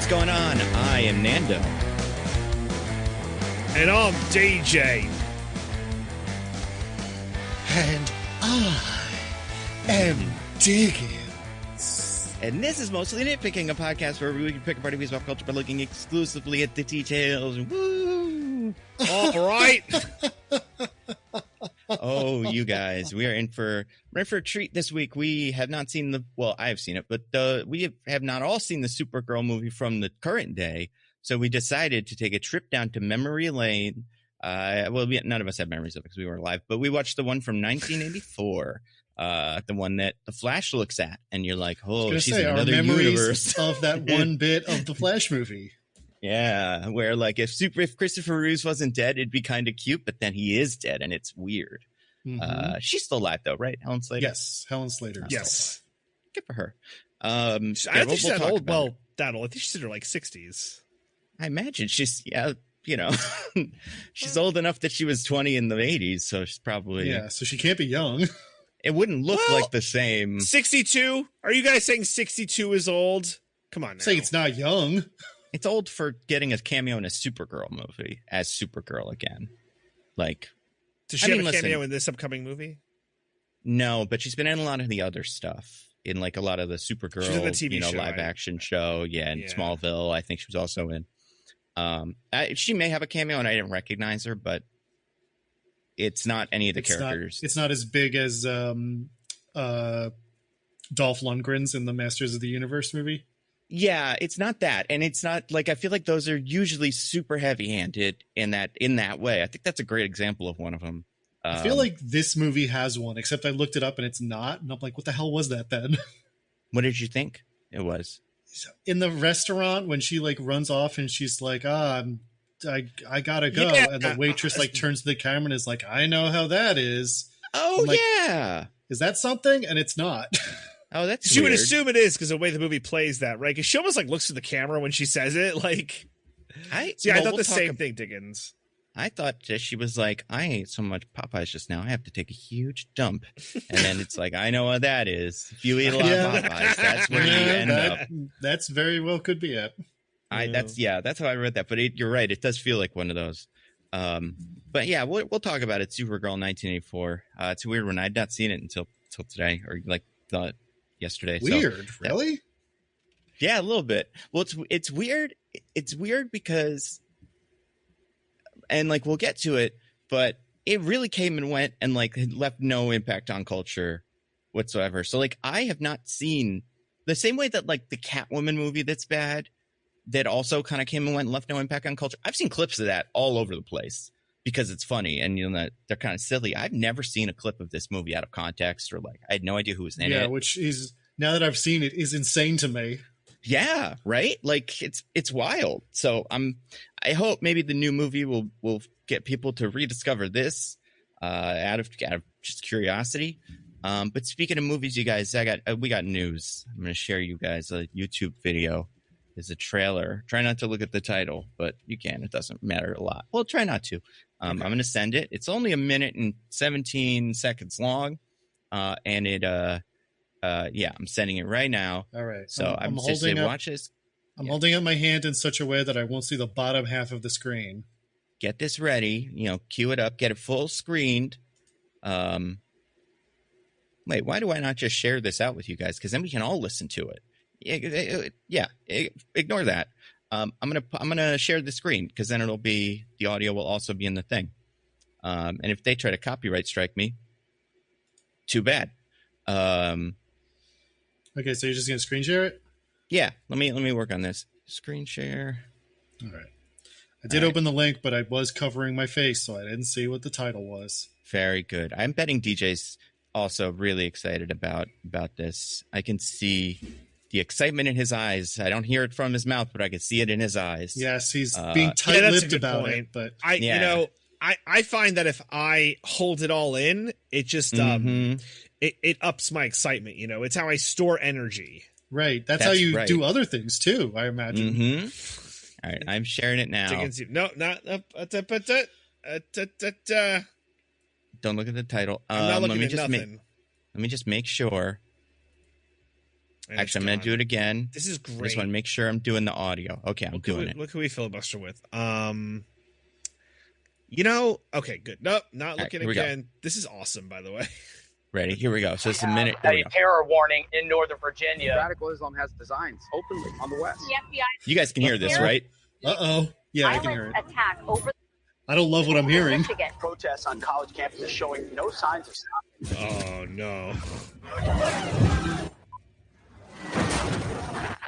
What's going on? I am Nando. And I'm DJ. And I am Diggins. And this is Mostly Nitpicking, a podcast where we can pick apart a piece of pop culture by looking exclusively at the details. Woo! All right. Oh, you guys, we are in for a treat this week. We have not seen I have seen it, but we have not all seen the Supergirl movie from the current day. So we decided to take a trip down to memory lane. None of us have memories of it because we were alive, but we watched the one from 1984, the one that the Flash looks at, and you're like, oh, she's in another universe of that one bit of the Flash movie. Yeah, where like if Christopher Reeves wasn't dead, it'd be kind of cute, but then he is dead, and it's weird. Mm-hmm. She's still alive though, right? Helen Slater. Yes, Helen Slater. Yes, good for her. I don't think she's that old. Well, that old. I think she's in her like 60s. I imagine she's she's old enough that she was 20 in the 80s, so she's probably so she can't be young. It wouldn't look like the same. 62? Are you guys saying 62 is old? Come on now. Say it's not young. It's old for getting a cameo in a Supergirl movie as Supergirl again. Like, does she have a cameo in this upcoming movie? No, but she's been in a lot of the other stuff. In like a lot of the Supergirl, she's in the TV show, live action show. Yeah, and Smallville, I think she was also in. She may have a cameo, and I didn't recognize her, but it's not any of the characters. It's not as big as Dolph Lundgren's in the Masters of the Universe movie. Yeah, it's not that, and it's not like I feel like those are usually super heavy-handed in that way. I think that's a great example of one of them. I feel like this movie has one, except I looked it up and it's not, and I'm like, what the hell was that then? What did you think it was? In the restaurant when she like runs off and she's like, I gotta go, and the waitress like turns to the camera and is like, I know how that is. Oh, like, yeah. Is that something? And it's not. Oh, that's she weird. Would assume it is because the way the movie plays that, right? Because she almost like looks to the camera when she says it. Like, I thought the same thing, Diggins. I thought that she was like, I ate so much Popeyes just now, I have to take a huge dump. And then it's like, I know what that is. If you eat a lot of Popeyes, that's where you end up. That's very well could be it. That's how I read that. But you're right. It does feel like one of those. But yeah, we'll talk about it. Supergirl 1984. It's a weird one. I'd not seen it until today, or like yesterday. Weird, really? Yeah, a little bit. Well, it's weird. It's weird because, and like we'll get to it, but it really came and went and like left no impact on culture whatsoever. So like I have not seen the same way that like the Catwoman movie that's bad, that also kind of came and went and left no impact on culture. I've seen clips of that all over the place because it's funny and that they're kind of silly. I've never seen a clip of this movie out of context, or like I had no idea who was in it. Yeah, which is, now that I've seen it, is insane to me. Yeah, right? Like it's wild. So I hope maybe the new movie will get people to rediscover this out of just curiosity. But speaking of movies, you guys, we got news. I'm going to share you guys a YouTube video. Is a trailer. Try not to look at the title, but you can. It doesn't matter a lot. Well, try not to. I'm going to send it. It's only 1 minute and 17 seconds long, and it I'm sending it right now. All right. So I'm just saying, watch this. I'm holding up my hand in such a way that I won't see the bottom half of the screen. Get this ready. Cue it up. Get it full screened. Wait, why do I not just share this out with you guys? Because then we can all listen to it. Yeah. Ignore that. I'm gonna share the screen because then the audio will also be in the thing. And if they try to copyright strike me, too bad. Okay, so you're just gonna screen share it? Yeah. Let me work on this. Screen share. All right. I did open the link, but I was covering my face, so I didn't see what the title was. Very good. I'm betting DJ's also really excited about this. I can see the excitement in his eyes. I don't hear it from his mouth, but I can see it in his eyes. Yes, he's being tight-lipped about point. it. But I find that if I hold it all in, it just it ups my excitement. It's how I store energy. Right. That's how you do other things too, I imagine. Mm-hmm. All right, I'm sharing it now. No, not Don't look at the title. I'm not looking at nothing. Let me just make sure. And Actually, I'm going to do it again. This is great. I just want to make sure I'm doing the audio. Okay, I'm doing it. What can we filibuster with? Okay, good. Nope, not looking again. This is awesome, by the way. Ready? Here we go. So it's a minute. A terror warning in Northern Virginia. Radical Islam has designs openly on the west. The FBI. You guys can hear this, right? Uh-oh. Yeah, I can hear it. Attack over. I don't love what I'm hearing. Protests on college campuses showing no signs of stopping. Oh, no.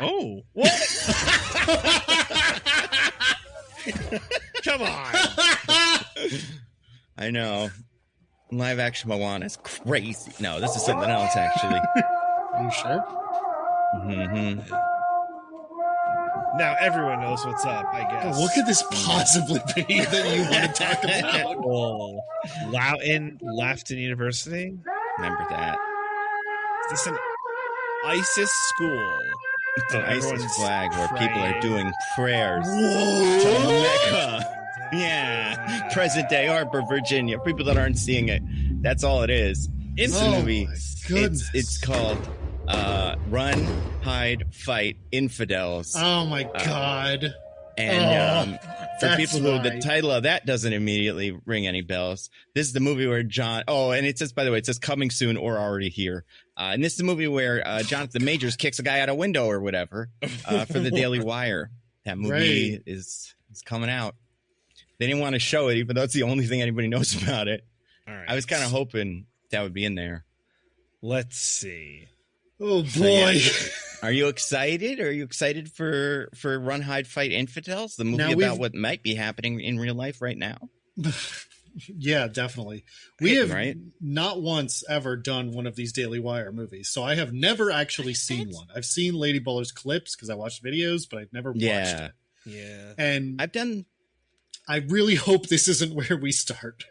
Oh, what? Come on. I know. Live action Moana is crazy. No, this is something else, actually. Are you sure? Mm-hmm. Now everyone knows what's up, I guess. What could this possibly be that you want to talk about? Oh, Lafton University? Remember that. Is this an ISIS school? It's an ISIS flag where people are doing prayers Whoa. to Mecca. Yeah. Present day Harper, Virginia. People that aren't seeing it, that's all it is. It's a movie. It's called Run, Hide, Fight, Infidels. Oh my God. And for people who the right. title of that doesn't immediately ring any bells, this is the movie where and it says, by the way, it says coming soon or already here. And this is the movie where Jonathan Majors kicks a guy out a window or whatever for the Daily Wire. That movie is coming out. They didn't want to show it, even though it's the only thing anybody knows about it. All right. I was kind of hoping that would be in there. Let's see. Oh boy. So, yeah. Are you excited? Are you excited for Run, Hide, Fight, Infidels? The movie about what might be happening in real life right now? Yeah, definitely. We have not once ever done one of these Daily Wire movies, so I have never actually seen one. I've seen Lady Baller's clips because I watched videos, but I've never watched it. Yeah. And I really hope this isn't where we start.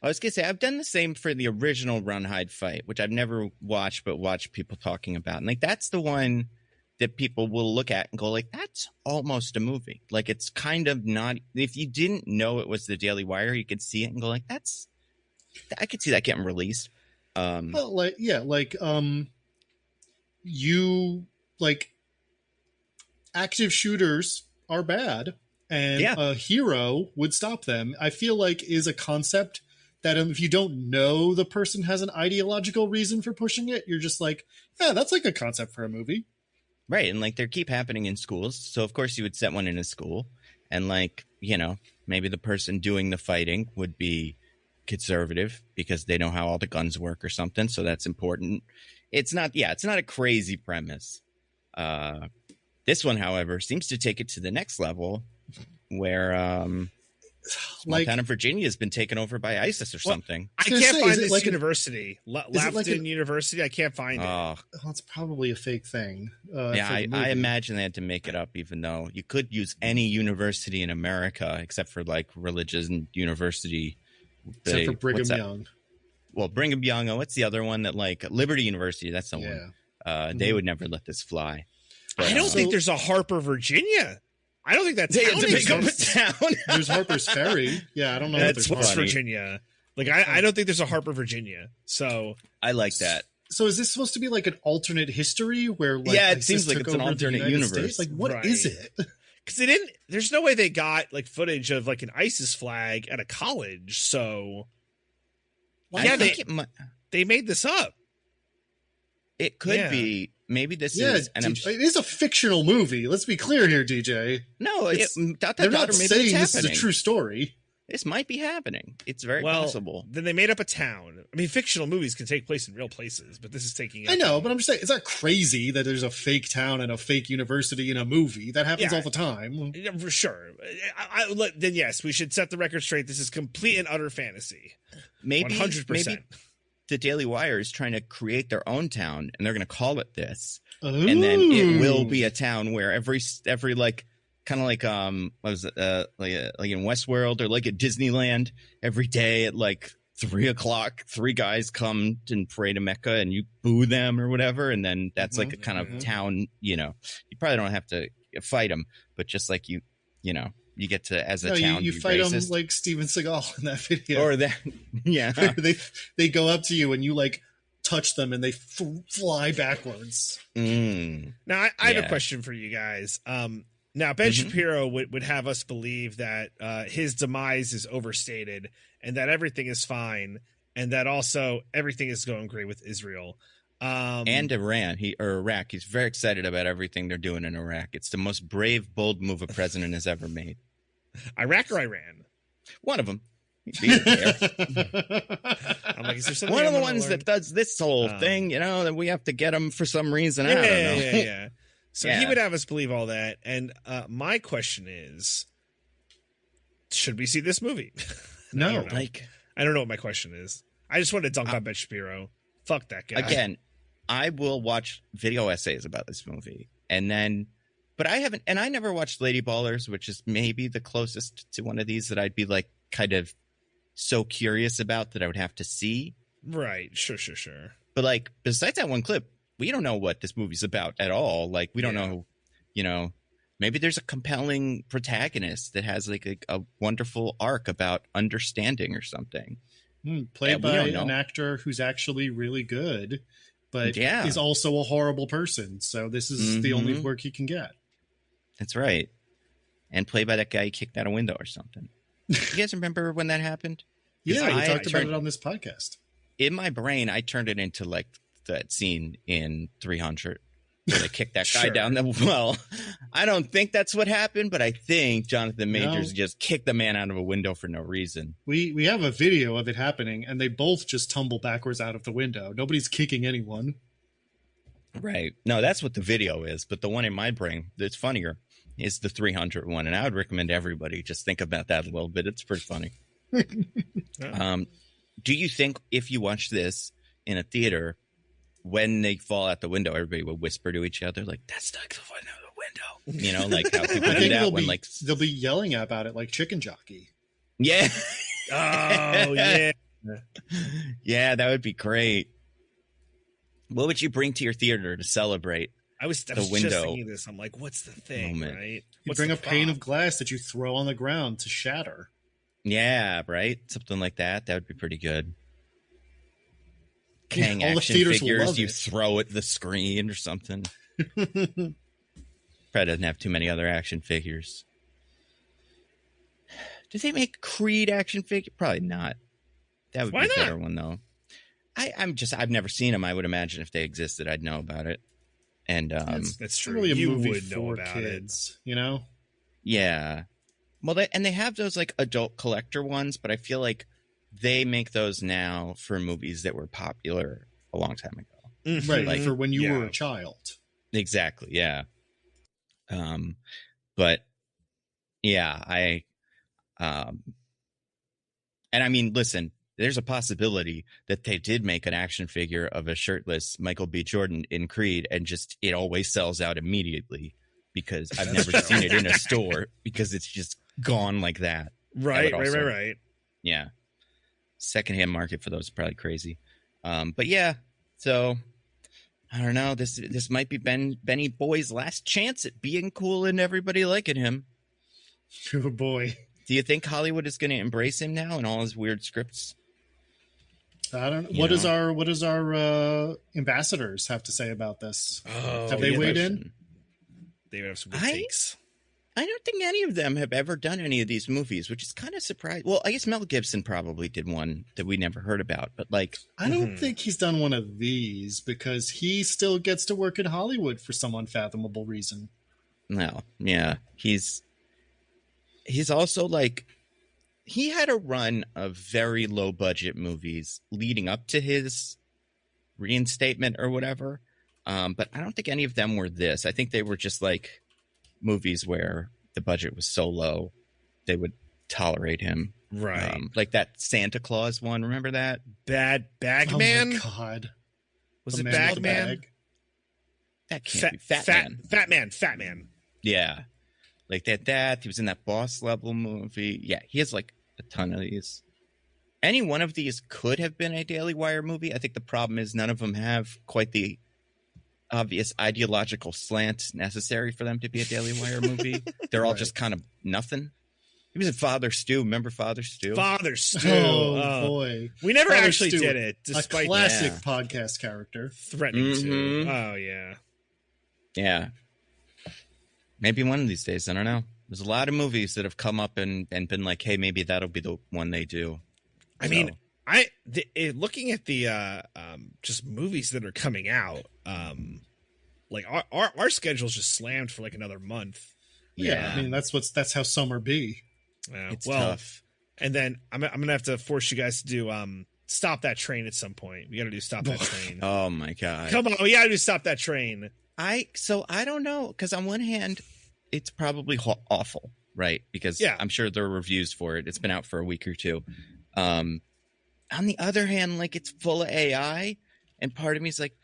I was going to say, I've done the same for the original Run, Hide, Fight, which I've never watched, but watched people talking about. And like, that's the one that people will look at and go like, that's almost a movie. Like, it's kind of not, if you didn't know it was the Daily Wire, you could see it and go like, I could see that getting released. Active shooters are bad and a hero would stop them. I feel like is a concept that if you don't know the person has an ideological reason for pushing it, you're just like, yeah, that's like a concept for a movie. Right. And like, they keep happening in schools. So of course you would set one in a school and like, you know, maybe the person doing the fighting would be conservative because they know how all the guns work or something. So that's important. It's not a crazy premise. This one, however, seems to take it to the next level where small town of Virginia has been taken over by ISIS or something. I can't find this university. Lafton University. I can't find it. Oh, it's probably a fake thing. I imagine they had to make it up, even though you could use any university in America except for like religious university. Except for Brigham Young. Well, Brigham Young. Oh, what's the other one that like Liberty University? That's the one. They would never let this fly. But, I don't think there's a Harper, Virginia. I don't think that's a town. There's Harper's Ferry. Yeah, I don't know. That's West Virginia. Like I don't think there's a Harper, Virginia. So I like that. So is this supposed to be like an alternate history where like it seems like it's an alternate universe. States? Like what is it? Because they didn't. There's no way they got like footage of like an ISIS flag at a college. So they made this up. It could be. Maybe this is. And it is a fictional movie. Let's be clear here, DJ. No, they're not saying this is a true story. This might be happening. It's very possible. Then they made up a town. I mean, fictional movies can take place in real places, but this is taking. I know, but I'm just saying, it's not crazy that there's a fake town and a fake university in a movie. That happens all the time. Yeah, for sure. Then yes, we should set the record straight. This is complete and utter fantasy. Maybe 100%. Maybe the Daily Wire is trying to create their own town, and they're going to call it this, Ooh. and then it will be a town where every like kind of like what was it like in Westworld or like at Disneyland, every day at like 3:00, 3 guys come and pray to Mecca, and you boo them or whatever, and then that's like a kind of town. You know, you probably don't have to fight them, but just like you know. You get to, as a town, you fight them like Steven Seagal in that video. Or that, yeah. they go up to you and you like touch them and they fly backwards. Now, I have a question for you guys. Now, Ben Shapiro would have us believe that his demise is overstated and that everything is fine and that also everything is going great with Israel. And Iraq. He's very excited about everything they're doing in Iraq. It's the most brave, bold move a president has ever made. Iraq or Iran? One of them. I'm like, is there something one of the ones that does this whole thing, that we have to get him for some reason. I don't know. Yeah. So he would have us believe all that. And my question is, should we see this movie? No. I don't know what my question is. I just want to dunk on Ben Shapiro. Fuck that guy. Again, I will watch video essays about this movie. But I haven't, and I never watched Lady Ballers, which is maybe the closest to one of these that I'd be like kind of so curious about that I would have to see. Right. Sure. But like, besides that one clip, we don't know what this movie's about at all. Like, we don't know, maybe there's a compelling protagonist that has like a wonderful arc about understanding or something. Played by an actor who's actually really good, but is also a horrible person. So this is the only work he can get. That's right. And played by that guy who kicked out a window or something. You guys remember when that happened? Yeah, we talked about it on this podcast. In my brain, I turned it into like that scene in 300 where they kicked that guy down the well. I don't think that's what happened, but I think Jonathan Majors just kicked the man out of a window for no reason. We have a video of it happening, and they both just tumble backwards out of the window. Nobody's kicking anyone. Right. No, that's what the video is. But the one in my brain that's funnier is the 300 one. And I would recommend everybody just think about that a little bit. It's pretty funny. Do you think if you watch this in a theater, when they fall out the window, everybody will whisper to each other, like, that's like the one out the window. Like how people do that when like they'll be yelling about it like chicken jockey. Yeah. Oh yeah. Yeah, that would be great. What would you bring to your theater to celebrate? I was just thinking this. I'm like, what's the thing, right? You bring a pane of glass that you throw on the ground to shatter. Yeah, right? Something like that. That would be pretty good. Kang all action figures you throw at the screen or something. Probably doesn't have too many other action figures. Do they make Creed action figure? Probably not. That would be a better one though. I've never seen them. I would imagine if they existed, I'd know about it. And that's true. Really, you would know about kids, it. Yeah. Well, they have those like adult collector ones, but I feel like they make those now for movies that were popular a long time ago. Right, like for when you were a child. Exactly, yeah. But yeah, and I mean, listen, there's a possibility that they did make an action figure of a shirtless Michael B. Jordan in Creed and just it always sells out immediately because I've never seen it in a store because it's just gone like that. Right. Yeah. Secondhand market for those is probably crazy. But yeah, so I don't know. This might be Benny Boy's last chance at being cool and everybody liking him. Oh boy. Do you think Hollywood is going to embrace him now and all his weird scripts? I don't know. What does our ambassadors have to say about this? Have they weighed in? They would have some good takes. I don't think any of them have ever done any of these movies, which is kind of surprising. Well, I guess Mel Gibson probably did one that we never heard about, but like... I don't think he's done one of these because he still gets to work in Hollywood for some unfathomable reason. No, yeah. He's also like... He had a run of very low-budget movies leading up to his reinstatement or whatever, but I don't think any of them were this. I think they were just like... movies where the budget was so low they would tolerate him, right? Like that Santa Claus one, remember that? Bagman? Oh my god, was it Bagman? That can't be Fat Man. Yeah, like that he was in that Boss Level movie. Yeah, he has like a ton of these. Any one of these could have been a Daily Wire movie. I think the problem is none of them have quite the obvious ideological slant necessary for them to be a Daily Wire movie. They're all just kind of nothing. He was in Father Stew. Remember Father Stew? Father Stew. Oh, boy. We never Father actually Stew, did it, despite a classic podcast character. Threatening to. Oh, yeah. Yeah. Maybe one of these days. I don't know. There's a lot of movies that have come up and been like, hey, maybe that'll be the one they do. I mean, looking at the just movies that are coming out, like our schedule's just slammed for like another month. Yeah, I mean that's how summer be. It's tough. And then I'm gonna have to force you guys to do Stop That Train at some point. We got to do Stop That Train. Oh my god! Come on, we got to do Stop That Train. I don't know, because on one hand, it's probably awful, right? Because I'm sure there are reviews for it. It's been out for a week or two. On the other hand, like, it's full of AI, and part of me is like,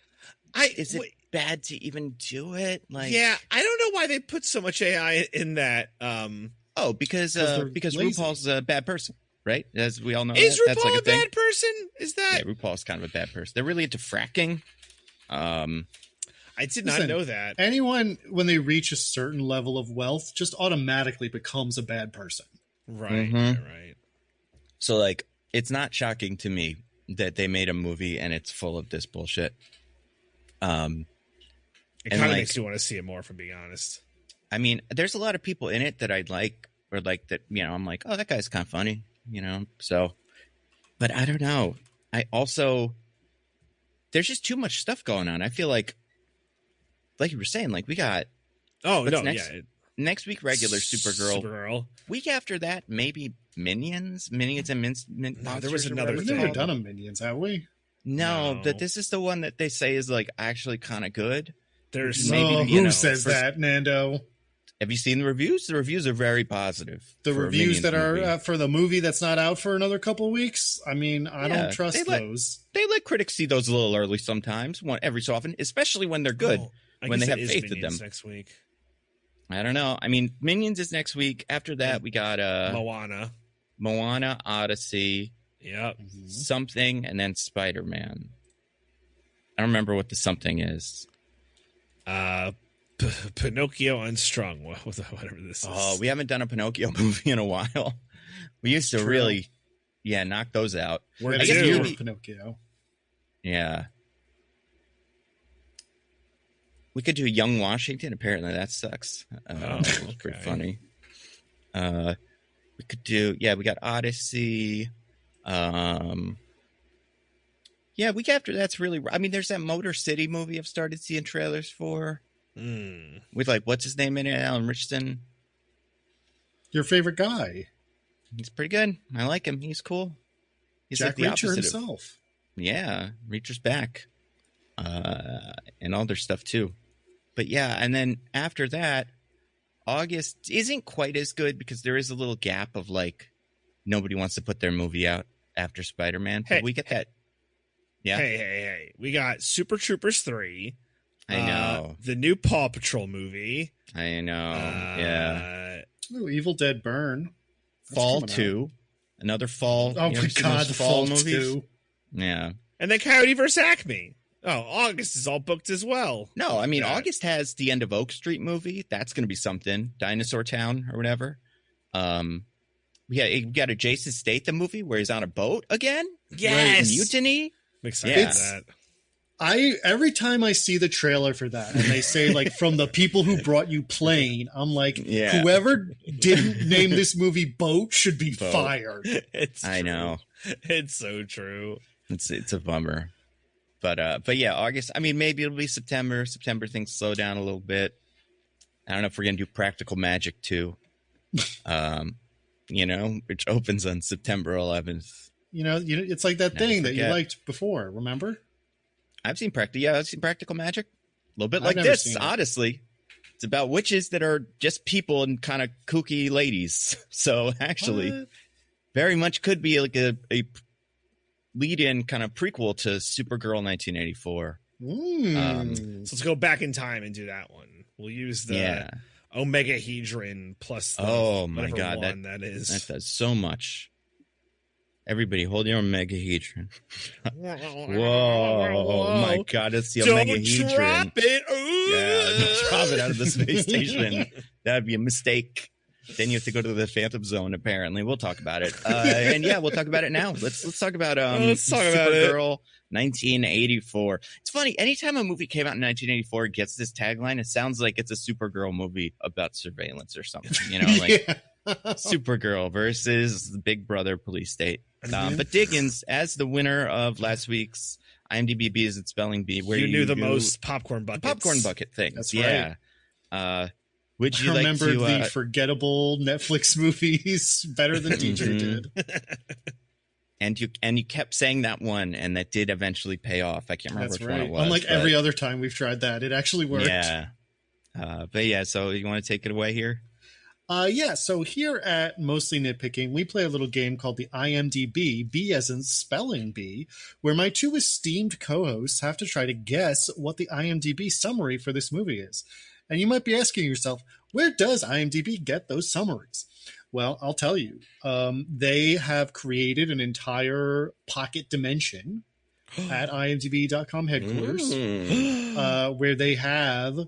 is it bad to even do it? Like, yeah, I don't know why they put so much AI in that. Because RuPaul's a bad person, right? As we all know, is RuPaul that's like a bad person? Is that? Yeah, RuPaul's kind of a bad person. They're really into fracking. I did not know that. Anyone, when they reach a certain level of wealth, just automatically becomes a bad person. Right, right. So, like, it's not shocking to me that they made a movie and it's full of this bullshit. It kind of makes you want to see it more, if I'm being honest. I mean, there's a lot of people in it that I'd like, or like that, you know, I'm like, oh, that guy's kind of funny, you know? So, but I don't know. There's just too much stuff going on. I feel like you were saying, like, we got. Next week, regular Supergirl. Week after that, maybe Minions and Monsters. There was another. We've never done a Minions, have we? No, but this is the one that they say is like actually kind of good. There's maybe who says that, Nando? Have you seen the reviews? The reviews are very positive. The reviews that are for the movie that's not out for another couple weeks. I mean, I don't trust those. They let critics see those a little early sometimes, every so often, especially when they're good, when they have faith in them. Next week. I don't know. I mean, Minions is next week. After that, we got Moana, Odyssey, something, and then Spider-Man. I don't remember what the something is. Pinocchio Unstrung, whatever this is. Oh, we haven't done a Pinocchio movie in a while. We used to really, knock those out. I guess Pinocchio. Yeah. We could do Young Washington. Apparently that sucks. Pretty funny. We could do, we got Odyssey. Week after that's really, I mean, there's that Motor City movie I've started seeing trailers for. With, like, what's his name in it? Alan Richardson. Your favorite guy. He's pretty good. I like him. He's cool. He's Jack like the Reacher opposite himself. Reacher's back. And all their stuff too. But and then after that, August isn't quite as good because there is a little gap of, like, nobody wants to put their movie out after Spider-Man. But we get that. Yeah. Hey. We got Super Troopers 3. I know. The new Paw Patrol movie. I know. Ooh, Evil Dead Burn. Fall 2. Another fall. Oh my god, Fall 2. Yeah. And then Coyote vs. Acme. Oh, August is all booked as well. No, I mean, August has the End of Oak Street movie. That's going to be something. Dinosaur Town or whatever. We got a Jason Statham movie where he's on a boat again. Yes. Right. Mutiny. I'm excited for that. Every time I see the trailer for that and they say, like, from the people who brought you Plane, I'm like, whoever didn't name this movie Boat should be fired. I know. It's so true. It's a bummer. But August, I mean, maybe it'll be September. September things slow down a little bit. I don't know if we're going to do Practical Magic 2, which opens on September 11th. It's like that thing that you liked before, remember? I've seen Practical Magic. A little bit like this, honestly. It's about witches that are just people and kind of kooky ladies. So actually, very much could be like a lead-in kind of prequel to Supergirl 1984. So let's go back in time and do that one. We'll use the Omegahedron plus the my god, that is. That does so much. Everybody hold your Omegahedron. Whoa. Oh my god, it's the Omegahedron. Don't drop it. Yeah, don't drop it out of the space station. That'd be a mistake. then you have to go to the Phantom Zone. Apparently, we'll talk about it. And yeah, we'll talk about it now. Let's talk about Supergirl, 1984. It's funny. Anytime a movie came out in 1984, it gets this tagline. It sounds like it's a Supergirl movie about surveillance or something. You know, like Supergirl versus the Big Brother police state. But Diggins, as the winner of last week's IMDb Bees and Spelling Bee, where you knew the most popcorn bucket things. That's right. Would you remember like to, the forgettable Netflix movies better than DJ did? And you kept saying that one, and that did eventually pay off. I can't remember which one it was. Unlike every other time we've tried that, it actually worked. Yeah. But yeah, so you want to take it away here? Yeah, so here at Mostly Nitpicking, we play a little game called the IMDb, B as in spelling bee, where my two esteemed co-hosts have to try to guess what the IMDb summary for this movie is. And you might be asking yourself, where does IMDb get those summaries? Well, I'll tell you. They have created an entire pocket dimension at imdb.com headquarters where they have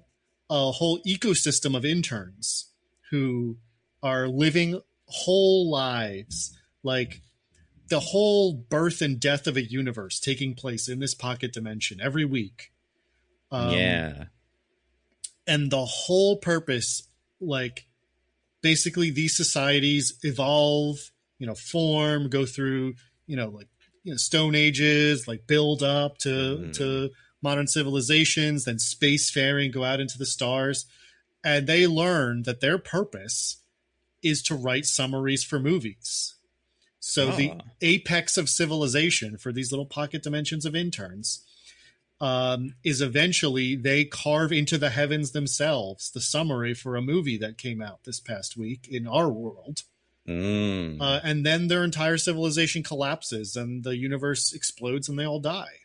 a whole ecosystem of interns who are living whole lives, like the whole birth and death of a universe taking place in this pocket dimension every week. And the whole purpose, like, basically these societies evolve, form, go through, Stone Ages, like build up to modern civilizations, then spacefaring, go out into the stars. And they learn that their purpose is to write summaries for movies. So the apex of civilization for these little pocket dimensions of interns is eventually they carve into the heavens themselves the summary for a movie that came out this past week in our world. And then their entire civilization collapses and the universe explodes and they all die.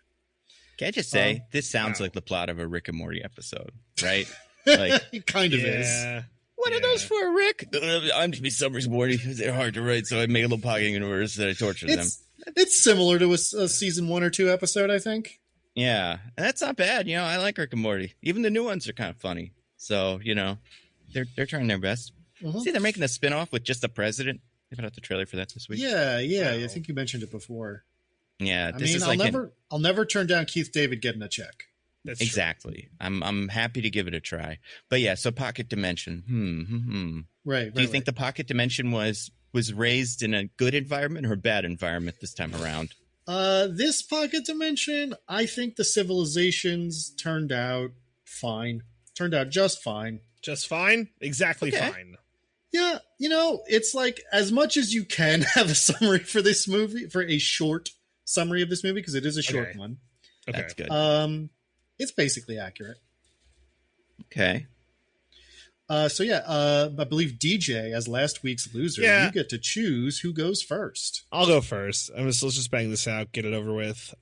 Can I just say, this sounds like the plot of a Rick and Morty episode, right? Like, it kind of is. What are those for, Rick? I'm to be summaries, Morty. They're hard to write, so I make a little pocket universe that I torture them. It's similar to a season 1 or 2 episode, I think. Yeah, and that's not bad. I like Rick and Morty. Even the new ones are kind of funny. So, they're trying their best. See, they're making a spinoff with just the president. They put out the trailer for that this week. Yeah. Wow. I think you mentioned it before. Yeah, I'll never turn down Keith David getting a check. That's exactly. True. I'm happy to give it a try. But yeah, so pocket dimension. Right. Do you think the pocket dimension was raised in a good environment or a bad environment this time around? This pocket dimension, I think the civilizations turned out fine. Turned out just fine. Just fine? Exactly fine. Yeah, it's like as much as you can have a summary for this movie, for a short summary of this movie, because it is a short one. Okay. That's good. It's basically accurate. Okay. I believe DJ, as last week's loser, you get to choose who goes first. I'll go first. Let's just bang this out, get it over with.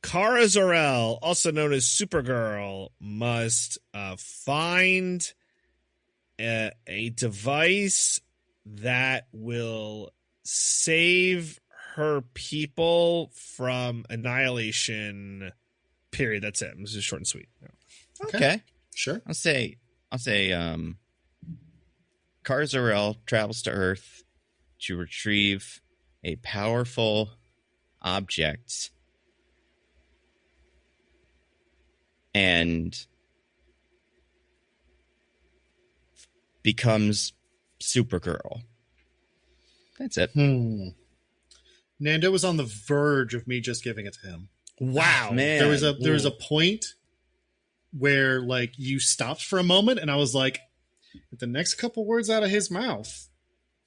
Kara Zor-El, also known as Supergirl, must find a device that will save her people from annihilation. Period. That's it. This is short and sweet. Okay. Sure. I'll say Kara Zor-El travels to Earth to retrieve a powerful object and becomes Supergirl. That's it. Nando was on the verge of me just giving it to him. Wow, man. There was a point where like you stopped for a moment and I was like, the next couple words out of his mouth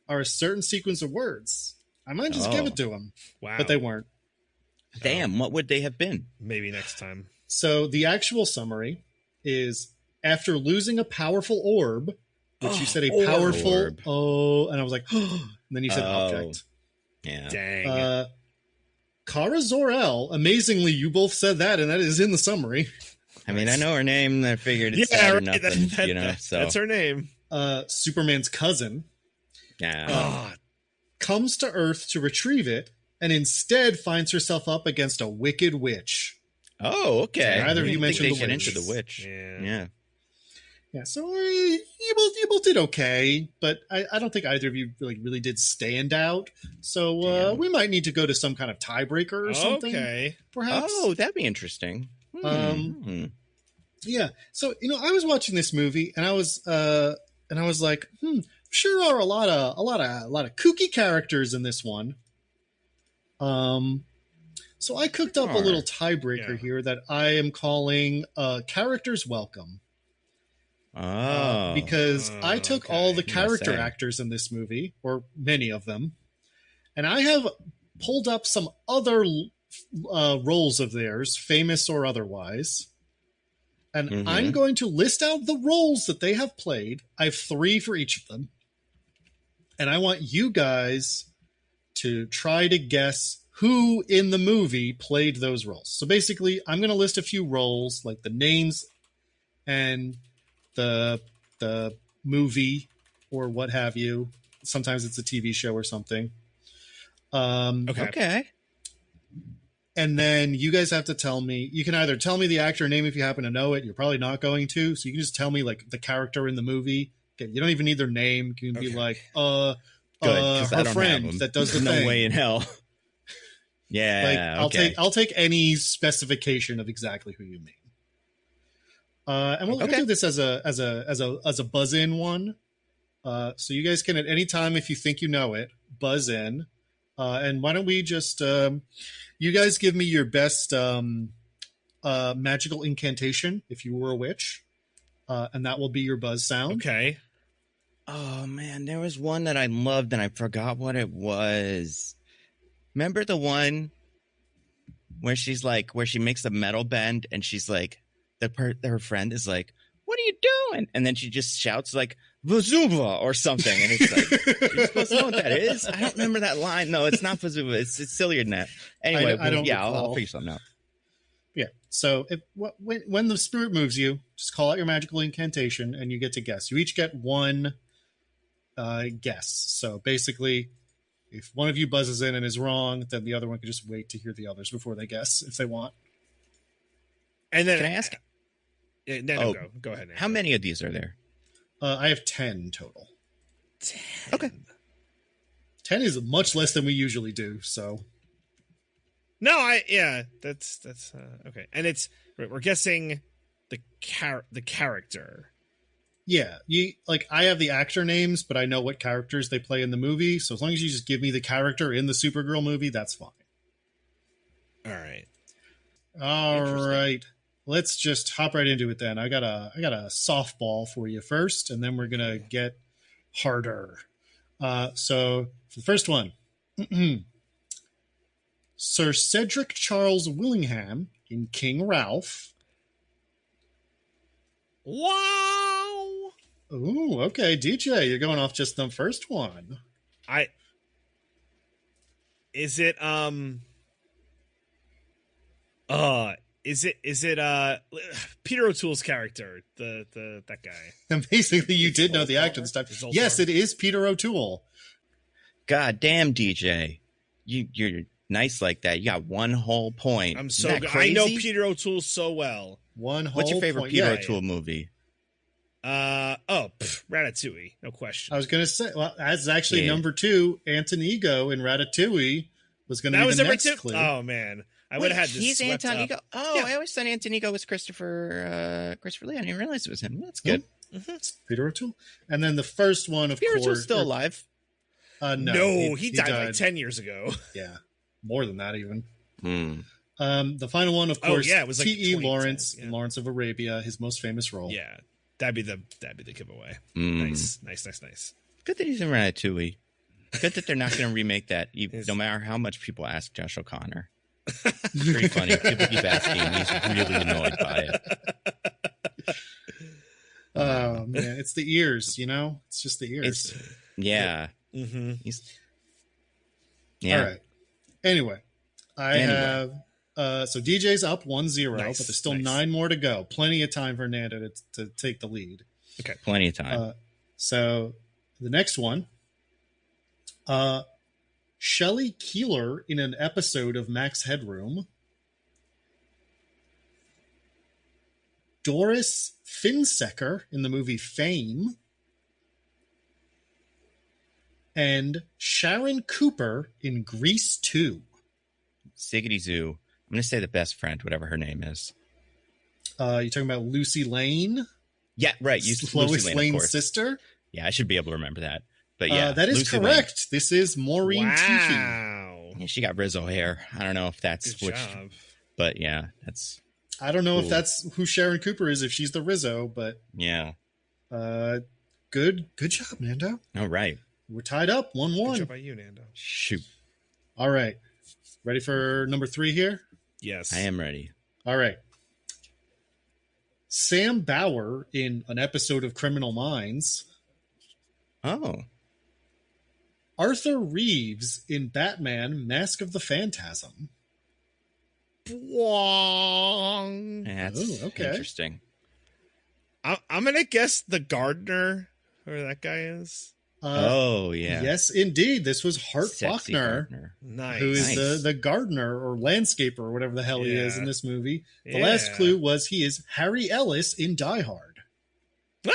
are a certain sequence of words. I might just give it to him. Wow. But they weren't. Damn, what would they have been? Maybe next time. So the actual summary is after losing a powerful orb, which you said a powerful orb. And I was like, and then you said object. Yeah. Dang. Kara Zor-El, amazingly, you both said that, and that is in the summary. I mean, I know her name, and I figured it's sad or nothing, so. That's her name. Superman's cousin. Yeah. Comes to Earth to retrieve it, and instead finds herself up against a wicked witch. Oh, okay. Neither of you mentioned they the get witch. into the witch. Yeah. So you both did okay, but I don't think either of you really did stand out. So we might need to go to some kind of tiebreaker or something. Okay. Perhaps. Oh, that'd be interesting. Yeah. So I was watching this movie, and I was like, sure are a lot of kooky characters in this one. So I cooked up a little tiebreaker here that I am calling Characters Welcome. Because I took all the character actors in this movie, or many of them, and I have pulled up some other roles of theirs, famous or otherwise. And I'm going to list out the roles that they have played. I have 3 for each of them. And I want you guys to try to guess who in the movie played those roles. So basically, I'm going to list a few roles, like the names and the movie or what have you. Sometimes it's a TV show or something. Okay. And then you guys have to tell me, you can either tell me the actor name if you happen to know it. You're probably not going to. So you can just tell me like the character in the movie. Okay, you don't even need their name. You can be like, her friend that does the thing. No way in hell. Yeah. I'll take any specification of exactly who you mean. And we'll do this as a buzz in one. So you guys can at any time, if you think you know it, buzz in. And why don't we just you guys give me your best magical incantation if you were a witch, and that will be your buzz sound. Okay. Oh man, there was one that I loved and I forgot what it was. Remember the one where where she makes a metal bend and she's like, her friend is like, "What are you doing?" And then she just shouts like Vazuva or something, and it's like, you're supposed to know what that is. I don't remember that line. No, it's not Vazuva. It's sillier than that. Anyway, I'll figure something out. Yeah. So when the spirit moves you, just call out your magical incantation, and you get to guess. You each get one guess. So basically, if one of you buzzes in and is wrong, then the other one can just wait to hear the others before they guess if they want. And then can I ask? Go ahead. Nando. How many of these are there? I have 10 total. 10. Okay. 10 is much less than we usually do, so. No, that's okay. And we're guessing the character. Yeah, I have the actor names, but I know what characters they play in the movie. So as long as you just give me the character in the Supergirl movie, that's fine. All right. All right. Let's just hop right into it then. I got a softball for you first, and then we're gonna get harder. So for the first one, Sir Cedric Charles Willingham in King Ralph. Wow. Ooh, okay, DJ, you're going off just the first one. Is it Peter O'Toole's character, that guy? And basically, you did know the actor this time. Yes, it is Peter O'Toole. God damn, DJ, you're nice like that. You got one whole point. I'm so good. I know Peter O'Toole so well. What's your favorite Peter O'Toole movie? Ratatouille, no question. I was going to say, well, that's actually number 2. Antonigo in Ratatouille was going to be the next clue. Oh man. I would have had this. He's Antonigo. Up. Oh, yeah. I always thought Antonigo was Christopher Lee. I didn't realize it was him. That's good. Mm-hmm. It's Peter O'Toole. And then the first one, of Peter course. O'Toole's still alive. No, he died like 10 years ago. Yeah, more than that even. Hmm. The final one, of course. It was like T.E. Lawrence, Lawrence of Arabia, his most famous role. Yeah, that'd be the giveaway. Nice. Good that he's in Ratatouille. Good that they're not going to remake that, no matter how much people ask Josh O'Connor. It's pretty funny. People keep asking, and he's really annoyed by it. Oh man, it's the ears, It's just the ears. Yeah. Mm-hmm. All right. Anyway, I have so DJ's up 1-0, but there's still 9 more to go. Plenty of time for Nando to take the lead. Okay, plenty of time. So the next one, Shelley Keeler in an episode of Max Headroom. Doris Finsecker in the movie Fame, and Sharon Cooper in Grease 2. Ziggity Zoo. I'm going to say the best friend, whatever her name is. You talking about Lucy Lane? Yeah, right. Lois Lane's sister? Yeah, I should be able to remember that. But yeah, that is Lucy correct. Lane. This is Maureen Tiffy. Wow. Yeah, she got Rizzo hair. I don't know if that's Good job. but yeah, that's. I don't know cool. if that's who Sharon Cooper is, if she's the Rizzo, but yeah. Good job, Nando. All right. We're tied up 1-1. Good job by you, Nando. Shoot. All right. Ready for number 3 here? Yes. I am ready. All right. Sam Bauer in an episode of Criminal Minds. Oh. Arthur Reeves in Batman Mask of the Phantasm. That's okay. interesting. I'm going to guess the gardener, whoever that guy is. Yeah. Yes, indeed. This was Hart Sexy Faulkner, partner. Nice. who is the gardener or landscaper or whatever the hell he is Yeah. in this movie. The Yeah. last clue was he is Harry Ellis in Die Hard. Wow.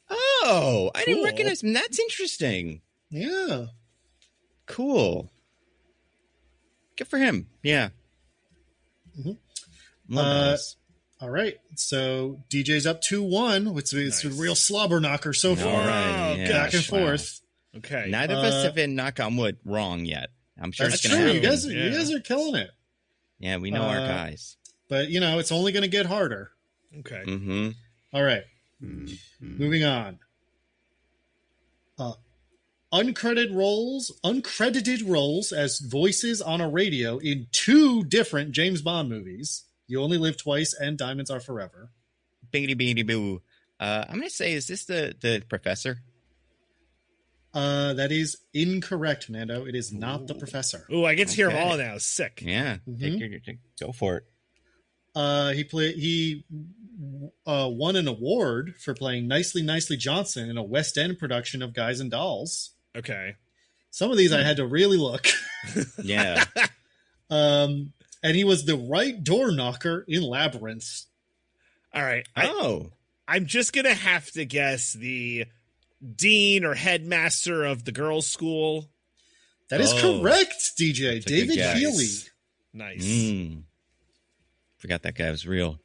Oh, I didn't Cool. recognize him. That's interesting. Yeah. Cool. Good for him. Yeah. Mhm. Love those. All right. So DJ's up 2-1. It's a Nice. real slobber knocker so All far. right. Yeah. Back and Wow. forth. Okay. Neither of us have been, knock on wood, wrong yet. I'm sure That's it's going true. to You happen. guys, you guys are killing it. Yeah, we know our guys. But, it's only going to get harder. Okay. Mm-hmm. All right. Moving on. Uncredited roles as voices on a radio in 2 different James Bond movies. You Only Live Twice and Diamonds Are Forever. Biggity biggity boo. I'm going to say, is this the professor? That is incorrect, Nando. It is not the professor. Ooh, I get to hear them Okay. all now. Sick. Yeah. Go for it. He won an award for playing Nicely Johnson in a West End production of Guys and Dolls. Okay. Some of these I had to really look. Yeah. And he was the right door knocker in Labyrinth. All right. Oh. I'm just going to have to guess the dean or headmaster of the girls' school. That is correct, DJ. That's a good David guess. Healy. Nice. Forgot that guy was real.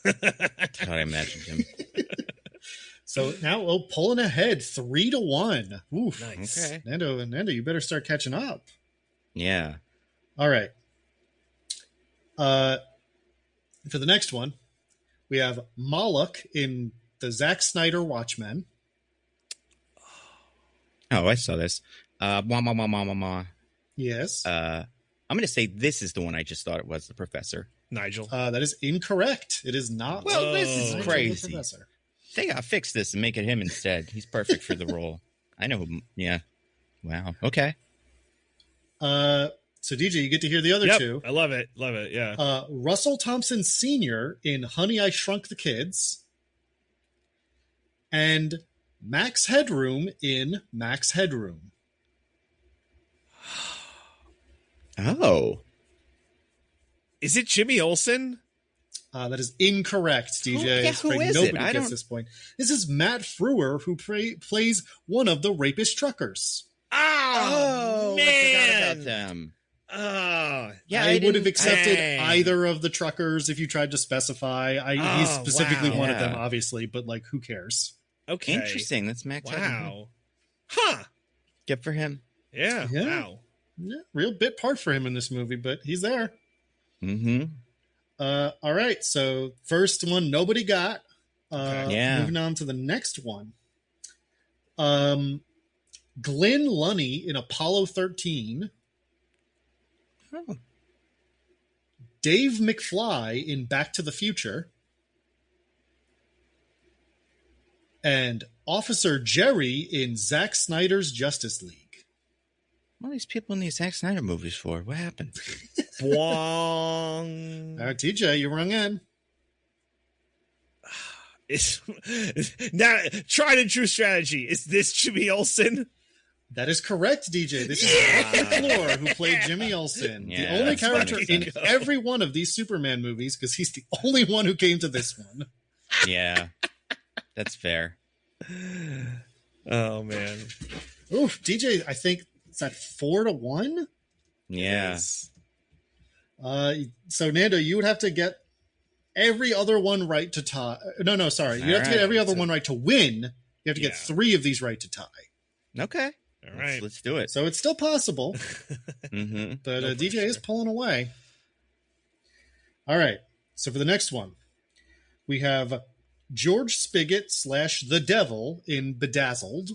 Thought I imagined him. So now pulling ahead 3-1. Oof. Nice. Okay. Nando, you better start catching up. Yeah. All right. For the next one, we have Moloch in the Zack Snyder Watchmen. Oh, I saw this. Ma. Yes. I'm going to say this is the one I just thought it was, the professor. Nigel. That is incorrect. It is not. Well, this is Nigel the crazy. Professor. They got to fix this and make it him instead. He's perfect for the role. I know him. Yeah. Wow. Okay. So DJ, you get to hear the other Yep, two. I love it. Love it. Yeah. Russell Thompson Sr. in Honey, I Shrunk the Kids. And Max Headroom in Max Headroom. Oh. Is it Jimmy Olsen? That is incorrect, DJ. Who is Nobody it? gets this point. This is Matt Frewer, who plays one of the rapist truckers. Oh, I forgot man. about them. Oh, Yeah, I would have accepted dang. either of the truckers if you tried to specify. He's specifically wow. one of them, Yeah. obviously, but who cares? okay. Interesting. That's Max. Headroom. Wow. Huh. Good for him. Yeah. Yeah. Wow. Yeah, real bit part for him in this movie, but he's there. Mm-hmm. All right, so first one nobody got. Yeah. Moving on to the next one. Glenn Lunny in Apollo 13. Oh. Dave McFly in Back to the Future. And Officer Jerry in Zack Snyder's Justice League. What are these people in these Zack Snyder movies for? What happened? Bwong. All right, TJ, you rung in. Now, tried and true strategy. Is this Jimmy Olsen? That is correct, DJ. This is Arthur Floor, who played Jimmy Olsen, the only character in every one of these Superman movies, because he's the only one who came to this one. Yeah, that's fair. Oh, man. Oof, DJ, I think, is that 4-1? Yeah. Yes. So, Nando, you would have to get every other one right to tie. No, sorry. You have to get every other one right to win. You have to get 3 of these right to tie. Okay. All right. Let's do it. So it's still possible. But No DJ pressure. is pulling away. All right. So for the next one, we have George Spigot / the Devil in Bedazzled.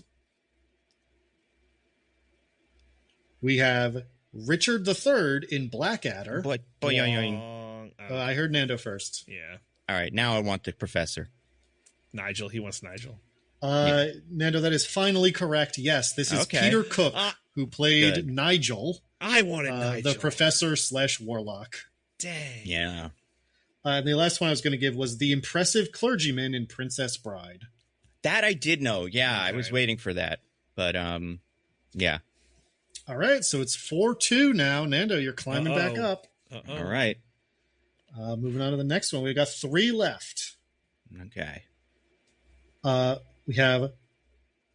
We have Richard III in Blackadder. I heard Nando first. Yeah. All right. Now I want the professor. Nigel. He wants Nigel. Nando, that is finally correct. Yes, this is Peter Cook, who played Nigel. I wanted Nigel. The professor / warlock. Dang. Yeah. And the last one I was going to give was the impressive clergyman in Princess Bride. That I did know. Yeah, Okay. I was waiting for that. But, yeah. All right, so it's 4-2 now. Nando, you're climbing back up. All right. Moving on to the next one. We've got 3 left. Okay. We have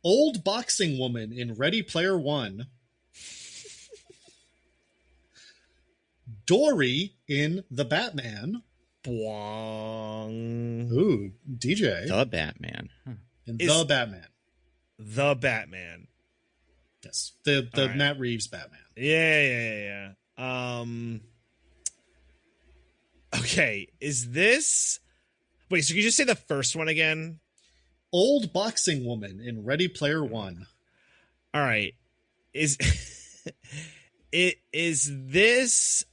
old boxing woman in Ready Player One. Dory in The Batman. Bwong. Ooh, DJ. The Batman. Huh. In The Batman. The Batman. Yes. The right. Matt Reeves Batman. Yeah. Okay, is this... Wait, so can you just say the first one again? Old boxing woman in Ready Player One. All right. Is this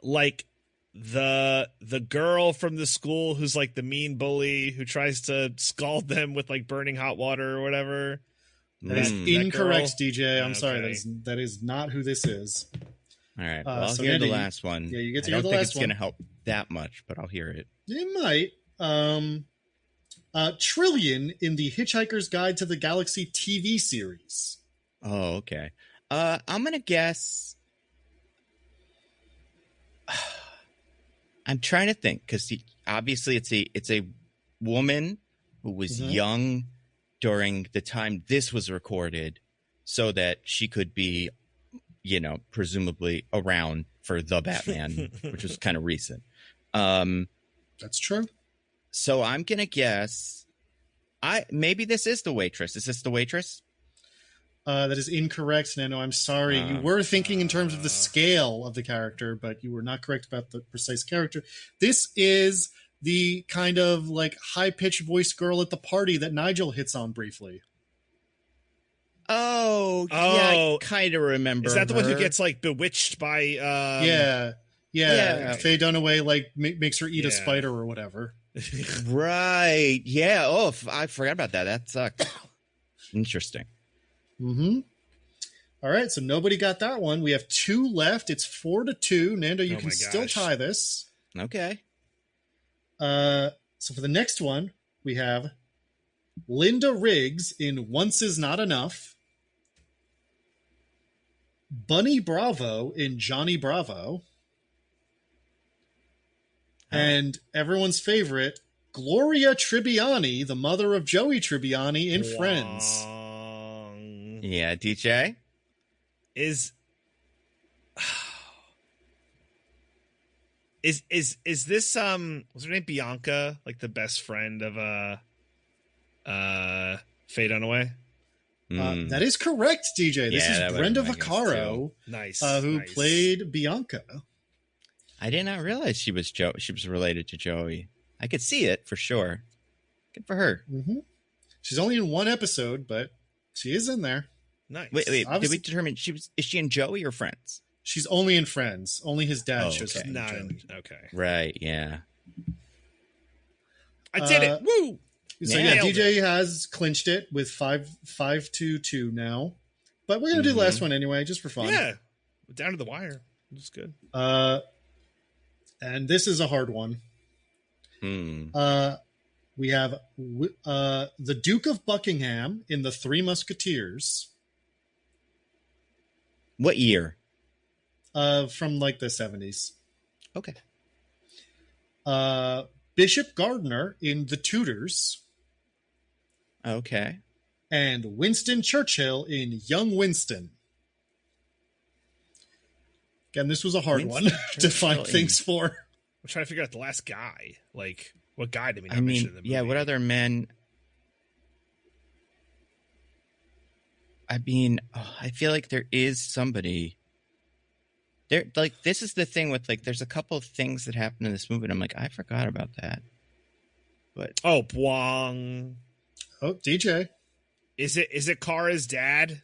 like the girl from the school who's like the mean bully who tries to scald them with like burning hot water or whatever? That is incorrect, girl? DJ. I'm Okay. sorry. That is not who this is. All right. Well, I'll so hear Andy, the last one. Yeah, you get to I hear don't the think last it's one. going to help that much, but I'll hear it. It might. Trillion in the Hitchhiker's Guide to the Galaxy TV series. Oh, okay. I'm going to guess... I'm trying to think, because obviously it's a woman who was young during the time this was recorded, so that she could be, presumably around for The Batman, which was kind of recent. That's true. So I'm gonna guess. Maybe this is the waitress. Is this the waitress? That is incorrect, Nano. I'm sorry. You were thinking in terms of the scale of the character, but you were not correct about the precise character. This is the kind of like high-pitched voice girl at the party that Nigel hits on briefly. Oh, yeah, I kind of remember. Is that the one who her. gets like bewitched by? Yeah. Faye Dunaway like makes her eat a spider or whatever. Right. Yeah. Oh, I forgot about that. That sucked. Interesting. All right, so nobody got that one. We have 2 left. It's 4-2. Nando, you can still tie this. Okay. So for the next one, we have Linda Riggs in Once Is Not Enough. Bunny Bravo in Johnny Bravo. And everyone's favorite, Gloria Tribbiani, the mother of Joey Tribbiani in Friends. Yeah, DJ? Is this was her name Bianca, like the best friend of Faye Dunaway? That is correct, DJ. This is Brenda Vaccaro, who played Bianca. I did not realize she was related to Joey. I could see it for sure. Good for her. She's only in 1 episode, but she is in there. Nice. Wait. Did we determine is she in Joey or Friends? She's only in Friends. Only his dad shows up. Not in, okay. Right. Yeah. I did it. Woo! So yeah, DJ has clinched it with 5-2 now. But we're gonna do the last one anyway, just for fun. Yeah. Down to the wire. That's good. And this is a hard one. We have the Duke of Buckingham in The Three Musketeers. What year? From like the 70s. Okay. Bishop Gardner in The Tudors. Okay. And Winston Churchill in Young Winston. Again, this was a hard one to find things for. I'm trying to figure out the last guy. Like, what guy did we not mention in the movie? Yeah, what other men? I mean, I feel like there is somebody. There, like, this is the thing with, like, there's a couple of things that happen in this movie, and I'm like, I forgot about that. But Bwong. Oh, DJ. Is it Kara's dad?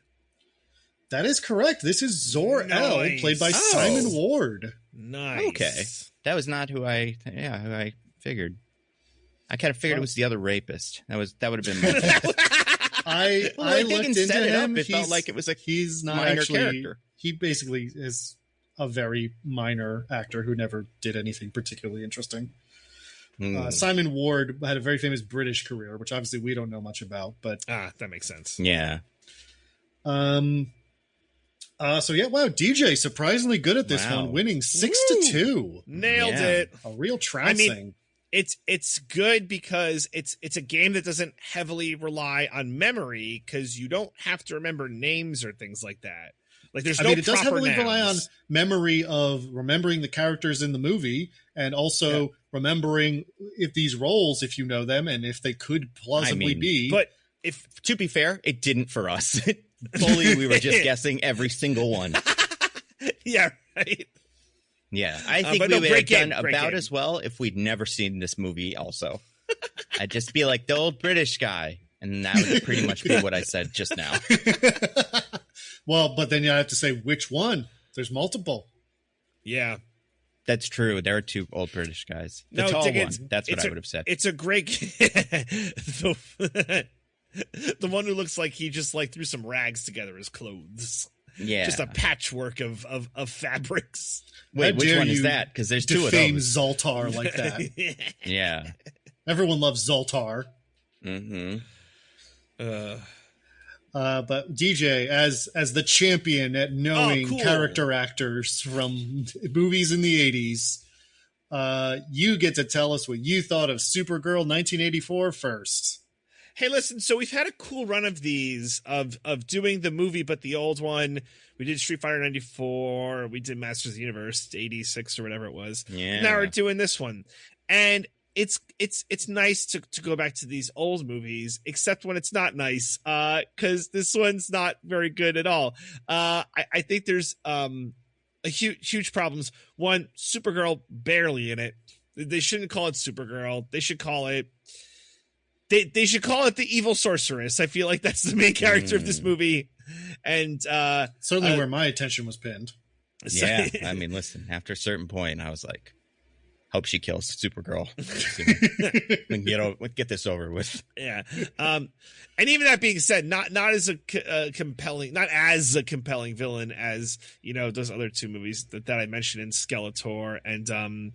That is correct. This is Zor-El, played by Simon Ward. Nice. Okay. That was not who I figured. I kind of figured it was the other rapist. That would have been my I looked into him. It felt like it was he's not minor actually character. He basically is a very minor actor who never did anything particularly interesting. Simon Ward had a very famous British career, which obviously we don't know much about, but that makes sense. Yeah. So yeah, wow, DJ surprisingly good at this one, winning 6-2. Nailed it. A real trouncing. I mean, it's good because it's a game that doesn't heavily rely on memory because you don't have to remember names or things like that. Like there's it does heavily rely on memory of remembering the characters in the movie and also remembering if these roles, if you know them, and if they could plausibly be. But to be fair, it didn't for us. Fully, we were just guessing every single one. Yeah, right. Yeah, I think we would have done about as well if we'd never seen this movie also. I'd just be like, the old British guy. And that would pretty much be what I said just now. Well, but then you have to say which one. There's multiple. Yeah. That's true. There are two old British guys. The tall one. That's what I would have said. It's a great... the one who looks like he just like threw some rags together as clothes. Yeah. Just a patchwork of fabrics. Wait, which one is that? Because there's two of them. Zoltar like that. Yeah. Everyone loves Zoltar. Mm-hmm. But DJ, as the champion at knowing character actors from movies in the 80s, you get to tell us what you thought of Supergirl 1984 first. Hey, listen, so we've had a cool run of these, of doing the movie, but the old one. We did Street Fighter 94. We did Masters of the Universe 86 or whatever it was. Yeah. Now we're doing this one. And it's nice to go back to these old movies, except when it's not nice, because this one's not very good at all. I think there's a huge problems. One, Supergirl barely in it. They shouldn't call it Supergirl. They should call it they should call it the Evil Sorceress. I feel like that's the main character of this movie, and certainly where my attention was pinned. Yeah, I mean, listen. After a certain point, I was like, hope she kills Supergirl. We can get this over with. Yeah. And even that being said, not as a compelling villain as, those other two movies that I mentioned in Skeletor and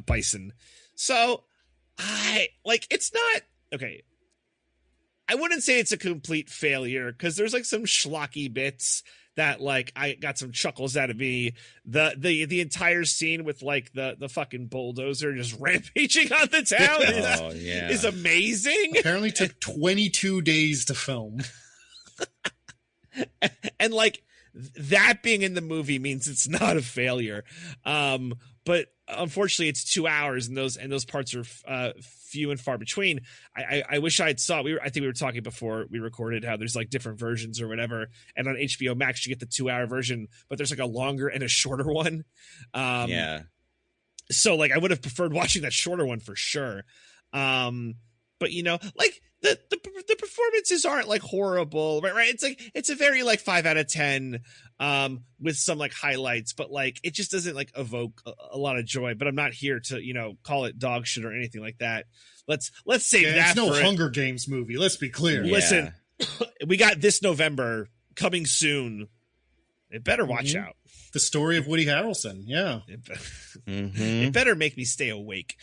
Bison. So it's not okay. I wouldn't say it's a complete failure because there's like some schlocky bits that like I got some chuckles out of me. The entire scene with like the fucking bulldozer just rampaging on the town is amazing. Apparently took 22 days to film. And like that being in the movie means it's not a failure. But unfortunately it's 2 hours and those parts are few and far between. I wish I saw it. I think we were talking before we recorded how there's like different versions or whatever, and on HBO Max you get the 2 hour version, but there's like a longer and a shorter one. So like I would have preferred watching that shorter one for sure. But like the performances aren't like horrible, right? It's like it's a very like 5 out of 10 with some like highlights, but like it just doesn't like evoke a lot of joy. But I'm not here to call it dog shit or anything like that. Let's save that. It's no Hunger Games movie. Let's be clear. Listen, we got this November coming soon. It better watch out. The story of Woody Harrelson. Yeah. It better make me stay awake.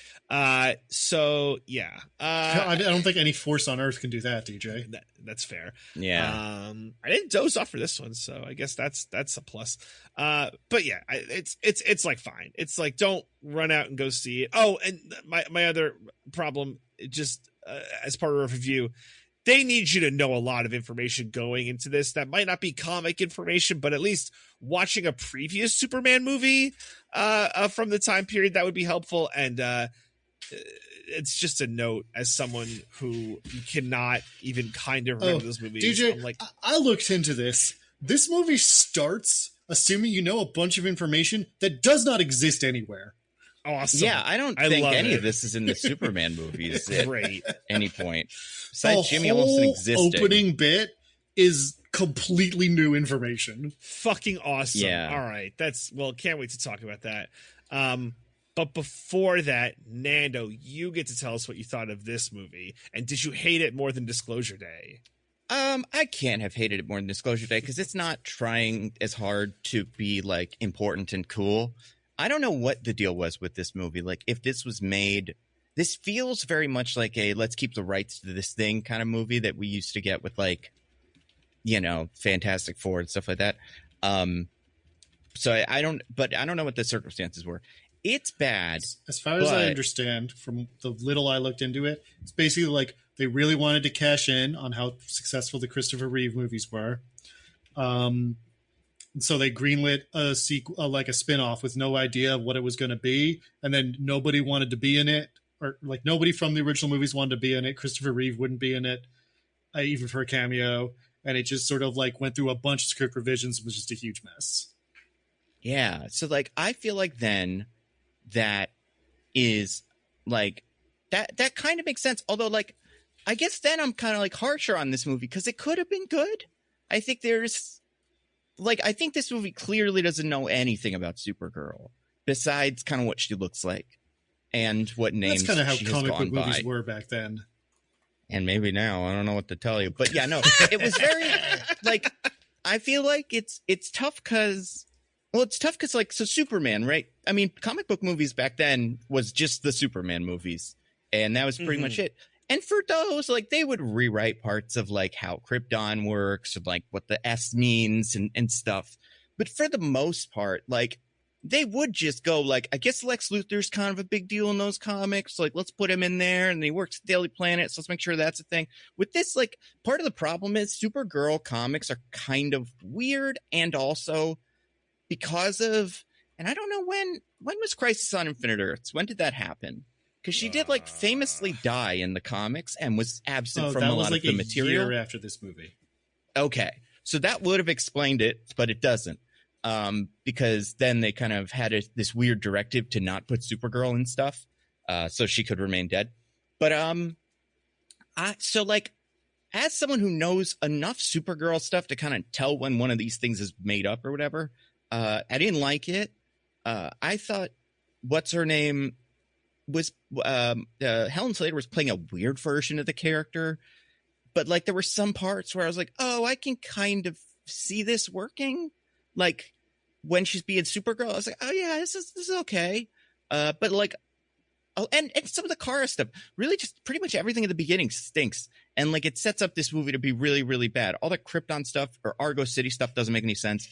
So yeah. I don't think any force on earth can do that, DJ. That's fair. Yeah. I didn't doze off for this one, so I guess that's a plus. But yeah, it's like fine. It's like, don't run out and go see it. Oh, and my other problem, just as part of a review, they need you to know a lot of information going into this that might not be comic information, but at least watching a previous Superman movie from the time period, that would be helpful. And it's just a note as someone who cannot even kind of remember those movies. DJ, I'm like, I looked into this. This movie starts assuming you know a bunch of information that does not exist anywhere. Awesome. Yeah, I don't think any of this is in the Superman movies at any point. Besides Jimmy Olsen existing. Opening bit is completely new information. Fucking awesome. Yeah. All right. Can't wait to talk about that. But before that, Nando, you get to tell us what you thought of this movie. And did you hate it more than Disclosure Day? I can't have hated it more than Disclosure Day because it's not trying as hard to be like important and cool. I don't know what the deal was with this movie. Like, if this was made, this feels very much like a let's keep the rights to this thing kind of movie that we used to get with, like, you know, Fantastic Four and stuff like that. So I don't know what the circumstances were. It's bad. As far as I understand, from the little I looked into it, it's basically like they really wanted to cash in on how successful the Christopher Reeve movies were. So they greenlit a sequel, like a spinoff, with no idea of what it was going to be, and then nobody wanted to be in it, or like nobody from the original movies wanted to be in it. Christopher Reeve wouldn't be in it, even for a cameo, and it just sort of like went through a bunch of script revisions. It was just a huge mess. Yeah, so like I feel like then that is like that kind of makes sense. Although, like, I guess then I'm kind of like harsher on this movie because it could have been good. I think I think this movie clearly doesn't know anything about Supergirl besides kind of what she looks like and what names she has gone by. That's kind of how comic book movies were back then. And maybe now, I don't know what to tell you. But yeah, no, it was very, like, I feel like it's tough because, like, so Superman, right? I mean, comic book movies back then was just the Superman movies. And that was pretty much it. And for those, like, they would rewrite parts of, like, how Krypton works, or, like, what the S means and stuff. But for the most part, like, they would just go, like, I guess Lex Luthor's kind of a big deal in those comics. Like, let's put him in there, and he works at Daily Planet, so let's make sure that's a thing. With this, like, part of the problem is Supergirl comics are kind of weird, and also because of, and I don't know when was Crisis on Infinite Earths? When did that happen? Because she did, like, famously die in the comics and was absent from a lot of the material. That was like a year after this movie. Okay. So that would have explained it, but it doesn't. Because then they kind of had this weird directive to not put Supergirl in stuff, so she could remain dead. But so, like, as someone who knows enough Supergirl stuff to kind of tell when one of these things is made up or whatever, I didn't like it. I thought, what's her name? Was Helen Slater was playing a weird version of the character, but like there were some parts where I was like, oh, I can kind of see this working. Like when she's being Supergirl, I was like, oh yeah, this is okay. But like, oh, and some of the Kara stuff, really just pretty much everything at the beginning stinks, and like it sets up this movie to be really, really bad. All the Krypton stuff or Argo City stuff doesn't make any sense.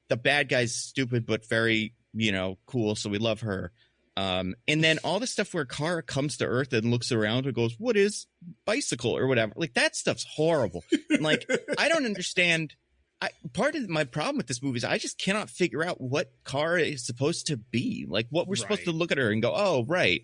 The bad guy's stupid but very, you know, cool, so we love her. And then all the stuff where Kara comes to Earth and looks around and goes, what is bicycle or whatever? Like that stuff's horrible. And like, I don't understand. Part of my problem with this movie is I just cannot figure out what Kara is supposed to be. Like what we're supposed to look at her and go, oh, right.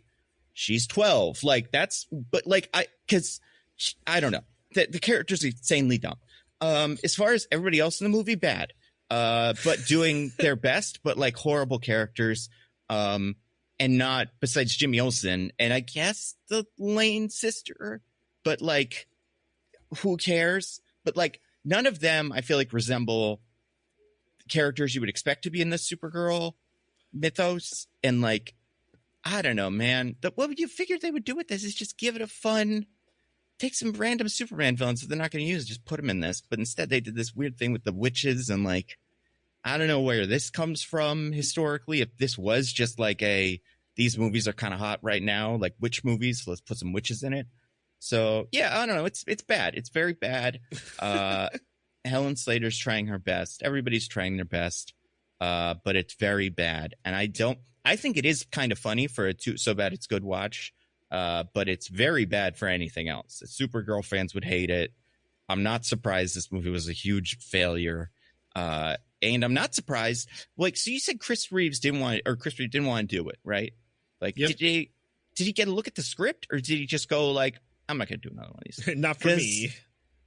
She's 12. Like that's, but like, I don't know. The character's insanely dumb. As far as everybody else in the movie, bad. But doing their best, but like horrible characters. And not besides Jimmy Olsen and I guess the Lane sister, but like, who cares? But like, none of them I feel like resemble characters you would expect to be in the Supergirl mythos. And like, I don't know, man. What would you figure they would do with this is just give it a fun, take some random Superman villains that they're not going to use, just put them in this. But instead, they did this weird thing with the witches and like, I don't know where this comes from historically. If this was just like these movies are kind of hot right now, like witch movies, let's put some witches in it. So yeah, I don't know. It's bad. It's very bad. Helen Slater's trying her best. Everybody's trying their best. But it's very bad. And I think it is kind of funny for a so bad it's good watch. But it's very bad for anything else. Supergirl fans would hate it. I'm not surprised this movie was a huge failure. And I'm not surprised. Like, so you said Chris Reeve didn't want to do it, right? Like, yep. did he get a look at the script, or did he just go like, I'm not going to do another one of these? Not for me.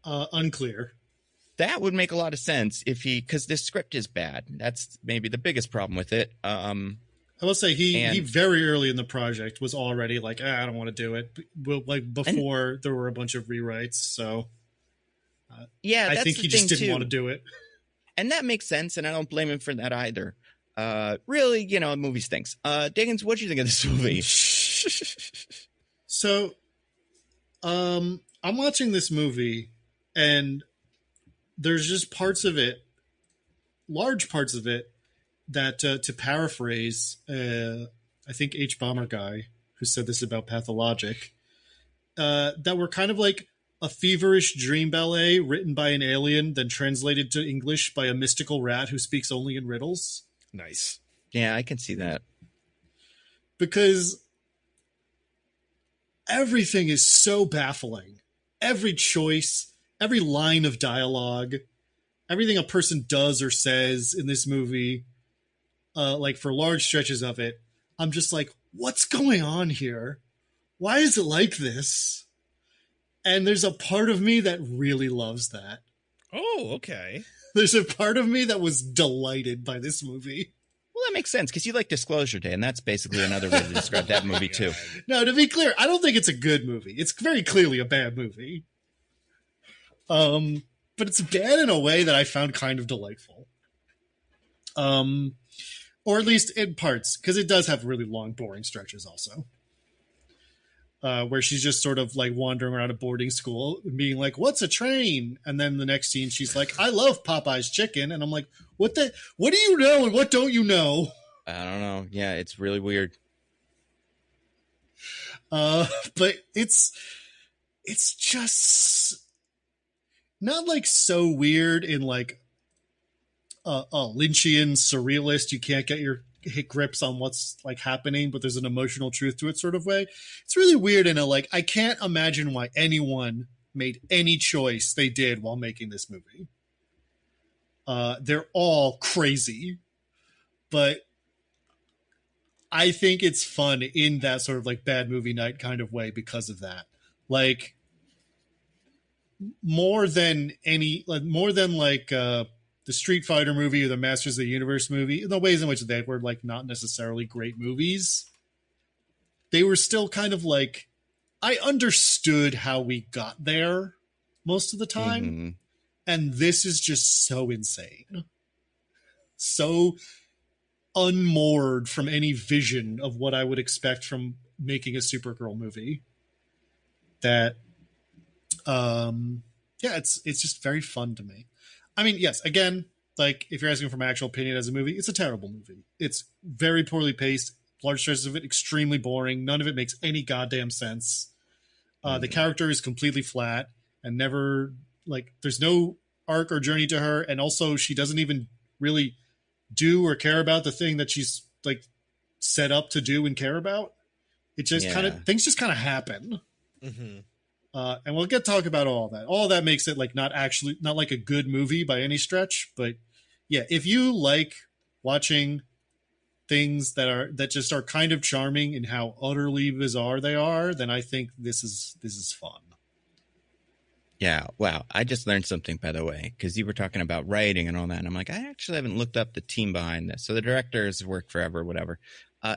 Unclear. That would make a lot of sense because this script is bad. That's maybe the biggest problem with it. I will say he very early in the project was already like, I don't want to do it. Before there were a bunch of rewrites. So I think he just didn't want to do it. And that makes sense. And I don't blame him for that either. Really, the movie stinks. Diggins, what do you think of this movie? So I'm watching this movie and there's just large parts of it, that to paraphrase, I think H. Bomber guy who said this about Pathologic, that were kind of like a feverish dream ballet written by an alien, then translated to English by a mystical rat who speaks only in riddles. Nice. Yeah, I can see that. Because everything is so baffling. Every choice, every line of dialogue, everything a person does or says in this movie, like for large stretches of it, I'm just like, what's going on here? Why is it like this? And there's a part of me that really loves that. Oh, okay. There's a part of me that was delighted by this movie. Well, that makes sense because you like Disclosure Day, and that's basically another way to describe that movie too. No, to be clear, I don't think it's a good movie. It's very clearly a bad movie. But it's bad in a way that I found kind of delightful. Or at least in parts, because it does have really long, boring stretches also. Where she's just sort of like wandering around a boarding school and being like, what's a train? And then the next scene, she's like, I love Popeye's chicken. And I'm like, what do you know and what don't you know? I don't know. Yeah, it's really weird. But it's just not like so weird in like a Lynchian surrealist, you can't hit grips on what's like happening, but there's an emotional truth to it sort of way. It's really weird in a like, I can't imagine why anyone made any choice they did while making this movie. They're all crazy, but I think it's fun in that sort of like bad movie night kind of way because of that. Like more than the Street Fighter movie or the Masters of the Universe movie, the ways in which they were like not necessarily great movies, they were still kind of like, I understood how we got there most of the time. Mm-hmm. And this is just so insane. So unmoored from any vision of what I would expect from making a Supergirl movie that, it's just very fun to me. I mean, yes, again, like if you're asking for my actual opinion as a movie, it's a terrible movie. It's very poorly paced, large stretches of it extremely boring. None of it makes any goddamn sense. The character is completely flat and never like there's no arc or journey to her. And also she doesn't even really do or care about the thing that she's like set up to do and care about. It just things just kind of happen. Mm-hmm. And we'll get to talk about all that. All that makes it like not like a good movie by any stretch. But yeah, if you like watching things that just are kind of charming and how utterly bizarre they are, then I think this is fun. Yeah. Wow. I just learned something, by the way, because you were talking about writing and all that. And I'm like, I actually haven't looked up the team behind this. So the director has worked forever, whatever.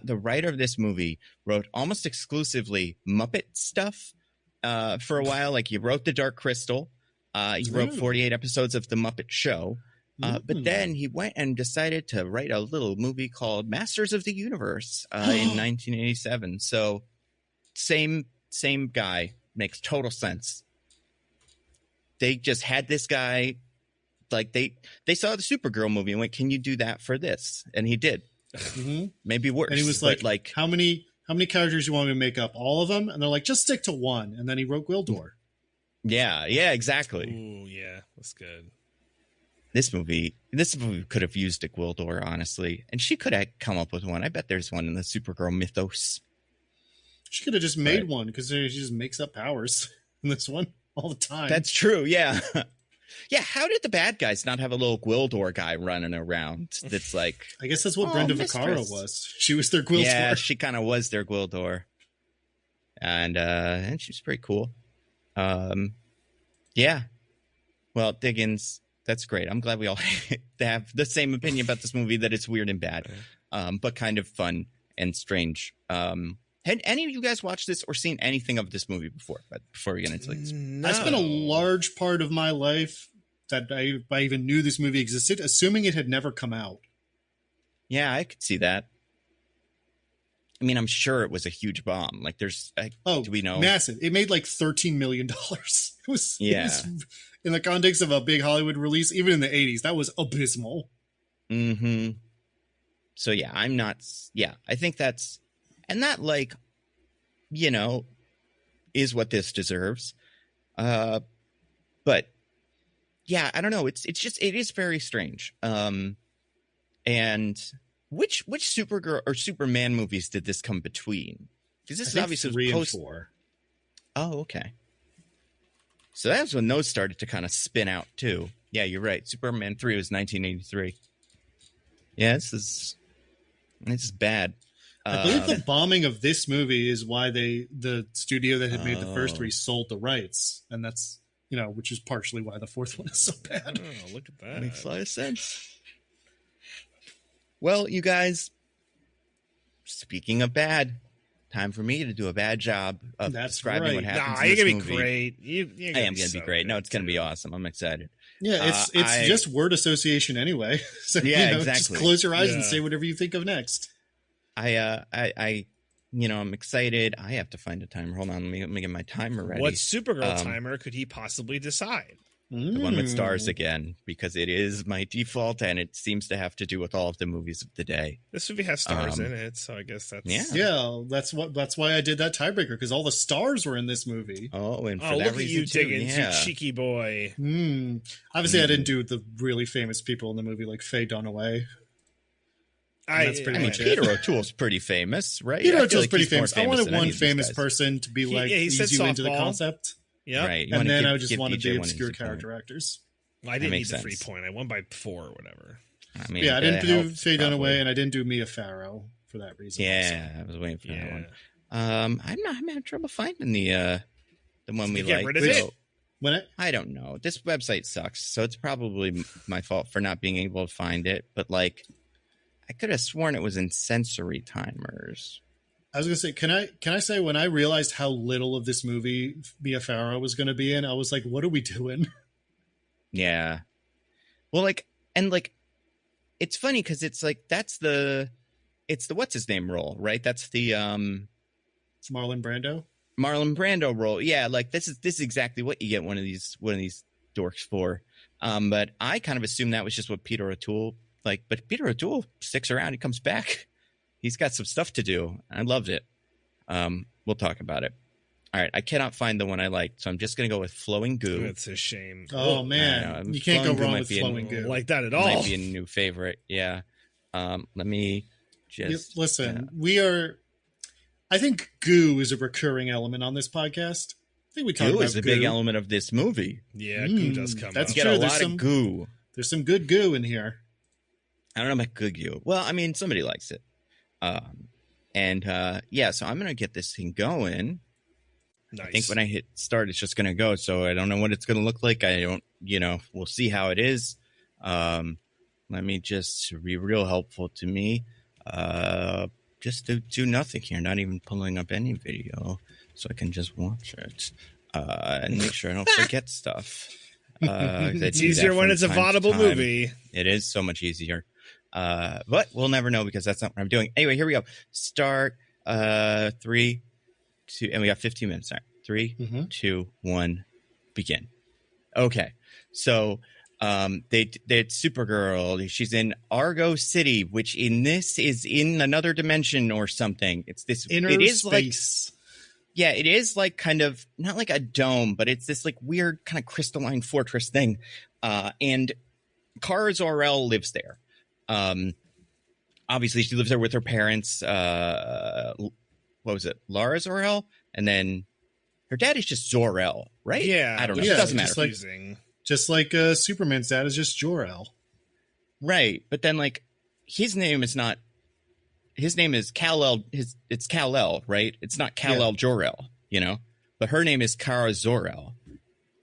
The writer of this movie wrote almost exclusively Muppet stuff. For a while, like he wrote The Dark Crystal, he wrote 48 episodes of The Muppet Show, but then he went and decided to write a little movie called Masters of the Universe in 1987. So same guy, makes total sense. They just had this guy like they saw the Supergirl movie and went, "Can you do that for this?" And he did. Maybe worse. And he was like, how many characters you want me to make up? All of them? And they're like, just stick to one. And then he wrote Gwildor. Yeah, exactly. Ooh, yeah, that's good. This movie could have used a Gwildor, honestly, and she could have come up with one. I bet there's one in the Supergirl mythos. She could have just made one because she just makes up powers in this one all the time. That's true. Yeah. Yeah. How did the bad guys not have a little Gwildor guy running around? That's like, I guess that's what Brenda Vaccaro was. She was their Gwildor. Yeah, she kind of was their Gwildor, and she was pretty cool. Yeah. Well, Diggins, that's great. I'm glad we all have the same opinion about this movie, that it's weird and bad, but kind of fun and strange. Had any of you guys watched this or seen anything of this movie before? But before we get into this, I spent a large part of my life that I even knew this movie existed, assuming it had never come out. Yeah, I could see that. I mean, I'm sure it was a huge bomb. Like, do we know? Massive. It made like $13 million. It was in the context of a big Hollywood release, even in the 80s, that was abysmal. Mm-hmm. So yeah, I think that's, and that, like, you know, is what this deserves. But yeah, I don't know. It is very strange. And which Supergirl or Superman movies did this come between? Because this is obviously 3 and 4. Oh, okay. So that's when those started to kind of spin out too. Yeah, you're right. Superman 3 was 1983. Yeah, this is bad. I believe the bombing of this movie is why the studio that had made the first 3 sold the rights, and that's, you know, which is partially why the fourth one is so bad. Oh, look at that. Makes a lot of sense. Well, you guys, speaking of bad, time for me to do a bad job of describing what happens in this movie. You're gonna be great. I am gonna be great. No, it's gonna be awesome. I'm excited. Yeah, it's just word association anyway. So, yeah, exactly. Just close your eyes and say whatever you think of next. I'm excited. I have to find a timer. Hold on, let me get my timer ready. What Supergirl timer could he possibly decide? The one with stars again, because it is my default, and it seems to have to do with all of the movies of the day. This movie has stars in it, so I guess that's that's why I did that tiebreaker, because all the stars were in this movie. Oh, and for look that at reason you, Diggins, you cheeky boy. Obviously, I didn't do the really famous people in the movie like Faye Dunaway. That's pretty much Peter O'Toole's pretty famous, right? Peter O'Toole's pretty famous. I wanted one famous person to be ease you into the concept. Yeah, right. And then I just wanted the obscure character actors. Well, I didn't need the 3 point. I won by 4 or whatever. I mean, I didn't do Faye Dunaway, and I didn't do Mia Farrow for that reason. Yeah, I was waiting for that one. I'm having trouble finding the one we like. Rid of it? I don't know. This website sucks, so it's probably my fault for not being able to find it. But like, I could have sworn it was in sensory timers. I was gonna say, can I say, when I realized how little of this movie Mia Farrow was gonna be in, I was like, what are we doing? Yeah. Well, it's funny because it's like it's the what's his name role, right? That's the it's Marlon Brando. Marlon Brando role. Yeah, like this is exactly what you get one of these dorks for. But I kind of assumed that was just what Peter O'Toole but Peter O'Toole sticks around, he comes back. He's got some stuff to do. I loved it. We'll talk about it. All right. I cannot find the one I liked, so I'm just going to go with Flowing Goo. That's a shame. Oh, man. You can't go wrong with Flowing Goo. Like that at all. Might be a new favorite. Yeah. Let me just... Listen, I think goo is a recurring element on this podcast. I think we talk about goo is a big element of this movie. Yeah, goo does come that's up. Get a lot of goo. There's some good goo in here. I don't know about good goo. Well, I mean, somebody likes it. So I'm going to get this thing going. Nice. I think when I hit start, it's just going to go. So I don't know what it's going to look like. We'll see how it is. Let me just be real helpful to me. Just to do nothing here, not even pulling up any video so I can just watch it and make sure I don't forget stuff. It's easier when it's a vaudable movie. It is so much easier. But we'll never know because that's not what I'm doing. Anyway, here we go. Start 3, 2, and we got 15 minutes. All right. 3, 2, 1, begin. Okay. So They did Supergirl. She's in Argo City, which in this is in another dimension or something. It's this inner it is space. Yeah, it is like kind of not like a dome, but it's this like weird kind of crystalline fortress thing. And Kara Zor-El lives there. Obviously, she lives there with her parents. What was it? Lara Zor-El? And then her dad is just Zor-El, right? Yeah. I don't know. Yeah, It doesn't matter. Just like Superman's dad is just Jor-El. Right. But then, like, his name is Kal-El. It's Kal-El, right? It's not Kal-El Jor-El, you know? But her name is Kara Zor-El.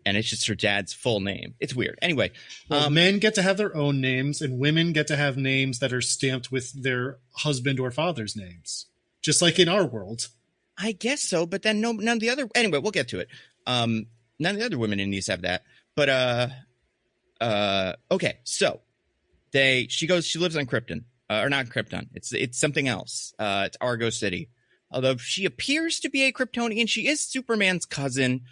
And it's just her dad's full name. It's weird. Anyway. Well, men get to have their own names, and women get to have names that are stamped with their husband or father's names. Just like in our world. I guess so, but then none of the other... Anyway, we'll get to it. None of the other women in these have that. But, okay, so she lives on Krypton, or not Krypton. It's something else. It's Argo City. Although she appears to be a Kryptonian, she is Superman's cousin.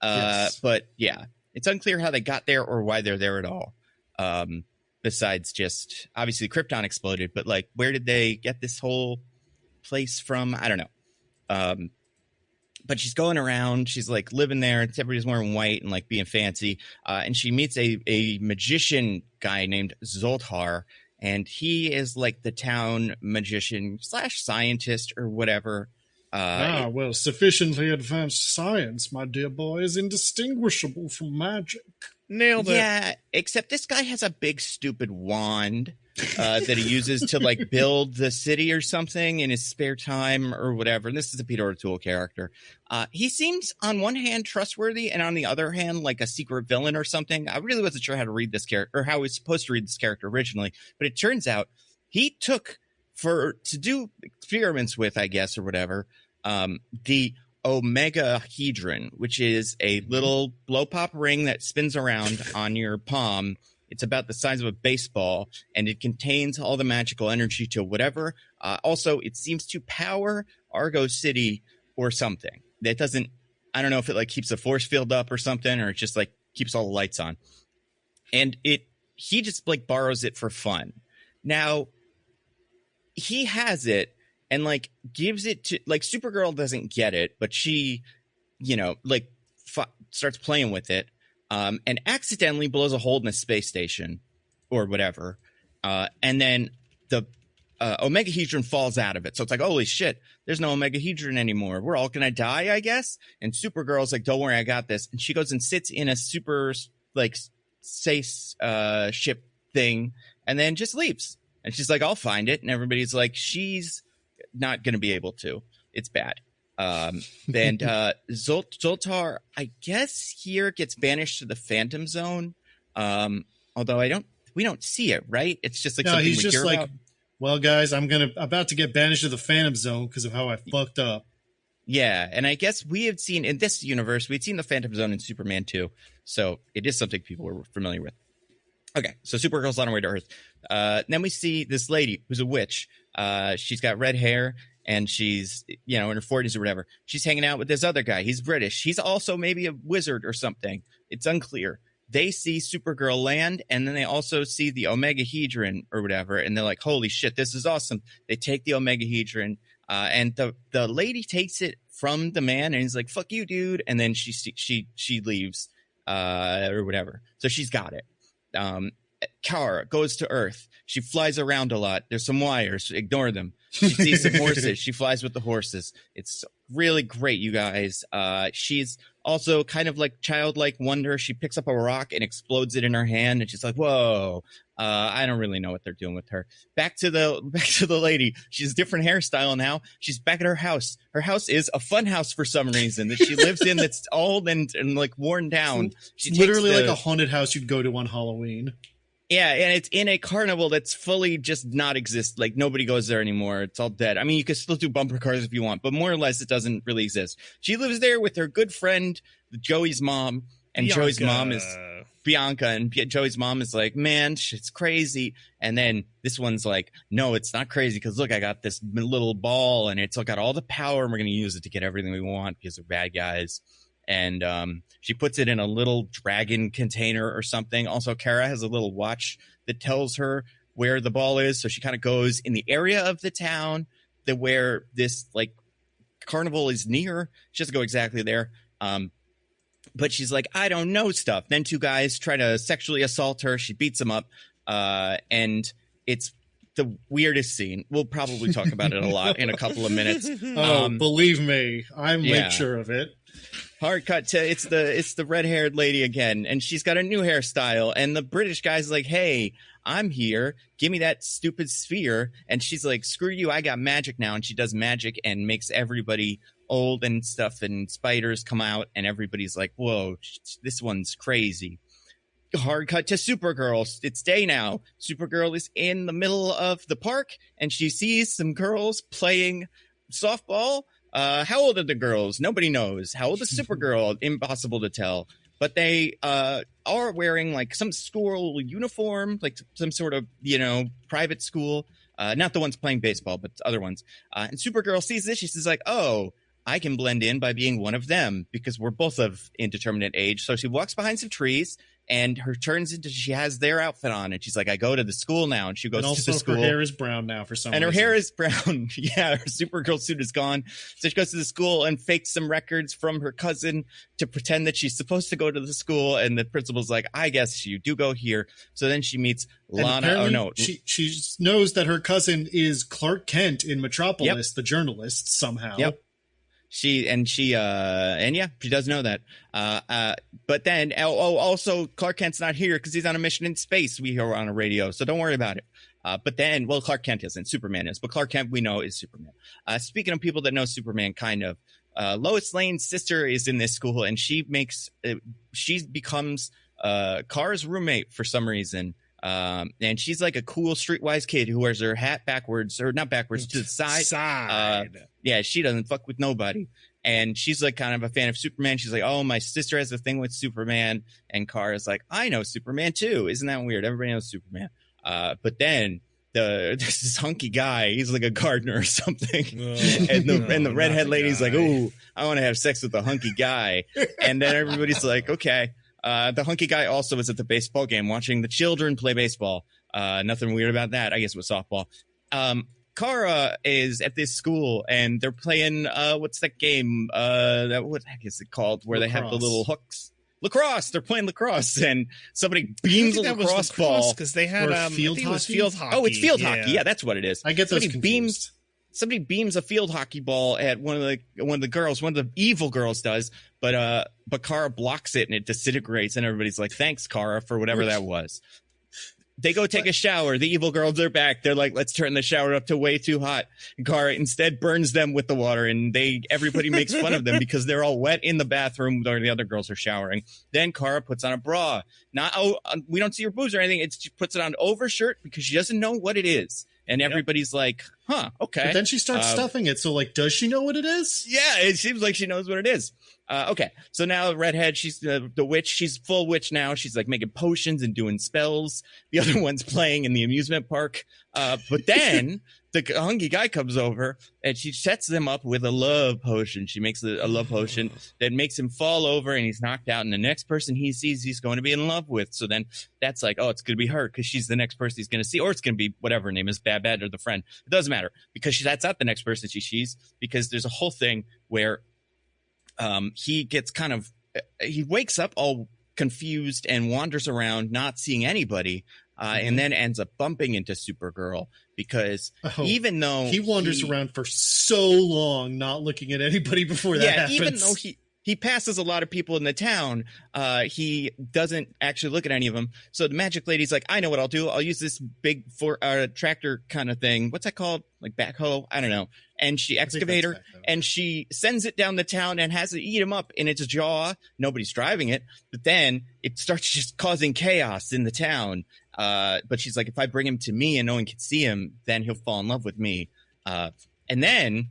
Yes. But yeah, it's unclear how they got there or why they're there at all. Besides just, obviously Krypton exploded, but like, where did they get this whole place from? I don't know. But she's going around. She's like living there. Everybody's wearing white and like being fancy. And she meets a magician guy named Zoltar. And he is like the town magician / scientist or whatever. Well, sufficiently advanced science, my dear boy, is indistinguishable from magic. Nailed it. Yeah, except this guy has a big stupid wand that he uses to like build the city or something in his spare time or whatever. And this is a Peter O'Toole character. He seems on one hand trustworthy and on the other hand like a secret villain or something. I really wasn't sure how to read this character or how I was supposed to read this character originally, but it turns out he took to do experiments with, I guess, or whatever, the Omegahedron, which is a little blow pop ring that spins around on your palm. It's about the size of a baseball, and it contains all the magical energy to whatever. Also, it seems to power Argo City or something. That doesn't, I don't know if it like keeps the force field up or something, or it just like keeps all the lights on. And he just like borrows it for fun. Now, he has it and like gives it to like Supergirl doesn't get it, but she, you know, like starts playing with it. And accidentally blows a hole in the space station or whatever. And then the Omegahedron falls out of it. So it's like, holy shit, there's no Omegahedron anymore. We're all going to die, I guess. And Supergirl's like, don't worry, I got this. And she goes and sits in a super like space ship thing and then just leaves. And she's like, I'll find it. And everybody's like, she's not going to be able to. It's bad. And Zoltar, I guess here gets banished to the Phantom Zone. Although we don't see it, right? It's just like something he's we just hear like, about. Well, guys, about to get banished to the Phantom Zone because of how I fucked up. Yeah, and I guess we have seen in this universe, we'd seen the Phantom Zone in Superman 2, so it is something people were familiar with. Okay, so Supergirl's on her way to Earth. Then we see this lady who's a witch. She's got red hair. And she's, you know, in her 40s or whatever. She's hanging out with this other guy. He's British. He's also maybe a wizard or something. It's unclear. They see Supergirl land, and then they also see the Omegahedron or whatever. And they're like, holy shit, this is awesome. They take the Omegahedron, and the lady takes it from the man, and he's like, fuck you, dude. And then she leaves or whatever. So she's got it. Kara goes to Earth. She flies around a lot. There's some wires. Ignore them. She sees some horses. She flies with the horses. It's really great, you guys. She's also kind of like childlike wonder. She picks up a rock and explodes it in her hand, and she's like, "Whoa!" I don't really know what they're doing with her. Back to the lady. She's a different hairstyle now. She's back at her house. Her house is a fun house for some reason that she lives in. That's old and like worn down. She literally like a haunted house you'd go to on Halloween. Yeah, and it's in a carnival that's fully just not exist. Like, nobody goes there anymore. It's all dead. I mean, you can still do bumper cars if you want, but more or less it doesn't really exist. She lives there with her good friend, Joey's mom, and Bianca. Joey's mom is Bianca, and Joey's mom is like, man, shit's crazy. And then this one's like, no, it's not crazy because, look, I got this little ball, and it's got all the power, and we're going to use it to get everything we want because we're bad guys. and she puts it in a little dragon container or something. Also, Kara has a little watch that tells her where the ball is, so she kind of goes in the area of the town that where this like carnival is near. She doesn't go exactly there, but she's like, I don't know stuff. Then two guys try to sexually assault her. She beats them up, and it's the weirdest scene. We'll probably talk about it a lot in a couple of minutes. Believe me, I make sure of it. Hard cut to it's the red-haired lady again, and she's got a new hairstyle, and the British guy's like, hey, I'm here, give me that stupid sphere. And she's like, screw you, I got magic now. And she does magic and makes everybody old and stuff, and spiders come out, and everybody's like, whoa, this one's crazy. Hard cut to Supergirl. It's day now. Supergirl is in the middle of the park, and she sees some girls playing softball. How old are the girls? Nobody knows. How old is Supergirl? Impossible to tell. But they are wearing like some school uniform, like some sort of, private school. Not the ones playing baseball, but other ones. And Supergirl sees this. She's like, oh, I can blend in by being one of them because we're both of indeterminate age. So she walks behind some trees, and she has their outfit on, and she's like, I go to the school now. And she goes to the school. Her hair is brown now for some reason. And her hair is brown. Yeah, her Supergirl suit is gone. So she goes to the school and fakes some records from her cousin to pretend that she's supposed to go to the school. And the principal's like, I guess you do go here. So then she meets Lana. Oh, no. She knows that her cousin is Clark Kent in Metropolis, the journalist, somehow. Yep. She does know that. But then, also Clark Kent's not here because he's on a mission in space. We hear on a radio, so don't worry about it. But then, Clark Kent isn't. Superman is. But Clark Kent, we know, is Superman. Speaking of people that know Superman, kind of, Lois Lane's sister is in this school, and she becomes Kara's roommate for some reason. And she's like a cool streetwise kid who wears her hat backwards, or not backwards, to the side. Yeah, she doesn't fuck with nobody. And she's like kind of a fan of Superman. She's like, oh, my sister has a thing with Superman. And Kara's like, I know Superman too. Isn't that weird? Everybody knows Superman. But then there's this hunky guy. He's like a gardener or something. And the redhead lady's like, ooh, I want to have sex with a hunky guy. And then everybody's like, okay. The hunky guy also was at the baseball game watching the children play baseball. Nothing weird about that. I guess it was softball. Kara is at this school, and they're playing, what's that game? What the heck is it called? Where lacrosse. They have the little hooks. Lacrosse. They're playing lacrosse, and somebody beams a lacrosse ball. Because they had field hockey. Oh, it's field hockey. Yeah, that's what it is. I get those confused. Somebody beams a field hockey ball at one of the girls. One of the evil girls does, but Kara blocks it and it disintegrates. And everybody's like, "Thanks, Kara, for whatever that was." They go take a shower. The evil girls are back. They're like, let's turn the shower up to way too hot. And Kara instead burns them with the water, and everybody makes fun of them because they're all wet in the bathroom where the other girls are showering. Then Kara puts on a bra. We don't see her boobs or anything. She puts it on overshirt because she doesn't know what it is. And everybody's like, huh, okay. But then she starts stuffing it. So, does she know what it is? Yeah, it seems like she knows what it is. Okay, so now Redhead, she's the witch. She's full witch now. She's like making potions and doing spells. The other one's playing in the amusement park. But then the hungry guy comes over and she sets them up with a love potion. She makes a love potion that makes him fall over and he's knocked out. And the next person he sees, he's going to be in love with. So then that's like, oh, it's going to be her because she's the next person he's going to see. Or it's going to be whatever her name is, Babette or the friend. It doesn't matter because that's not the next person she sees, because there's a whole thing where he gets he wakes up all confused and wanders around not seeing anybody, and then ends up bumping into Supergirl because even though he wanders around for so long not looking at anybody before that happens. Even though he passes a lot of people in the town, he doesn't actually look at any of them. So the magic lady's like, I know what I'll do. I'll use this big tractor kind of thing. What's that called? Like backhoe? I don't know. And she excavator, and she sends it down the town and has it eat him up in its jaw. Nobody's driving it. But then it starts just causing chaos in the town. But she's like, if I bring him to me and no one can see him, then he'll fall in love with me. And then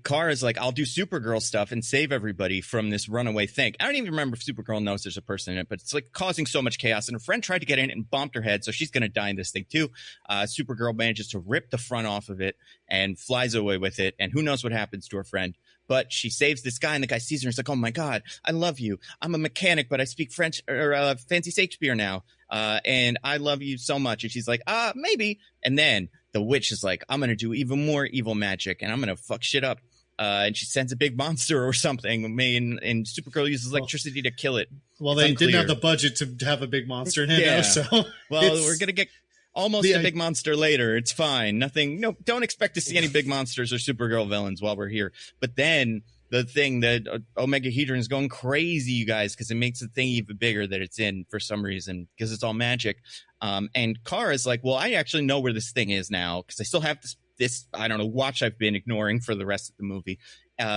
Kara's like, I'll do Supergirl stuff and save everybody from this runaway thing. I don't even remember if Supergirl knows there's a person in it, but it's like causing so much chaos. And her friend tried to get in it and bumped her head, so she's going to die in this thing too. Supergirl manages to rip the front off of it and flies away with it. And who knows what happens to her friend. but she saves this guy, and the guy sees her and is like, oh my God, I love you. I'm a mechanic, but I speak French or fancy Shakespeare now. And I love you so much. And she's like, maybe. And then the witch is like, I'm going to do even more evil magic, and I'm going to fuck shit up. And she sends a big monster or something. And Supergirl uses electricity to kill it. Well, they didn't have the budget to have a big monster in Nando, so well, we're gonna get almost a big monster later. It's fine. Nothing. No, don't expect to see any big monsters or Supergirl villains while we're here. But then the thing that Omegahedron is going crazy, you guys, because it makes the thing even bigger that it's in for some reason, because it's all magic. And Kara's like, well, I actually know where this thing is now, because I still have this I don't know, watch I've been ignoring for the rest of the movie.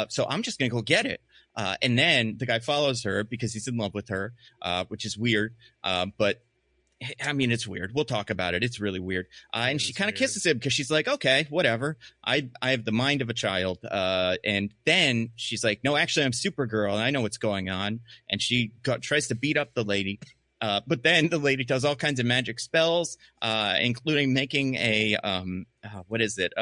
So I'm just gonna go get it. And then the guy follows her because he's in love with her, which is weird. But I mean, it's weird. We'll talk about it. It's really weird. And she kind of kisses him because she's like, okay, whatever. I have the mind of a child. And then she's like, no, actually, I'm Supergirl, and I know what's going on. And she tries to beat up the lady. But then the lady does all kinds of magic spells, including making a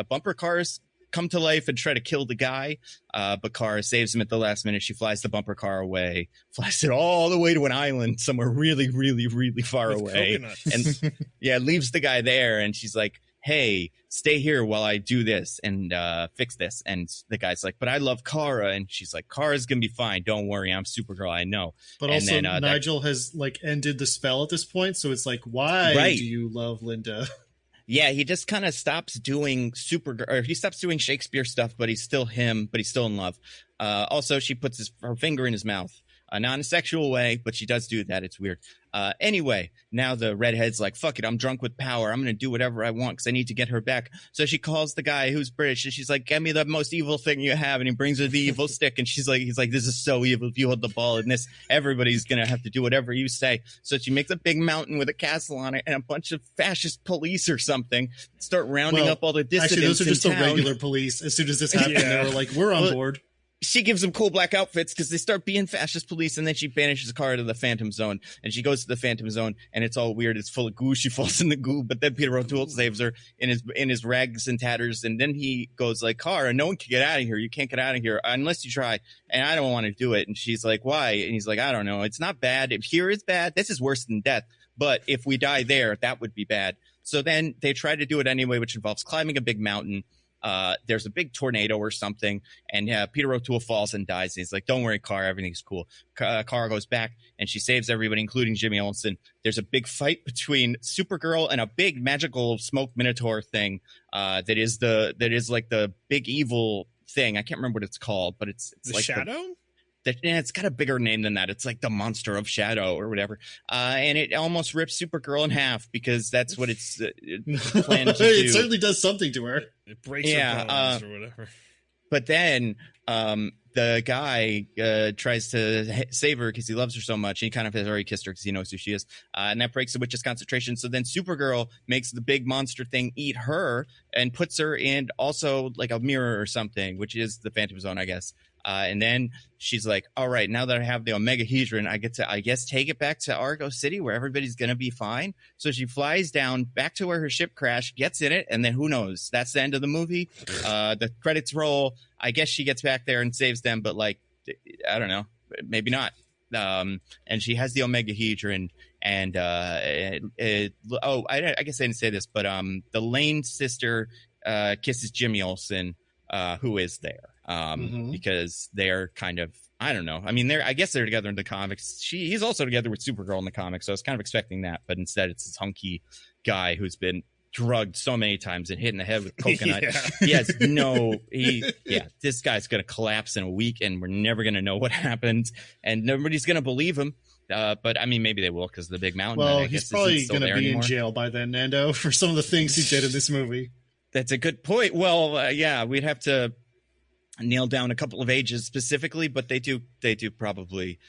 bumper cars come to life and try to kill the guy. But Kara saves him at the last minute. She flies the bumper car away, flies it all the way to an island somewhere really, really, really far away. Coconuts. And leaves the guy there. And she's like, hey, stay here while I do this and fix this. And the guy's like, but I love Kara. And she's like, Kara's gonna be fine. Don't worry. I'm Supergirl. I know. But and also then, Nigel has ended the spell at this point. So it's like, why do you love Linda? Yeah, he just kind of stops doing he stops doing Shakespeare stuff, but he's still him, but he's still in love. Also, she puts her finger in his mouth. Not in a sexual way, but she does do that. It's weird. Anyway, now the redhead's like, fuck it, I'm drunk with power. I'm going to do whatever I want because I need to get her back. So she calls the guy who's British, and she's like, get me the most evil thing you have. And he brings her the evil stick, and he's like, this is so evil. If you hold the ball in this, everybody's going to have to do whatever you say. So she makes a big mountain with a castle on it and a bunch of fascist police or something start rounding up all the dissidents. Actually, those are just the regular police. As soon as this happened, they were like, we're on board. She gives them cool black outfits because they start being fascist police, and then she banishes Kara to the Phantom Zone, and she goes to the Phantom Zone, and it's all weird. It's full of goo. She falls in the goo, but then Peter O'Toole saves her in his rags and tatters, and then he goes like, Kara, no one can get out of here. You can't get out of here unless you try, and I don't want to do it. And she's like, why? And he's like, I don't know. It's not bad. If here is bad, this is worse than death. But if we die there, that would be bad. So then they try to do it anyway, which involves climbing a big mountain. There's a big tornado or something, and Peter O'Toole falls and dies. And he's like, don't worry, Kara, everything's cool. Kara goes back, and she saves everybody, including Jimmy Olsen. There's a big fight between Supergirl and a big magical smoke minotaur thing that is like the big evil thing. I can't remember what it's called, but it's the like Shadow? It's got a bigger name than that. It's like the Monster of Shadow or whatever. And it almost rips Supergirl in half because that's what it's planned to do. It certainly does something to her. It breaks her bones or whatever. But then the guy tries to save her because he loves her so much. He kind of has already kissed her because he knows who she is. And that breaks the witch's concentration. So then Supergirl makes the big monster thing eat her and puts her in also like a mirror or something, which is the Phantom Zone, I guess. And then she's like, all right, now that I have the Omegahedron, I get to, I guess, take it back to Argo City where everybody's going to be fine. So she flies down back to where her ship crashed, gets in it, and then who knows? That's the end of the movie. The credits roll. I guess she gets back there and saves them, but like, I don't know, maybe not. And she has the Omegahedron, and I guess I didn't say this, but the Lane sister kisses Jimmy Olsen, who is there. Because they're kind of, I don't know. I mean, I guess they're together in the comics. He's also together with Supergirl in the comics, so I was kind of expecting that, but instead it's this hunky guy who's been drugged so many times and hit in the head with coconut. This guy's gonna collapse in a week, and we're never gonna know what happened, and nobody's gonna believe him. But I mean, maybe they will because of the big mountain. Well, he's probably gonna be in jail by then, Nando, for some of the things he did in this movie. That's a good point. Well, we'd have to nail down a couple of ages specifically, but they do probably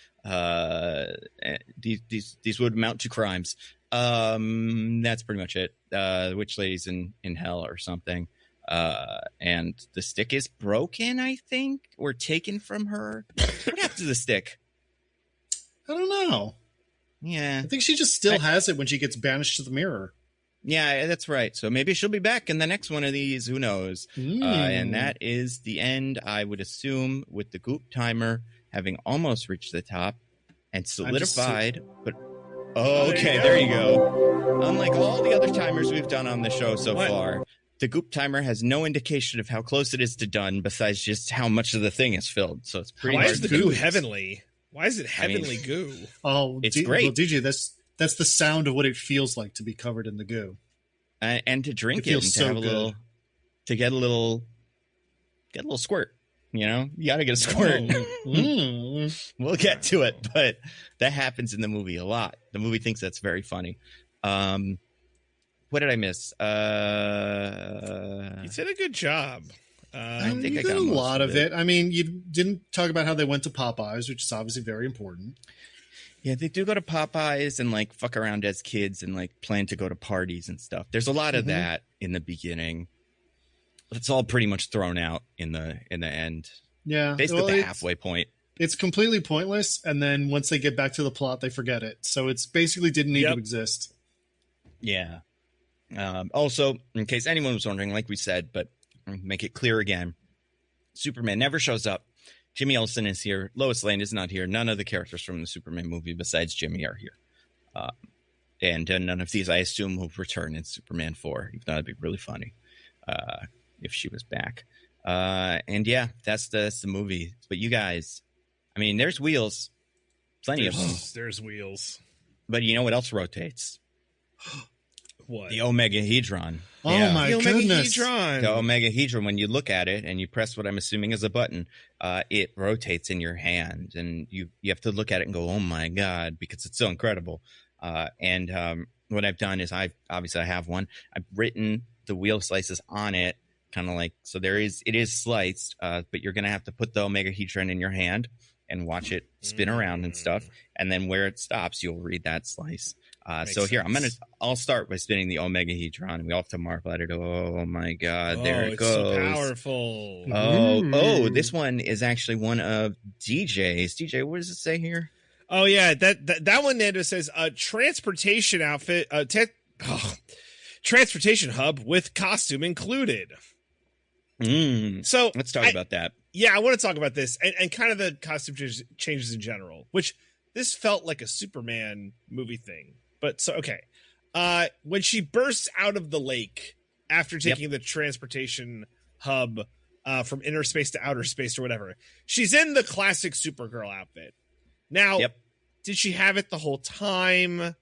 these would amount to crimes. That's pretty much it. The witch lady's in hell or something, and the stick is broken, I think, or taken from her. What happened to the stick? I don't know. Yeah, I think she just still has it when she gets banished to the mirror. Yeah, that's right. So maybe she'll be back in the next one of these. Who knows? And that is the end, I would assume, with the Goop timer having almost reached the top and solidified. But okay, there you go. Unlike all the other timers we've done on the show so far, the Goop timer has no indication of how close it is to done besides just how much of the thing is filled. So it's pretty hard. Why is the goo heavenly? Why is it heavenly goo? Oh, it's great. Well, DJ, that's the sound of what it feels like to be covered in the goo. And to drink it and to have a little, to get a little squirt. You know, you got to get a squirt. We'll get to it, but that happens in the movie a lot. The movie thinks that's very funny. What did I miss? You did a good job. I think I got a lot of it. I mean, you didn't talk about how they went to Popeyes, which is obviously very important. Yeah, they do go to Popeyes and like fuck around as kids and like plan to go to parties and stuff. There's a lot of that in the beginning. It's all pretty much thrown out in the end. Yeah, basically the halfway point. It's completely pointless, and then once they get back to the plot, they forget it. So it's basically didn't need to exist. Yeah. Also, in case anyone was wondering, like we said, but make it clear again, Superman never shows up. Jimmy Olsen is here. Lois Lane is not here. None of the characters from the Superman movie besides Jimmy are here. And none of these, I assume, will return in Superman 4. Even though that'd be really funny if she was back. And yeah, that's the movie. But you guys, I mean, there's wheels. Plenty of them. There's wheels. But you know what else rotates? What? The Omegahedron. Oh my goodness. The Omegahedron, when you look at it and you press what I'm assuming is a button, it rotates in your hand. And you have to look at it and go, oh my God, because it's so incredible. And what I've done is I have one. I've written the wheel slices on it, kind of like, so it is sliced, but you're going to have to put the Omegahedron in your hand and watch it spin around and stuff. And then where it stops, you'll read that slice. So here, I'll start by spinning the Omegahedron, and we all have to marvel at it. Oh my God, there it goes. So powerful. Oh, this one is actually one of DJ's. DJ, what does it say here? Oh yeah, that one, Nando, says transportation outfit, transportation hub with costume included. So let's talk about that. Yeah, I want to talk about this and kind of the costume changes in general, which this felt like a Superman movie thing. But so, okay. When she bursts out of the lake after taking the transportation hub from inner space to outer space or whatever, she's in the classic Supergirl outfit. Now, did she have it the whole time?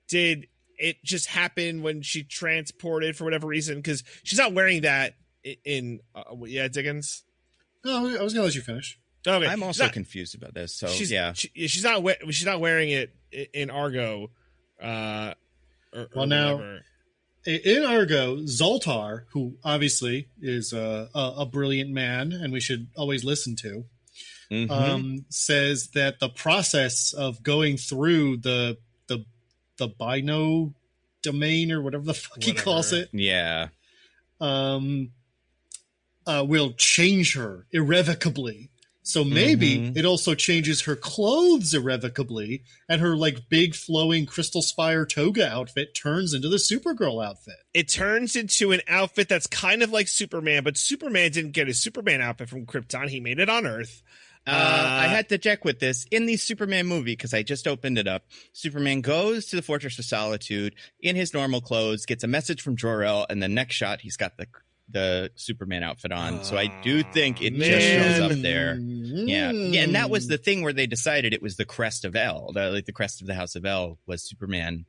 Did it just happen when she transported for whatever reason? Because she's not wearing that in Diggins? No, I was going to let you finish. Okay. I'm also confused about this. So she's not wearing it in Argo. Now in Argo, Zoltar, who obviously is a brilliant man and we should always listen to, says that the process of going through the Bino domain or whatever the fuck he calls it, will change her irrevocably. So maybe it also changes her clothes irrevocably, and her like big flowing Crystal Spire toga outfit turns into the Supergirl outfit. It turns into an outfit that's kind of like Superman, but Superman didn't get his Superman outfit from Krypton. He made it on Earth. I had to check with this in the Superman movie because I just opened it up. Superman goes to the Fortress of Solitude in his normal clothes, gets a message from Jor-El, and the next shot he's got the Superman outfit on. So I do think it just shows up there. Yeah, and that was the thing where they decided it was the crest of El, the crest of the House of El was Superman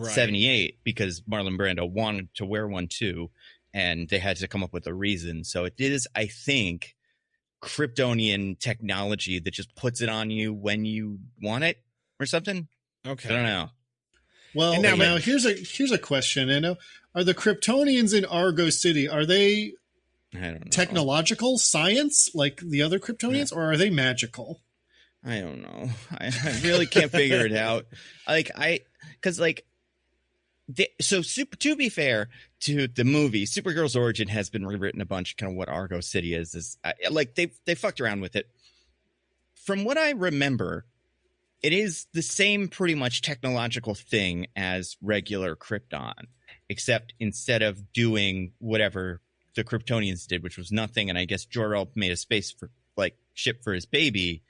78 because Marlon Brando wanted to wear one too, and they had to come up with a reason. So it is, I think, Kryptonian technology that just puts it on you when you want it or something. Okay, I don't know. Well, now here's a question. Are the Kryptonians in Argo City, are they technological science like the other Kryptonians, or are they magical? I don't know. I really can't figure it out. To be fair to the movie, Supergirl's origin has been rewritten a bunch. Kind of what Argo City is they fucked around with it. From what I remember, it is the same pretty much technological thing as regular Krypton. except instead of doing whatever the Kryptonians did, which was nothing, and I guess Jor-El made a space for ship for his baby,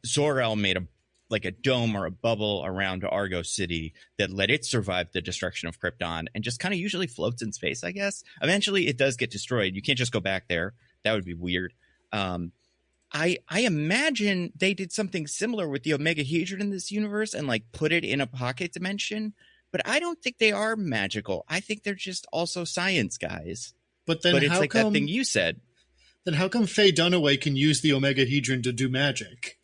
Zor-El made a dome or a bubble around Argo City that let it survive the destruction of Krypton and just kind of usually floats in space, I guess. Eventually it does get destroyed. You can't just go back there. That would be weird. I imagine they did something similar with the Omegahedron in this universe and put it in a pocket dimension, but I don't think they are magical. I think they're just also science guys. But it's how come, that thing you said. Then how come Faye Dunaway can use the Omegahedron to do magic?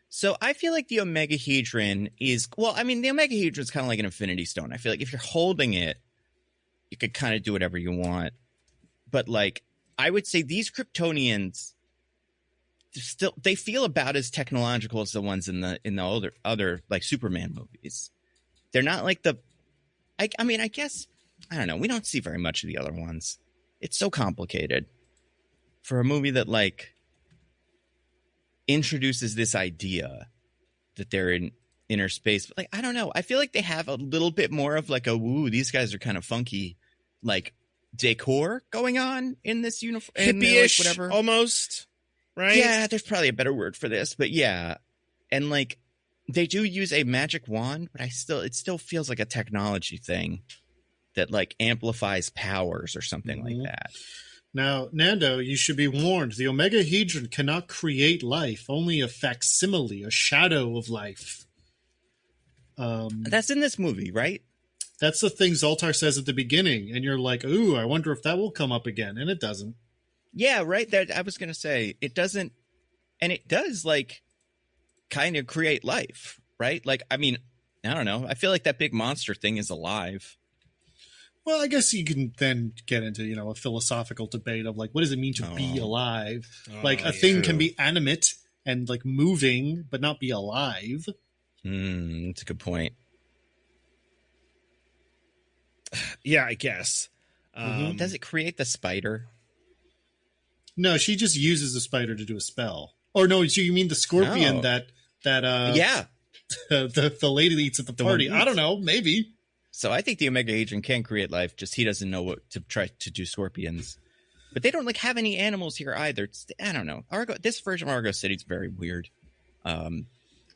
So I feel like the Omegahedron is, the Omegahedron is kind of like an Infinity Stone. I feel like if you're holding it, you could kind of do whatever you want. But I would say these Kryptonians they feel about as technological as the ones in the other Superman movies. They're not like I guess, I don't know. We don't see very much of the other ones. It's so complicated for a movie that introduces this idea that they're in inner space. But I don't know. I feel like they have a little bit more of woo, these guys are kind of funky, decor going on in this uniform. Hippie-ish, whatever. Almost, right? Yeah, there's probably a better word for this, but yeah. And they do use a magic wand, but it still feels like a technology thing that amplifies powers or something like that. Now, Nando, you should be warned. The Omegahedron cannot create life, only a facsimile, a shadow of life. That's in this movie, right? That's the thing Zoltar says at the beginning, and you're like, ooh, I wonder if that will come up again, and it doesn't. Yeah, right. I was going to say, it doesn't, and it does, kind of create life, right? I don't know. I feel like that big monster thing is alive. Well, I guess you can then get into, a philosophical debate of what does it mean to be alive? A thing can be animate and moving, but not be alive. That's a good point. Yeah, I guess. Does it create the spider? No, she just uses the spider to do a spell. Or no, you mean the scorpion that yeah. the lady that eats at the party. I don't know, maybe. So I think the Omegahedron can create life, just he doesn't know what to try to do scorpions. But they don't have any animals here either. I don't know. This version of Argo City is very weird. Well,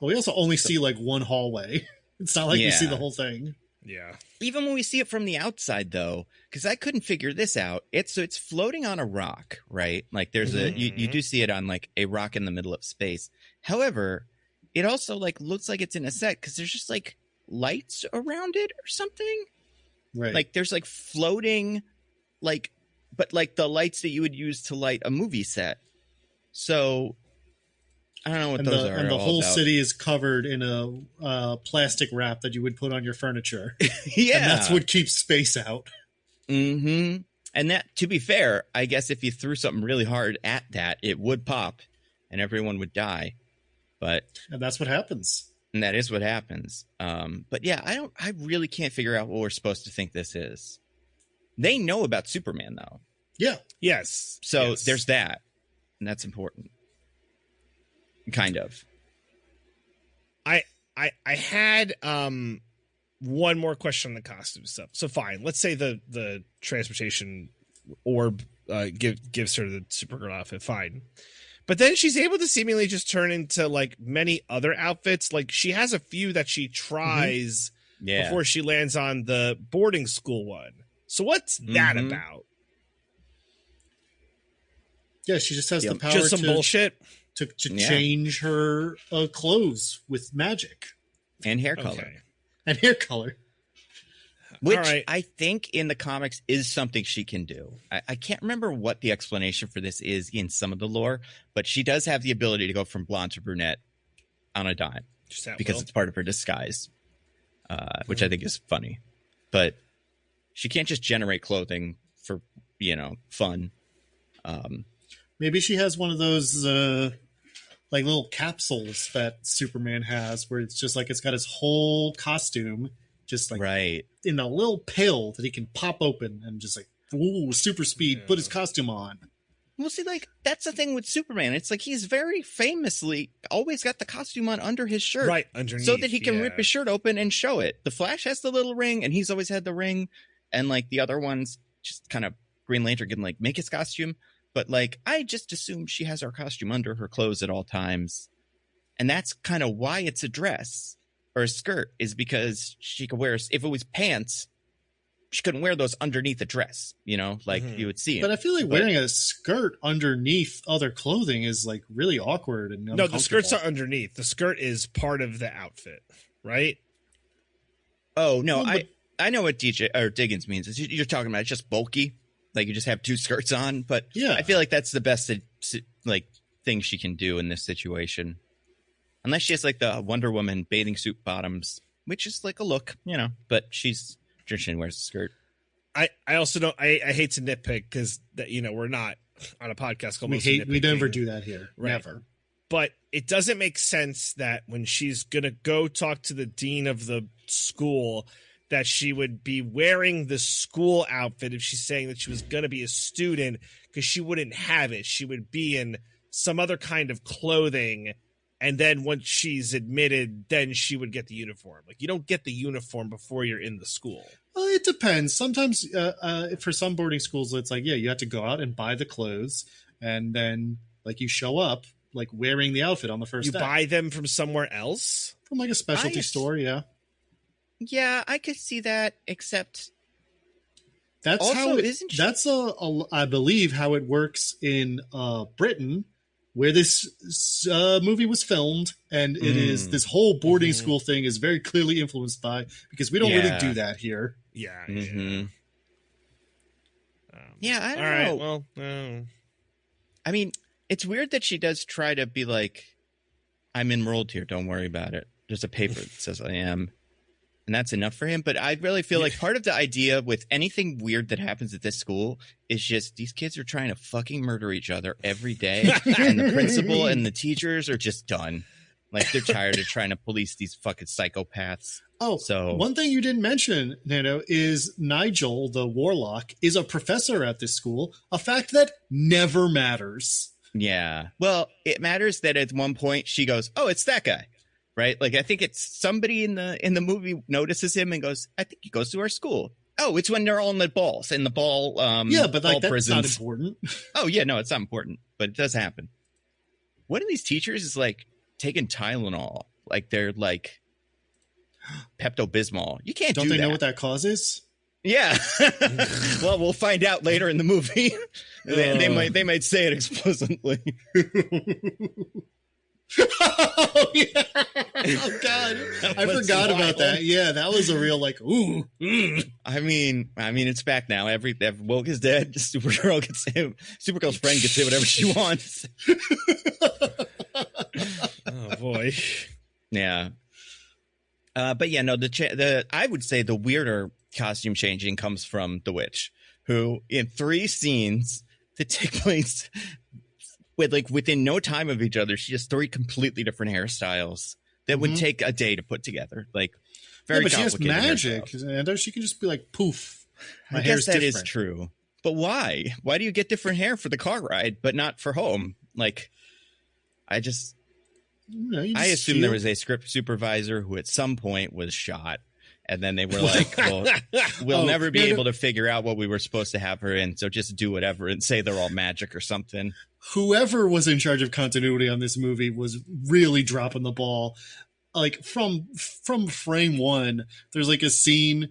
we also only see one hallway. It's not we see the whole thing. Yeah. Even when we see it from the outside, though, because I couldn't figure this out. It's floating on a rock, right? There's you do see it on a rock in the middle of space. However, it also looks like it's in a set because there's just lights around it or something. Right. There's floating, but the lights that you would use to light a movie set. So I don't know what those are. And the whole city is covered in a plastic wrap that you would put on your furniture. Yeah. And that's what keeps space out. Mm-hmm. And that, to be fair, I guess if you threw something really hard at that, it would pop and everyone would die. And that's what happens. And that is what happens. But yeah, I really can't figure out what we're supposed to think this is. They know about Superman, though. Yeah. Yes. So there's that. And that's important. Kind of. I had one more question on the costume stuff. So fine. Let's say the transportation orb gives her the Supergirl outfit. Fine. But then she's able to seemingly just turn into many other outfits. She has a few that she tries before she lands on the boarding school one. So what's that about? Yeah, she just has the power just some bullshit to change her clothes with magic and hair color. Okay. And hair color. Which I think in the comics is something she can do. I can't remember what the explanation for this is in some of the lore, but she does have the ability to go from blonde to brunette on a dime because it's part of her disguise, which I think is funny. But she can't just generate clothing for, fun. Maybe she has one of those little capsules that Superman has where it's just it's got his whole costume just in a little pill that he can pop open and just ooh, super speed, put his costume on. Well, see, that's the thing with Superman. It's he's very famously always got the costume on under his shirt. Right, underneath. So that he can rip his shirt open and show it. The Flash has the little ring, and he's always had the ring. And like the other ones, just kind of Green Lantern can like make his costume. But like, I just assume she has her costume under her clothes at all times. And that's kind of why it's a dress or a skirt, is because she could wear, if it was pants, she couldn't wear those underneath a dress, you know, like you would see. But I feel like wearing a skirt underneath other clothing is like really awkward and uncomfortable. No, the skirt's not underneath. The skirt is part of the outfit, right? Oh, no, well, I know what Diggins means. You're talking about it's just bulky. Like you just have two skirts on. But yeah, I feel like that's the best like thing she can do in this situation. Unless she has like the Wonder Woman bathing suit bottoms, which is like a look, you know, but she's traditionally wears a skirt. I also don't, I hate to nitpick because, you know, we're not on a podcast called we never do that here. Right. Never. But it doesn't make sense that when she's going to go talk to the dean of the school, that she would be wearing the school outfit if she's saying that she was going to be a student, because she wouldn't have it. She would be in some other kind of clothing. And then once she's admitted, then she would get the uniform. Like, you don't get the uniform before you're in the school. Well, it depends. Sometimes for some boarding schools, it's like, yeah, you have to go out and buy the clothes. And then like you show up like wearing the outfit on the first day. You buy them from somewhere else? From like a specialty store, yeah. Yeah, I could see that, except that's also, how that's I believe how it works in Britain, where this movie was filmed, and it is this whole boarding school thing is very clearly influenced by, because we don't really do that here. Yeah. Yeah, I don't know. Right, well, I mean, it's weird that she does try to be like, I'm enrolled here, don't worry about it. There's a paper that says I am. And that's enough for him. But I really feel like part of the idea with anything weird that happens at this school is just these kids are trying to fucking murder each other every day. And the principal and the teachers are just done. Like, they're tired of trying to police these fucking psychopaths. Oh, so one thing you didn't mention, Nando, is Nigel, the warlock, is a professor at this school. A fact that never matters. Yeah. Well, it matters that at one point she goes, oh, it's that guy. Right, like I think it's somebody in the movie notices him and goes, I think he goes to our school. Oh, it's when they're all in the balls in the ball. Yeah, but like that's prisons. Not important. Oh yeah, no, it's not important, but it does happen. One of these teachers is like taking Tylenol, like they're like Pepto-Bismol. You can't. Don't do they that. know what that causes? Yeah. Well, we'll find out later in the movie. They might say it explicitly. Oh yeah! Oh god, I forgot about that. Yeah, that was a real like ooh. I mean, it's back now. Every woke is dead. Supergirl gets him. Supergirl's friend gets say whatever she wants. Oh boy. Yeah. But yeah, no. The I would say the weirder costume changing comes from the witch, who in 3 scenes that take place within no time of each other, she has 3 completely different hairstyles that would take a day to put together. Like, very complicated. But she has magic, and she can just be like, poof. I guess that is true. But why? Why do you get different hair for the car ride, but not for home? Like, I assume there was a script supervisor who at some point was shot. And then they were like, well, we'll never be able to figure out what we were supposed to have her in. So just do whatever and say they're all magic or something. Whoever was in charge of continuity on this movie was really dropping the ball. Like from frame 1, there's like a scene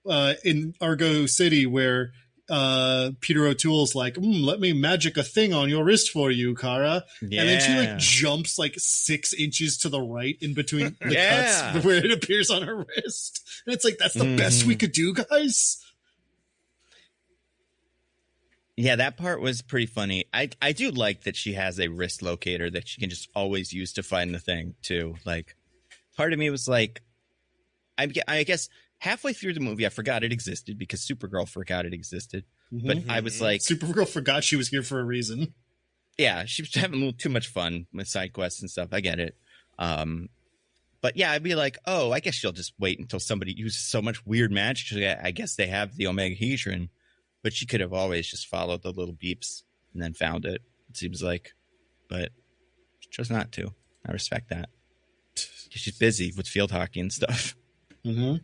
in Argo City where Peter O'Toole's like, let me magic a thing on your wrist for you, Kara. Yeah. And then she like jumps like 6 inches to the right in between the cuts where it appears on her wrist. And it's like, that's the best we could do, guys. Yeah, that part was pretty funny. I do like that she has a wrist locator that she can just always use to find the thing too. Like, part of me was like, I guess halfway through the movie, I forgot it existed because Supergirl forgot it existed. But I was like, Supergirl forgot she was here for a reason. Yeah, she was having a little too much fun with side quests and stuff. I get it. But yeah, I'd be like, oh, I guess she'll just wait until somebody uses so much weird magic. I guess they have the Omegahedron, but she could have always just followed the little beeps and then found it. It seems like, but she chose not to. I respect that. She's busy with field hockey and stuff. Mm-hmm.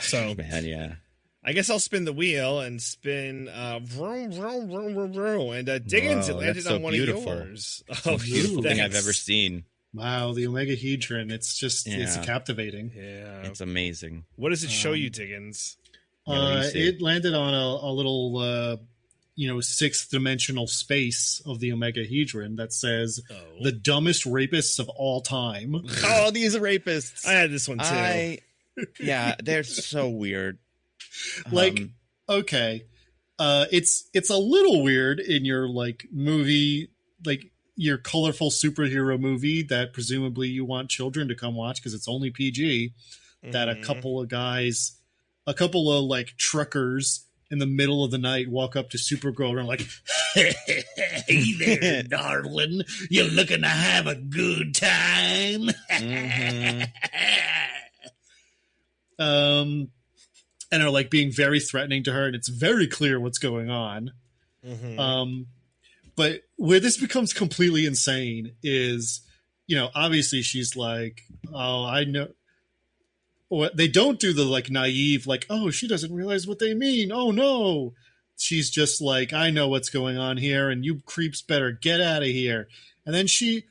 So, man, yeah. I guess I'll spin the wheel and spin vroom, vroom, vroom, vroom, vroom. And Diggins, it landed on one beautiful. of yours. Beautiful thing I've ever seen. Wow, the Omegahedron. It's just it's captivating. Yeah. It's amazing. What does it show you, Diggins? It landed on a little sixth dimensional space of the Omegahedron that says the dumbest rapists of all time. Oh, these rapists. I had this one too. Yeah, they're so weird. Like, okay. It's a little weird in your movie, your colorful superhero movie that presumably you want children to come watch because it's only PG, that a couple of truckers in the middle of the night walk up to Supergirl and like, hey there, darling, you looking to have a good time? And are being very threatening to her, and it's very clear what's going on. But where this becomes completely insane is, obviously she's like, oh, I know. Or they don't do the naive, oh, she doesn't realize what they mean. Oh no. She's just like, I know what's going on here, and you creeps better get out of here. And then she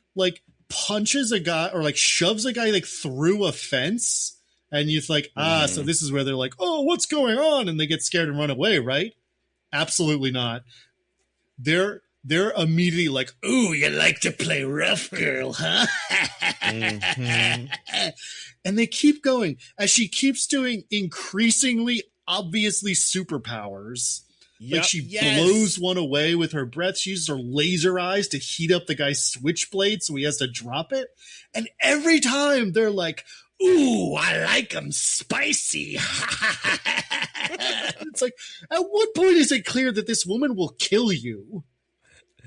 punches a guy or shoves a guy through a fence. And you're like, so this is where they're like, oh, what's going on? And they get scared and run away, right? Absolutely not. They're immediately like, ooh, you like to play rough, girl, huh? And they keep going as she keeps doing increasingly obviously superpowers. Yep, she blows one away with her breath. She uses her laser eyes to heat up the guy's switchblade so he has to drop it. And every time they're like, ooh, I like them spicy. It's like, at what point is it clear that this woman will kill you?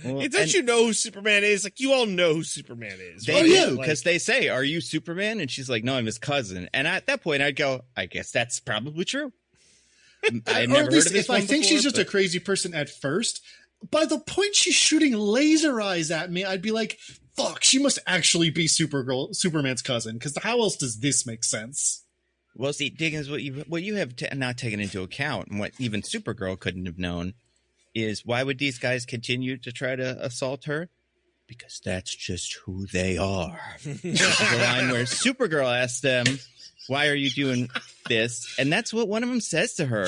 Well, don't you know who Superman is? You all know who Superman is. They do, because they say, are you Superman? And she's like, no, I'm his cousin. And at that point, I'd go, I guess that's probably true. I've never heard of this if I think she's just a crazy person at first, by the point she's shooting laser eyes at me, I'd be like, fuck, she must actually be Superman's cousin, because how else does this make sense? Well, see, Diggins, what you have not taken into account, and what even Supergirl couldn't have known, is why would these guys continue to try to assault her? Because that's just who they are. The line where Supergirl asks them, why are you doing this? And that's what one of them says to her,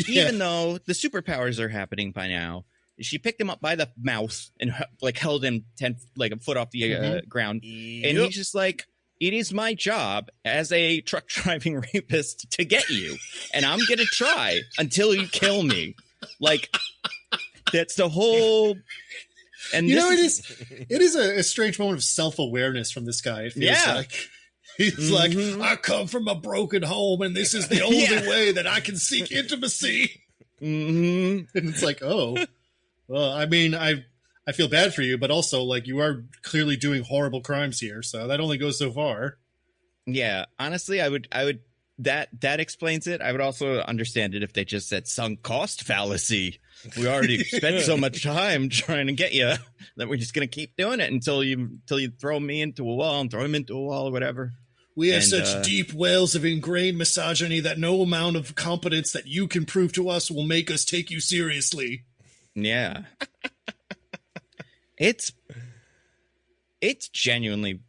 even though the superpowers are happening by now. She picked him up by the mouth and held him a foot off the ground. Yep. And he's just like, it is my job as a truck driving rapist to get you. And I'm going to try until you kill me. That's the whole. And it is a strange moment of self-awareness from this guy. It feels like. He's like, I come from a broken home and this is the only way that I can seek intimacy. And it's like, oh. Well, I mean, I feel bad for you, but also you are clearly doing horrible crimes here, so that only goes so far. Yeah, honestly, I would that explains it. I would also understand it if they just said sunk cost fallacy. We already spent so much time trying to get you that we're just gonna keep doing it until you throw me into a wall and throw him into a wall or whatever. We have such deep wells of ingrained misogyny that no amount of competence that you can prove to us will make us take you seriously. Yeah. It's genuinely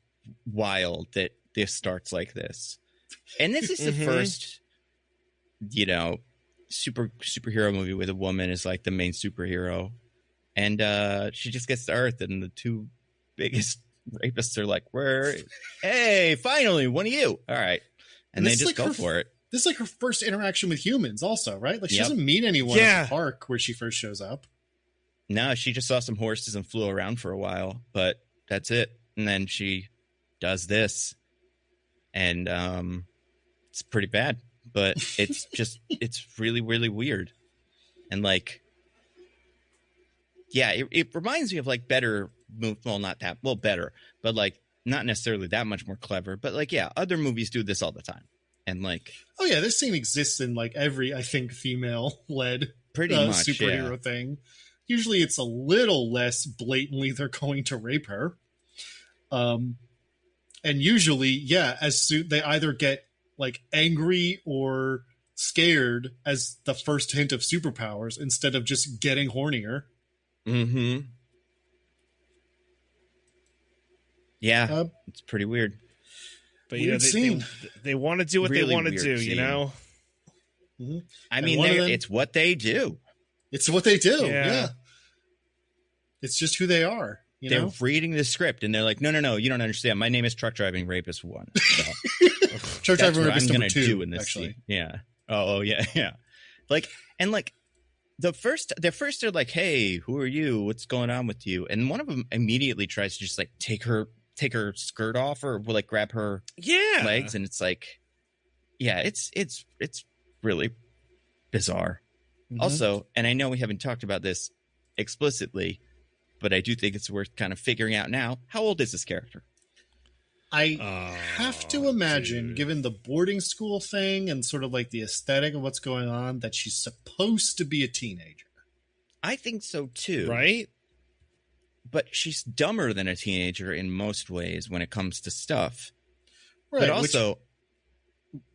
wild that this starts like this. And this is the first, superhero movie where the woman is the main superhero. And she just gets to Earth and the two biggest rapists are like, hey, finally, one of you. All right. And they just go for it. This is her first interaction with humans also, right? She doesn't meet anyone at the park where she first shows up. No, she just saw some horses and flew around for a while, but that's it. And then she does this. And it's pretty bad, but it's it's really, really weird. And it reminds me of better, well, not that, well, better, but not necessarily that much more clever, but other movies do this all the time. And oh yeah, this scene exists in every, I think, female-led pretty much superhero thing. Usually it's a little less blatantly they're going to rape her. And usually, as soon they either get angry or scared as the first hint of superpowers instead of just getting hornier. Mm-hmm. Yeah, it's pretty weird. But they want to do what really they want to do, scene. you know? Mm-hmm. I mean, it's what they do. It's what they do. Yeah. It's just who they are. They're reading the script and they're like, no, you don't understand. My name is Truck Driving Rapist 1. So Truck Driving Rapist number 2, in this actually. Scene. Yeah. Oh, yeah. The first they're like, hey, who are you? What's going on with you? And one of them immediately tries to just like take her skirt off or like grab her legs. And it's like, yeah, it's really bizarre. Mm-hmm. Also, and I know we haven't talked about this explicitly, but I do think it's worth kind of figuring out now. How old is this character? I have to imagine, given the boarding school thing and sort of like the aesthetic of what's going on, that she's supposed to be a teenager. I think so too. Right? But she's dumber than a teenager in most ways when it comes to stuff. Right. But also...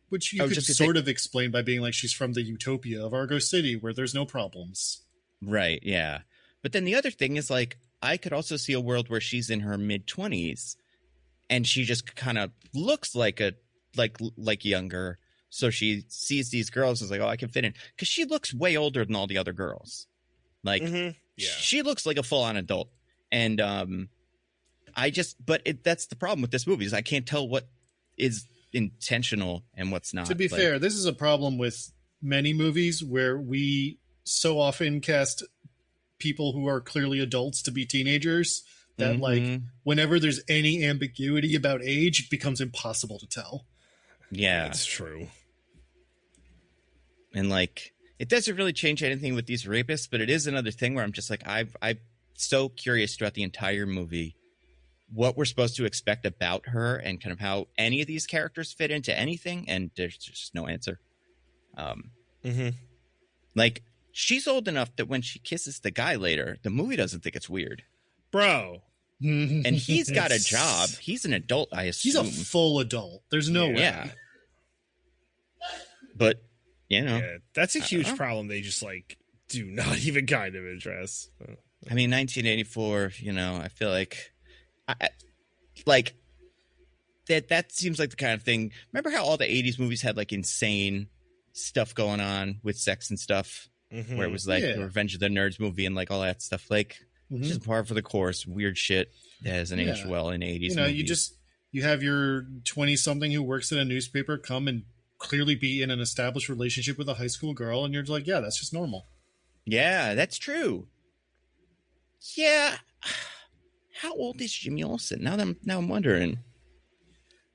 Which you could sort of explain by being like, she's from the utopia of Argo City where there's no problems. Right, yeah. But then the other thing is, like, I could also see a world where she's in her mid-20s and she just kind of looks like younger. So she sees these girls and is like, oh, I can fit in. Because she looks way older than all the other girls. Like, she looks like a full-on adult. And that's the problem with this movie is I can't tell what is intentional and what's not. To be fair, this is a problem with many movies where we so often cast people who are clearly adults to be teenagers that like whenever there's any ambiguity about age, it becomes impossible to tell. Yeah, that's true. And like it doesn't really change anything with these rapists, but it is another thing where I'm just like I'm so curious throughout the entire movie what we're supposed to expect about her and kind of how any of these characters fit into anything, and there's just no answer. Like she's old enough that when she kisses the guy later, the movie doesn't think it's weird, bro. And he's got a job. He's an adult, I assume. He's a full adult. There's no way. Yeah. But that's a huge problem. They just like do not even kind of address. I mean, 1984. I feel like. That seems like the kind of thing. Remember how all the 80s movies had like insane stuff going on with sex and stuff, where it was like the Revenge of the Nerds movie and like all that stuff, like just par for the course, weird shit that hasn't aged well in 80s movies. You have your 20-something who works at a newspaper come and clearly be in an established relationship with a high school girl, and you're like, yeah, that's just normal. Yeah, that's true. Yeah. How old is Jimmy Olsen? Now I'm wondering.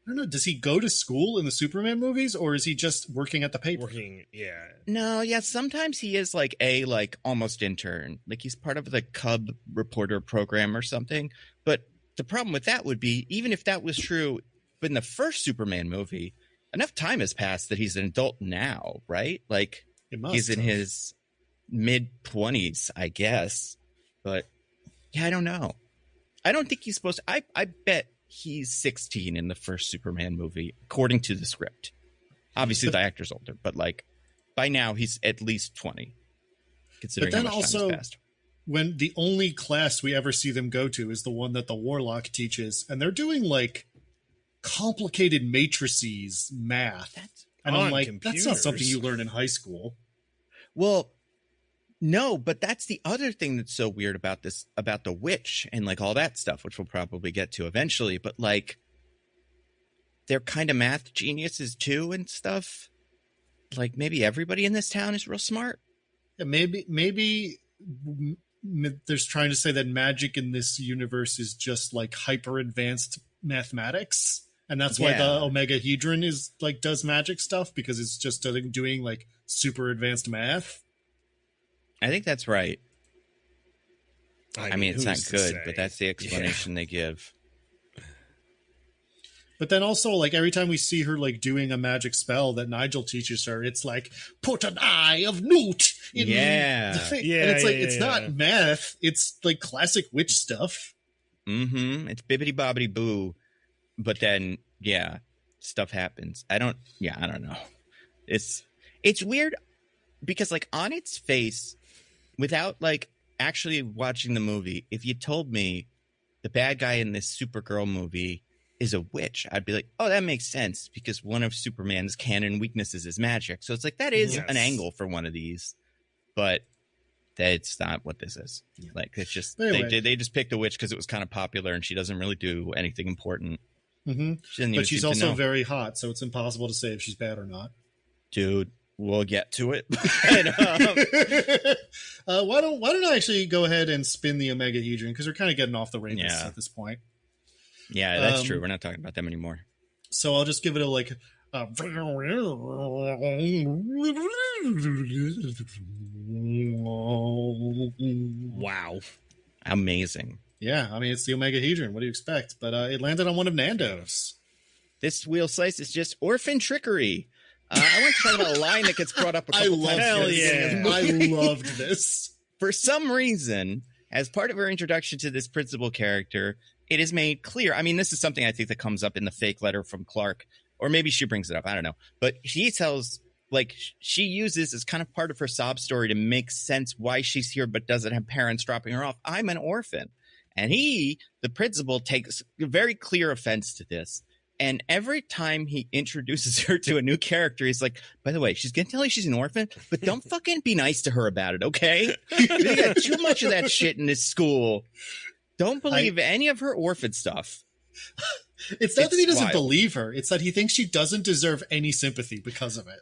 I don't know. Does he go to school in the Superman movies, or is he just working at the paper? No, yeah. Sometimes he is like a almost intern, like he's part of the Cub reporter program or something. But the problem with that would be, even if that was true, but in the first Superman movie, enough time has passed that he's an adult now, right? Like he's in his mid-20s, I guess. But yeah, I don't know. I don't think he's supposed to. I bet he's 16 in the first Superman movie, according to the script. Obviously, the actor's older, but like by now he's at least 20. Considering but then how much time has passed. When the only class we ever see them go to is the one that the Warlock teaches, and they're doing like complicated matrices math, and I'm like, computers. That's not something you learn in high school. Well. No, but that's the other thing that's so weird about this, about the witch and like all that stuff, which we'll probably get to eventually. But like, they're kind of math geniuses too and stuff. Like maybe everybody in this town is real smart. Yeah, maybe there's trying to say that magic in this universe is just like hyper advanced mathematics. And that's why the Omegahedron is like does magic stuff, because it's just doing like super advanced math. I think that's right. I mean, it's not good, but that's the explanation they give. But then also, like, every time we see her, like, doing a magic spell that Nigel teaches her, it's like, put an eye of Newt in the thing. And it's like, it's not math. It's, like, classic witch stuff. Mm-hmm. It's bibbity-bobbity boo. But then, stuff happens. I don't know. It's weird because, like, on its face, without, like, actually watching the movie, if you told me the bad guy in this Supergirl movie is a witch, I'd be like, oh, that makes sense because one of Superman's canon weaknesses is magic. So it's like, that is an angle for one of these, but that's not what this is. Like, it's just, anyway. they just picked a witch because it was kind of popular and she doesn't really do anything important. But she's also very hot, so it's impossible to say if she's bad or not. Dude, we'll get to it. Why don't I actually go ahead and spin the Omegahedron, because we're kind of getting off the rapists at this point. Yeah, that's true. We're not talking about them anymore. So I'll just give it a like. Wow. Amazing. Yeah, I mean, it's the Omegahedron. What do you expect? But it landed on one of Nando's. This wheel slice is just orphan trickery. I want to talk about a line that gets brought up a couple times. Hell yeah. I loved this. For some reason, as part of her introduction to this principal character, it is made clear. I mean, this is something I think that comes up in the fake letter from Clark, or maybe she brings it up. I don't know. But he tells, like, she uses as kind of part of her sob story to make sense why she's here but doesn't have parents dropping her off. I'm an orphan. And he, the principal, takes very clear offense to this. And every time he introduces her to a new character, he's like, by the way, she's going to tell you she's an orphan, but don't fucking be nice to her about it, okay? They got too much of that shit in this school. Don't believe any of her orphan stuff. It's not that he doesn't believe her. It's that he thinks she doesn't deserve any sympathy because of it.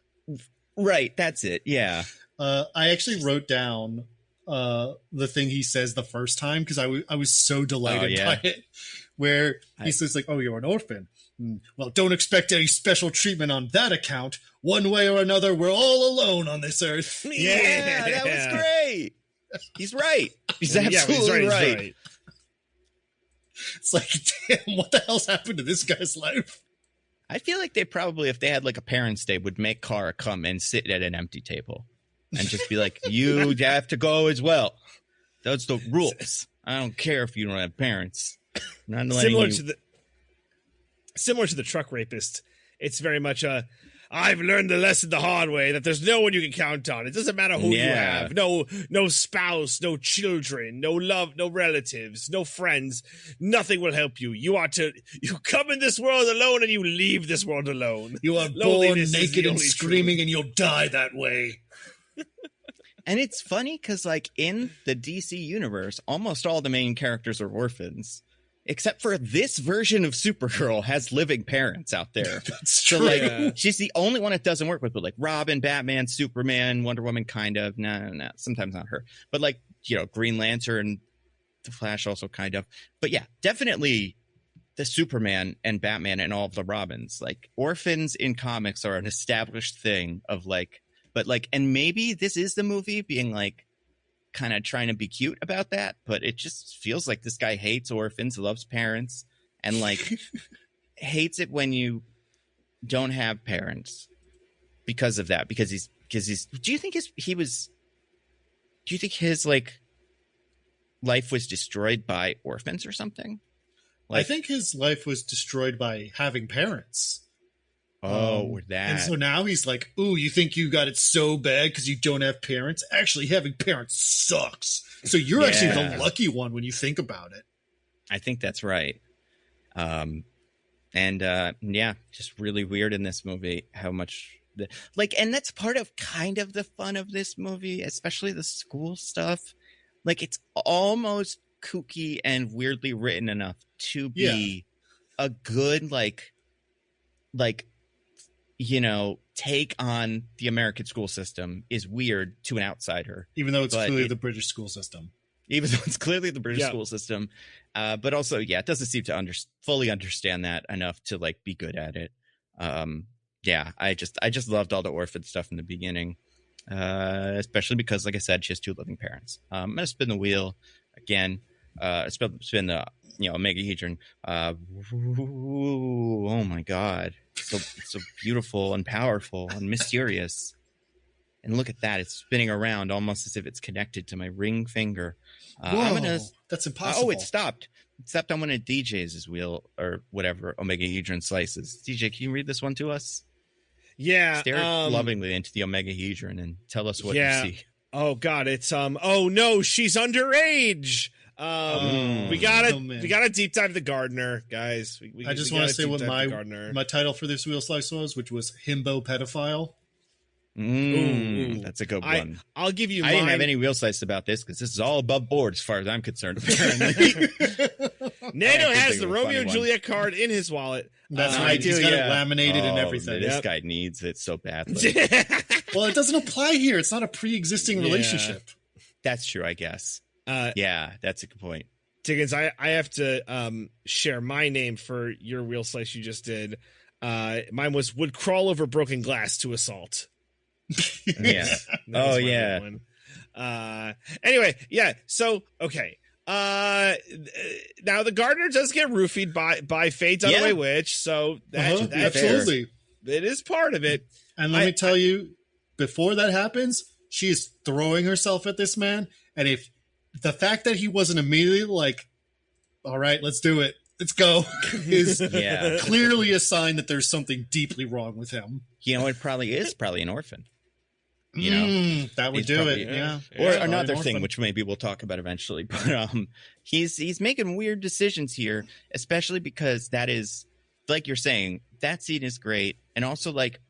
Right, that's it, yeah. I actually wrote down the thing he says the first time because I was so delighted by it. Where he says, like, oh, you're an orphan. Well, don't expect any special treatment on that account. One way or another, we're all alone on this earth. Yeah, that was great. He's right. He's absolutely right. It's like, damn, what the hell's happened to this guy's life? I feel like they probably, if they had like a parents' day, would make Kara come and sit at an empty table and just be like, you have to go as well. That's the rules. I don't care if you don't have parents. Not Similar to the truck rapist, it's very much I've learned the lesson the hard way that there's no one you can count on. It doesn't matter who you have. No spouse, no children, no love, no relatives, no friends. Nothing will help you. You come in this world alone and you leave this world alone. You are born naked and screaming and you'll die that way. And it's funny because, like, in the DC universe, almost all the main characters are orphans. Except for this version of Supergirl has living parents out there. That's true. So, like, she's the only one it doesn't work with. But, like, Robin, Batman, Superman, Wonder Woman, kind of. No. Sometimes not her. But, like, you know, Green Lantern, The Flash also kind of. But, yeah, definitely the Superman and Batman and all of the Robins. Like, orphans in comics are an established thing of, like, but, like, and maybe this is the movie being, like, kind of trying to be cute about that, but it just feels like this guy hates orphans, loves parents, and like hates it when you don't have parents because of that. Because he's. Do you think his like life was destroyed by orphans or something? Like, I think his life was destroyed by having parents. That. And so now he's like, ooh, you think you got it so bad because you don't have parents? Actually, having parents sucks. So you're actually the lucky one when you think about it. I think that's right. And just really weird in this movie how much and that's part of kind of the fun of this movie, especially the school stuff. Like, it's almost kooky and weirdly written enough to be a good like you know, take on the American school system is weird to an outsider. Even though it's clearly the British school system. Even though it's clearly the British school system. But also, it doesn't seem to fully understand that enough to, like, be good at it. I just loved all the orphan stuff in the beginning. Especially because, like I said, she has two living parents. I'm going to spin the wheel again. Spin the, Omegahedron. Oh my God. So beautiful and powerful and mysterious. And look at that. It's spinning around almost as if it's connected to my ring finger. That's impossible. Oh, it stopped. It stopped on one of DJ's wheel or whatever Omegahedron slices. DJ, can you read this one to us? Yeah. Stare lovingly into the Omegahedron and tell us what you see. Oh God, it's oh no, she's underage. We gotta deep dive the gardener, guys. I just want to say what my title for this wheel slice was, which was himbo pedophile. That's a good one. I'll give you. I didn't have any wheel slice about this because this is all above board as far as I'm concerned. Apparently, Nando has the Romeo and Juliet card in his wallet. That's right. He's got it laminated and everything. This guy needs it so badly. Well, it doesn't apply here. It's not a pre-existing relationship. That's true, I guess. Yeah, that's a good point. Diggins, I have to share my name for your wheel slice you just did. Mine was would crawl over broken glass to assault. Yeah. Oh yeah. Anyway, yeah. So okay. Now the gardener does get roofied by Faye Dunaway Witch, so that absolutely it is part of it. And let me tell you, before that happens, she is throwing herself at this man, and if the fact that he wasn't immediately like, "All right, let's do it, let's go," is clearly a sign that there's something deeply wrong with him. You know, it probably is an orphan. You know, that would do it. Yeah. Or another thing, which maybe we'll talk about eventually, but he's making weird decisions here, especially because that is, like you're saying, that scene is great, and also like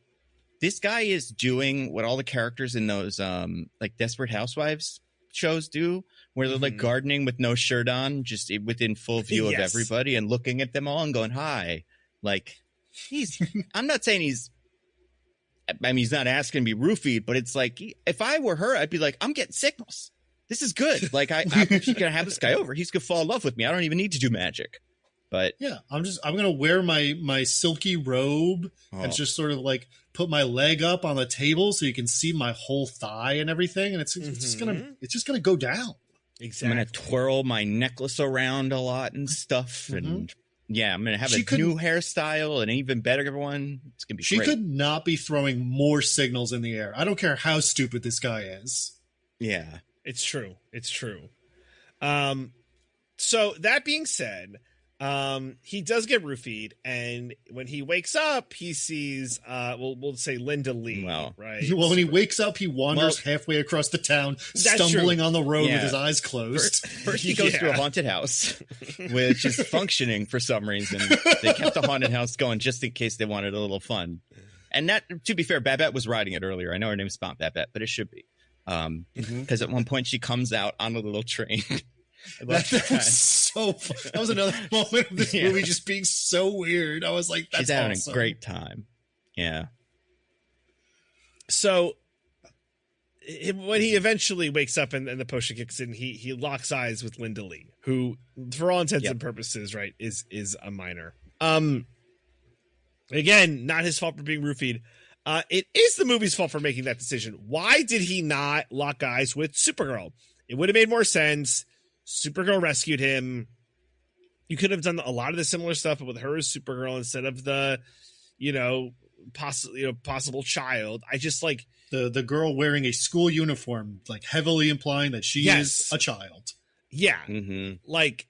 this guy is doing what all the characters in those like Desperate Housewives shows do, where they're like gardening with no shirt on, just within full view of everybody, and looking at them all and going, "Hi." Like I'm not saying he's not asking to be roofied, but it's like, if I were her, I'd be like, I'm getting signals. This is good. Like, I'm just gonna have this guy over. He's gonna fall in love with me. I don't even need to do magic. But yeah, I'm gonna wear my silky robe and just sort of like put my leg up on the table so you can see my whole thigh and everything, and it's just gonna go down. Exactly. I'm gonna twirl my necklace around a lot and stuff, and yeah, I'm gonna have a new hairstyle, an even better one. It's gonna be. She great. could not be throwing more signals in the air. I don't care how stupid this guy is. Yeah, it's true. It's true. So that being said, he does get roofied, and when he wakes up, he sees we'll say Linda Lee. Right. Well, when he wakes up, he wanders halfway across the town, stumbling on the road with his eyes closed. First he goes to a haunted house, which is functioning for some reason. They kept the haunted house going just in case they wanted a little fun. And that, to be fair, Babette was riding it earlier. I know her name's not Babette, but it should be. Because at one point she comes out on a little train. That was so fun. That was another moment of this movie just being so weird. I was like, that's she's having awesome. a great time. Yeah. So when he eventually wakes up and the potion kicks in, he locks eyes with Linda Lee, who, for all intents and purposes, right, is a minor. Again, not his fault for being roofied. It is the movie's fault for making that decision. Why did he not lock eyes with Supergirl? It would have made more sense. Supergirl rescued him. You could have done a lot of the similar stuff, but with her as Supergirl instead of the, possible child. I just like the girl wearing a school uniform, like heavily implying that she is a child. Yeah, like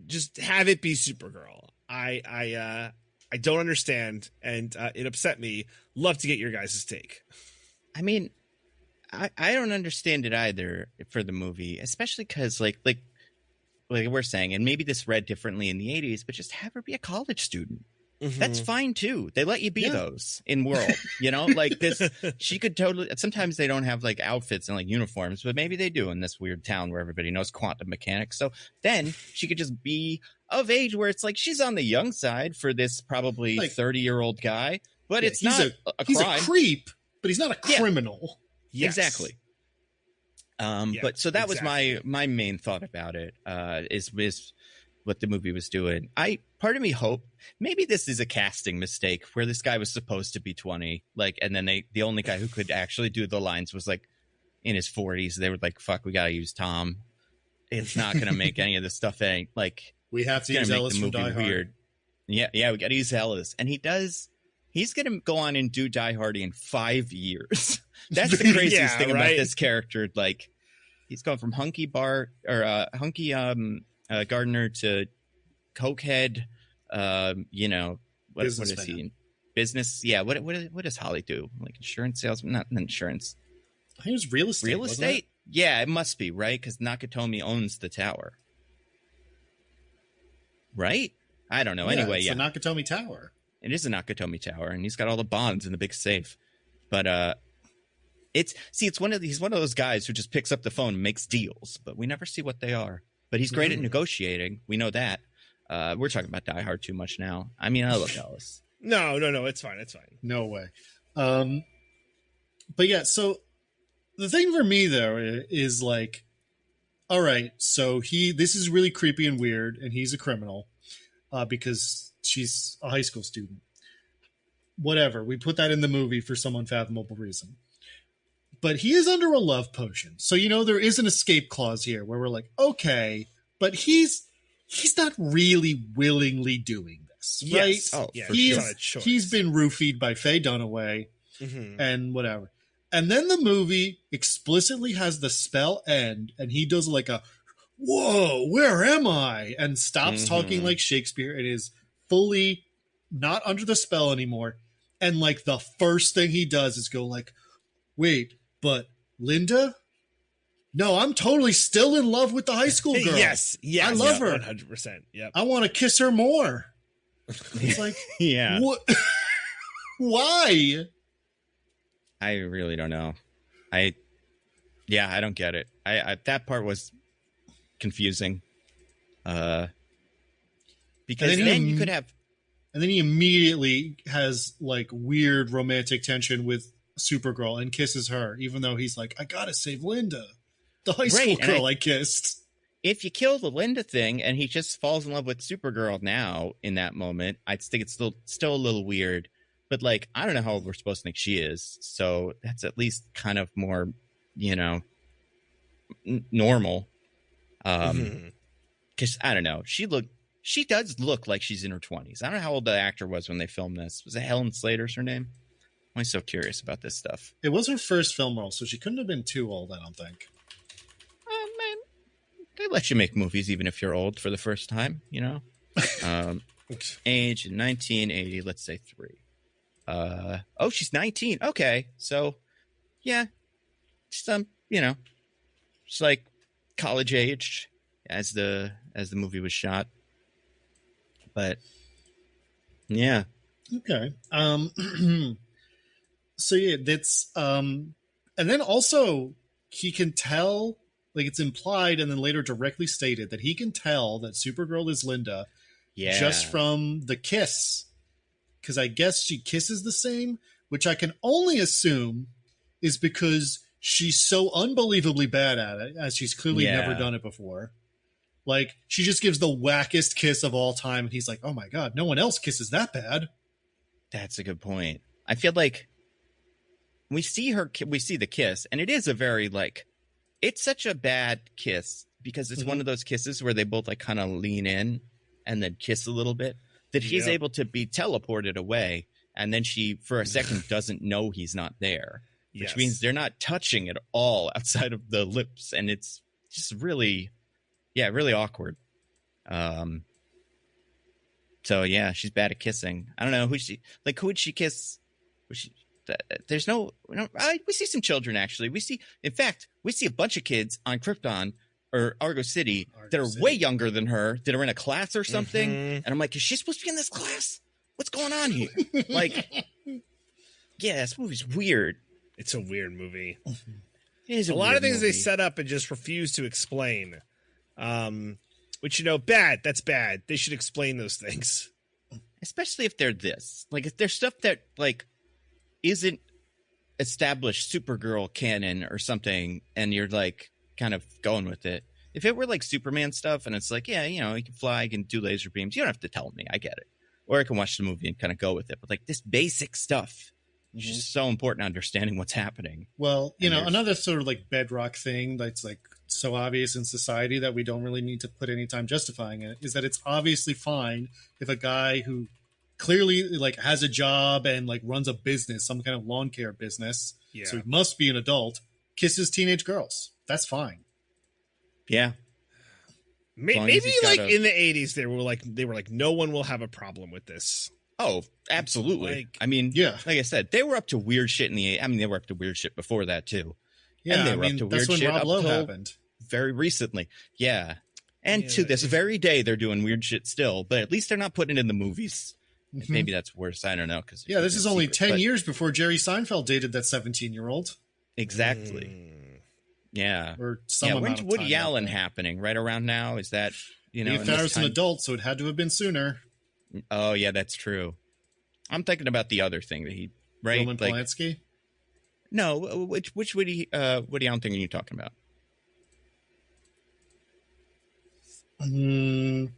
just have it be Supergirl. I don't understand, and it upset me. Love to get your guys' take. I mean, I don't understand it either for the movie, especially because like we're saying, and maybe this read differently in the 80s, but just have her be a college student. That's fine too. They let you be those in world, like this. She could totally. Sometimes they don't have like outfits and like uniforms, but maybe they do in this weird town where everybody knows quantum mechanics. So then she could just be of age where it's like she's on the young side for this probably 30-year-old guy, but it's not a he's crime. A creep, but he's not a criminal. Yes. Exactly. But so that was my main thought about it, is what the movie was doing. Part of me hope maybe this is a casting mistake where this guy was supposed to be 20, and then the only guy who could actually do the lines was like in his 40s. They were like, fuck, we got to use Tom. It's not going to make any of this stuff we have to use Ellis from Die Hard. Weird. Yeah, we got to use Ellis. And he's going to go on and do Die Hard in 5 years. That's the craziest thing about this character. Like, he's gone from hunky gardener to cokehead. What is he? business. Yeah. What does Holly do? Like insurance sales? Not insurance. I think it was real estate. Real estate? Yeah, it must be, right? Because Nakatomi owns the tower. Right? I don't know. Yeah, anyway, it's yeah. the Nakatomi Tower. It is a Nakatomi Tower, and he's got all the bonds in the big safe. But he's one of those guys who just picks up the phone and makes deals, but we never see what they are. But he's great at negotiating. We know that. We're talking about Die Hard too much now. I mean, I love Dallas. No, it's fine. It's fine. No way. But yeah, so the thing for me though is like, all right, so this is really creepy and weird, and he's a criminal because she's a high school student. Whatever, we put that in the movie for some unfathomable reason. But he is under a love potion, so there is an escape clause here where we're like, okay, but he's not really willingly doing this, right? Yes. Oh, yeah, he's been roofied by Faye Dunaway and whatever. And then the movie explicitly has the spell end, and he does like a, whoa, where am I? And stops talking like Shakespeare and is fully not under the spell anymore. And like the first thing he does is go like, wait, but Linda? No, I'm totally still in love with the high school girl. Yes. I love her. 100%. Yep. I want to kiss her more. It's like, yeah. What? Why? I really don't know. I don't get it. I that part was confusing. Because then you could have. And then he immediately has like weird romantic tension with Supergirl and kisses her, even though he's like, I gotta save Linda, the high school girl I kissed. If you kill the Linda thing and he just falls in love with Supergirl now in that moment, I think it's still a little weird. But like, I don't know how old we're supposed to think she is, so that's at least kind of more, normal. Because I don't know, she does look like she's in her 20s. I don't know how old the actor was when they filmed this. Was it Helen Slater's her name? I'm always so curious about this stuff. It was her first film role, so she couldn't have been too old, I don't think. Man, they let you make movies even if you're old for the first time, Age 1980, let's say 3. She's 19. Okay, so yeah, she's she's like college age as the movie was shot. But yeah, okay. So yeah, that's and then also he can tell, like it's implied and then later directly stated that he can tell that Supergirl is Linda, just from the kiss. Because I guess she kisses the same, which I can only assume is because she's so unbelievably bad at it, as she's clearly never done it before. Like, she just gives the wackest kiss of all time, and he's like, oh my god, no one else kisses that bad. That's a good point. I feel like we see the kiss, and it is a very, like, it's such a bad kiss, because it's one of those kisses where they both, like, kind of lean in and then kiss a little bit. That he's able to be teleported away, and then she, for a second, doesn't know he's not there, which means they're not touching at all outside of the lips, and it's just really, really awkward. So yeah, she's bad at kissing. I don't know who would she kiss? There's no. We see some children actually. We see a bunch of kids on Krypton. Or Argo City that are way younger than her, that are in a class or something. And I'm like, is she supposed to be in this class? What's going on here? Like, yeah, this movie's weird. It's a weird movie. It is a lot of things they set up and just refuse to explain. Which, bad. That's bad. They should explain those things. Especially if they're this. Like, if there's stuff that, like, isn't established Supergirl canon or something, and you're, like, kind of going with it. If it were like Superman stuff and it's like, he can fly, he can do laser beams, you don't have to tell me, I get it. Or I can watch the movie and kind of go with it. But like this basic stuff is just so important understanding what's happening. Well, another sort of like bedrock thing that's like so obvious in society that we don't really need to put any time justifying it is that it's obviously fine if a guy who clearly like has a job and like runs a business, some kind of lawn care business, so he must be an adult, kisses teenage girls. That's fine. Yeah. Maybe like in the 80s they were like no one will have a problem with this. Oh, absolutely. Like, I mean, yeah. like I said, they were up to weird shit they were up to weird shit before that too. Yeah, and they were up to that's weird when shit Rob Lowe happened. Very recently. Yeah. And to this very day, they're doing weird shit still, but at least they're not putting it in the movies. Mm-hmm. Maybe that's worse. I don't know. Yeah, this is only 10 years before Jerry Seinfeld dated that 17-year-old. Exactly. Yeah. Or some when's Woody Allen happening? Right around now? Is that, If I was an adult, so it had to have been sooner. Oh, yeah, that's true. I'm thinking about the other thing that he, right? Roman Polanski? No, which Woody Allen thing are you talking about? I'm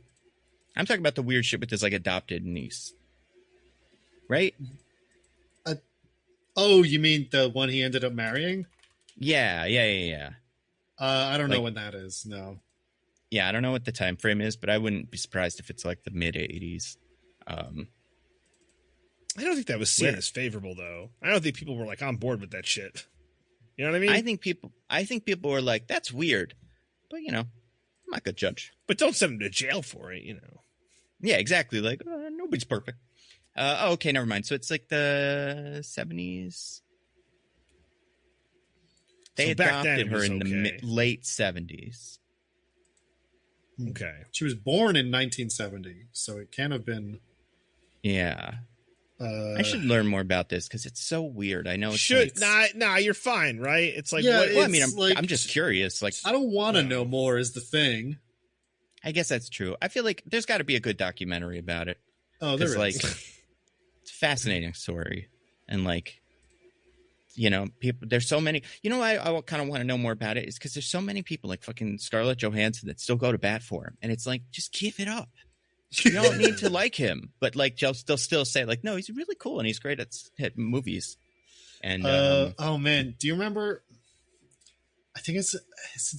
talking about the weird shit with his, like, adopted niece. Right? Oh, you mean the one he ended up marrying? Yeah. I don't know when that is, no. Yeah, I don't know what the time frame is, but I wouldn't be surprised if it's like the mid-'80s. I don't think that was seen as favorable, though. I don't think people were like on board with that shit. You know what I mean? I think people were like, "That's weird," but I'm not gonna judge. But don't send them to jail for it, Yeah, exactly. Like nobody's perfect. Okay, never mind. So it's like the 70s. They adopted her in the late 70s. Okay. She was born in 1970, so it can't have been. Yeah. I should learn more about this because it's so weird. I know it's you're fine, right? It's like, I'm just curious. Like, I don't want to know more is the thing. I guess that's true. I feel like there's got to be a good documentary about it. Oh, there is. Like, it's a fascinating story, and like, people. There's so many. I kind of want to know more about it is because there's so many people like fucking Scarlett Johansson that still go to bat for him, and it's like, just give it up. You don't need to like him, but like they'll still say like, no, he's really cool and he's great at movies. And oh man, do you remember? I think it's in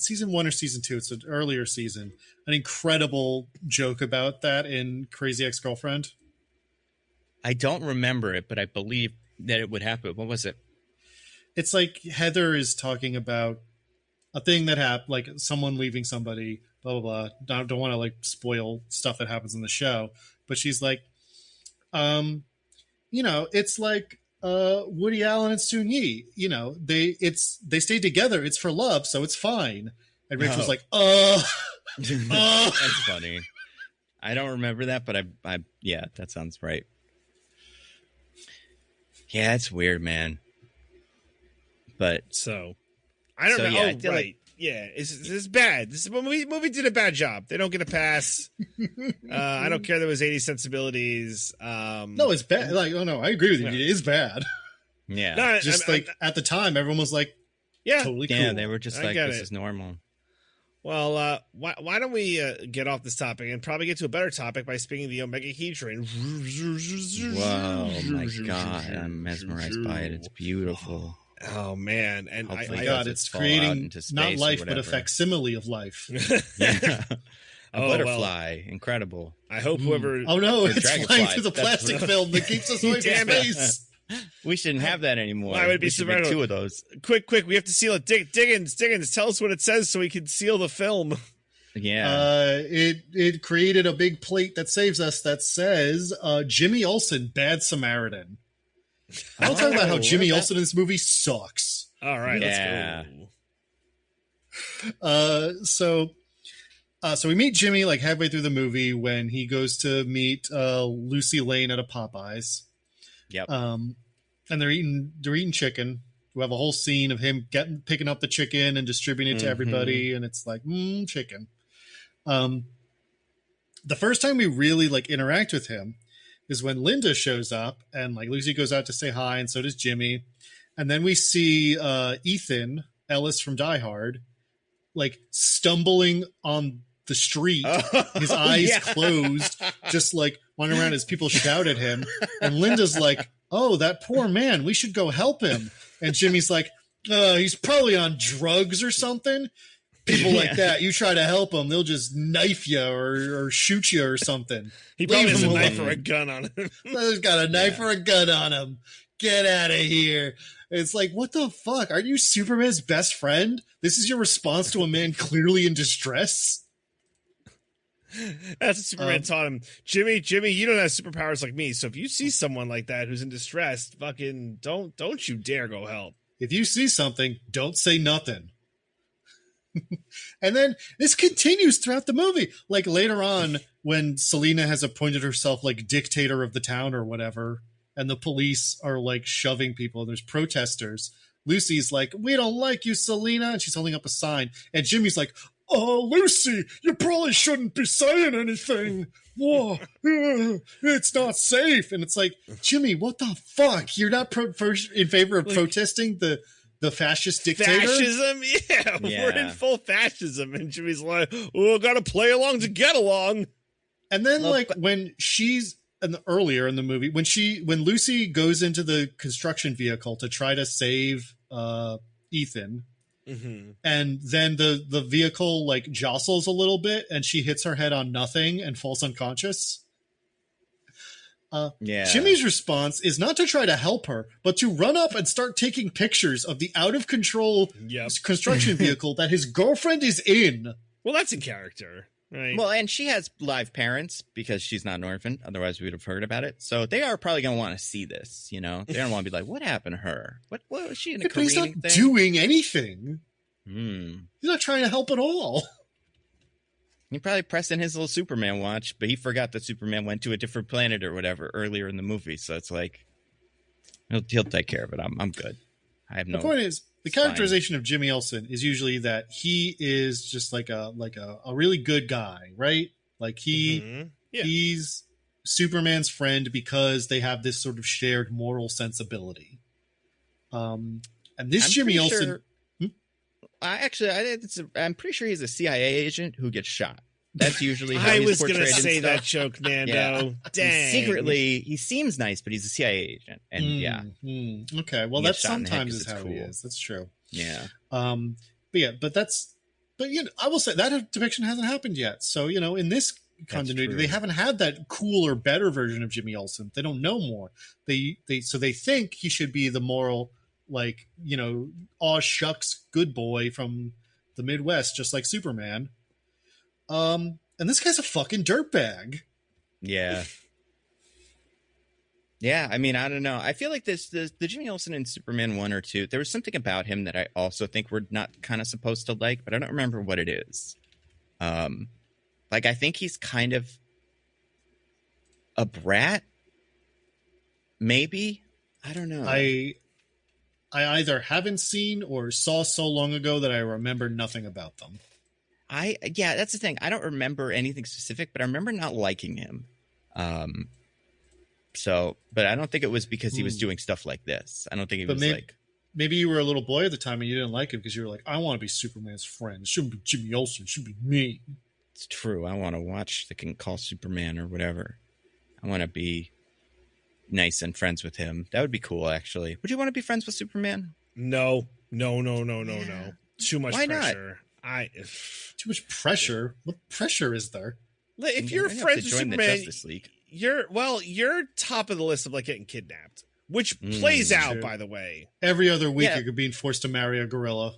season 1 or season 2. It's an earlier season. An incredible joke about that in Crazy Ex-Girlfriend. I don't remember it, but I believe that it would happen. What was it? It's like Heather is talking about a thing that happened, like someone leaving somebody. Blah, blah, blah. Don't want to like spoil stuff that happens in the show, but she's like, it's like Woody Allen and Soon Yi. They stayed together. It's for love, so it's fine. And Rachel's like, That's funny. I don't remember that, but I yeah, that sounds right. Yeah, it's weird, man. But I don't know. Yeah, right. Like, yeah, this is bad. This movie did a bad job. They don't get a pass. I don't care. There was 80 sensibilities. No, it's bad. Like, oh no, I agree with you. It is bad. Yeah, no, at the time, everyone was like, yeah, totally cool. Yeah, they were just like, this is normal. Well, why don't we get off this topic and probably get to a better topic by spinning the Omegahedron? Whoa, my God, I'm mesmerized by it. It's beautiful. Oh man, and it's creating not life but a facsimile of life. Yeah. A butterfly, incredible. I hope whoever. Oh no, it's flying through the plastic film that keeps us away from space. We shouldn't have that anymore. Well, I would be make 2 of those. Quick, we have to seal it. Diggins, tell us what it says so we can seal the film. Yeah. It created a big plate that saves us that says Jimmy Olsen, Bad Samaritan. I'll talk about how Jimmy Olsen in this movie sucks. All right, yeah. Let's go. So we meet Jimmy like halfway through the movie when he goes to meet Lucy Lane at a Popeyes. Yep. And they're eating chicken. We have a whole scene of him picking up the chicken and distributing it to everybody, and it's like chicken. The first time we really like interact with him is when Linda shows up and like Lucy goes out to say hi, and so does Jimmy. And then we see Ethan Ellis from Die Hard like stumbling on the street, his eyes closed, just like wandering around as people shout at him. And Linda's like, oh, that poor man, we should go help him. And Jimmy's like, he's probably on drugs or something. People like that, you try to help them, they'll just knife you or shoot you or something. He probably has a knife or a gun on him. He's got a knife or a gun on him. Get out of here. It's like, what the fuck? Are you Superman's best friend? This is your response to a man clearly in distress? That's what Superman taught him. Jimmy, you don't have superpowers like me. So if you see someone like that who's in distress, fucking don't you dare go help. If you see something, don't say nothing. And then this continues throughout the movie. Like later on, when Selena has appointed herself like dictator of the town or whatever, and the police are like shoving people, and there's protesters. Lucy's like, "We don't like you, Selena," and she's holding up a sign. And Jimmy's like, "Oh, Lucy, you probably shouldn't be saying anything. Whoa, it's not safe." And it's like, Jimmy, what the fuck? You're not in favor of protesting the fascist dictator? Fascism? Yeah, we're in full fascism. And Jimmy's like, "Oh, gotta play along to get along." And then when she's earlier in the movie, when Lucy goes into the construction vehicle to try to save Ethan, and then the vehicle like jostles a little bit and she hits her head on nothing and falls unconscious. Jimmy's response is not to try to help her, but to run up and start taking pictures of the out of control construction vehicle that his girlfriend is in. Well, that's in character, right? Well, and she has live parents because she's not an orphan. Otherwise, we would have heard about it. So they are probably going to want to see this. You know, they don't want to be like, "What happened to her? What was she in a careening thing?" He's not doing anything. He's not trying to help at all. He probably pressed in his little Superman watch, but he forgot that Superman went to a different planet or whatever earlier in the movie. So it's like, he'll take care of it. I'm good. I have no. The point is, the characterization of Jimmy Olsen is usually that he is just like a really good guy, right? Like he's Superman's friend because they have this sort of shared moral sensibility. And this Jimmy Olsen. I'm pretty sure he's a CIA agent who gets shot. That's usually how I he's was going to portrayed say that joke, Nando. Yeah. Dang. Secretly, he seems nice, but he's a CIA agent. And okay. Well, that sometimes is how he is. That's true. Yeah. But I will say that depiction hasn't happened yet. So, in this continuity, they haven't had that cooler, better version of Jimmy Olsen. They don't know more. They think he should be the moral, like, aw shucks good boy from the Midwest, just like Superman. And this guy's a fucking dirtbag. Yeah. Yeah, I mean, I don't know. I feel like the Jimmy Olsen in Superman 1 or 2, there was something about him that I also think we're not kind of supposed to like, but I don't remember what it is. I think he's kind of a brat, maybe. I don't know. I either haven't seen or saw so long ago that I remember nothing about them. That's the thing. I don't remember anything specific, but I remember not liking him. But I don't think it was because he was doing stuff like this. I don't think it was maybe you were a little boy at the time and you didn't like him because you were like, I want to be Superman's friend. It shouldn't be Jimmy Olsen. It should be me. It's true. I want to watch the Can Call Superman or whatever. I want to be nice and friends with him. That would be cool, actually. Would you want to be friends with Superman? No. Too much pressure. Too much pressure? What pressure is there? If you're friends with Superman, you're top of the list of like getting kidnapped, which plays out, by the way. Every other week you're being forced to marry a gorilla.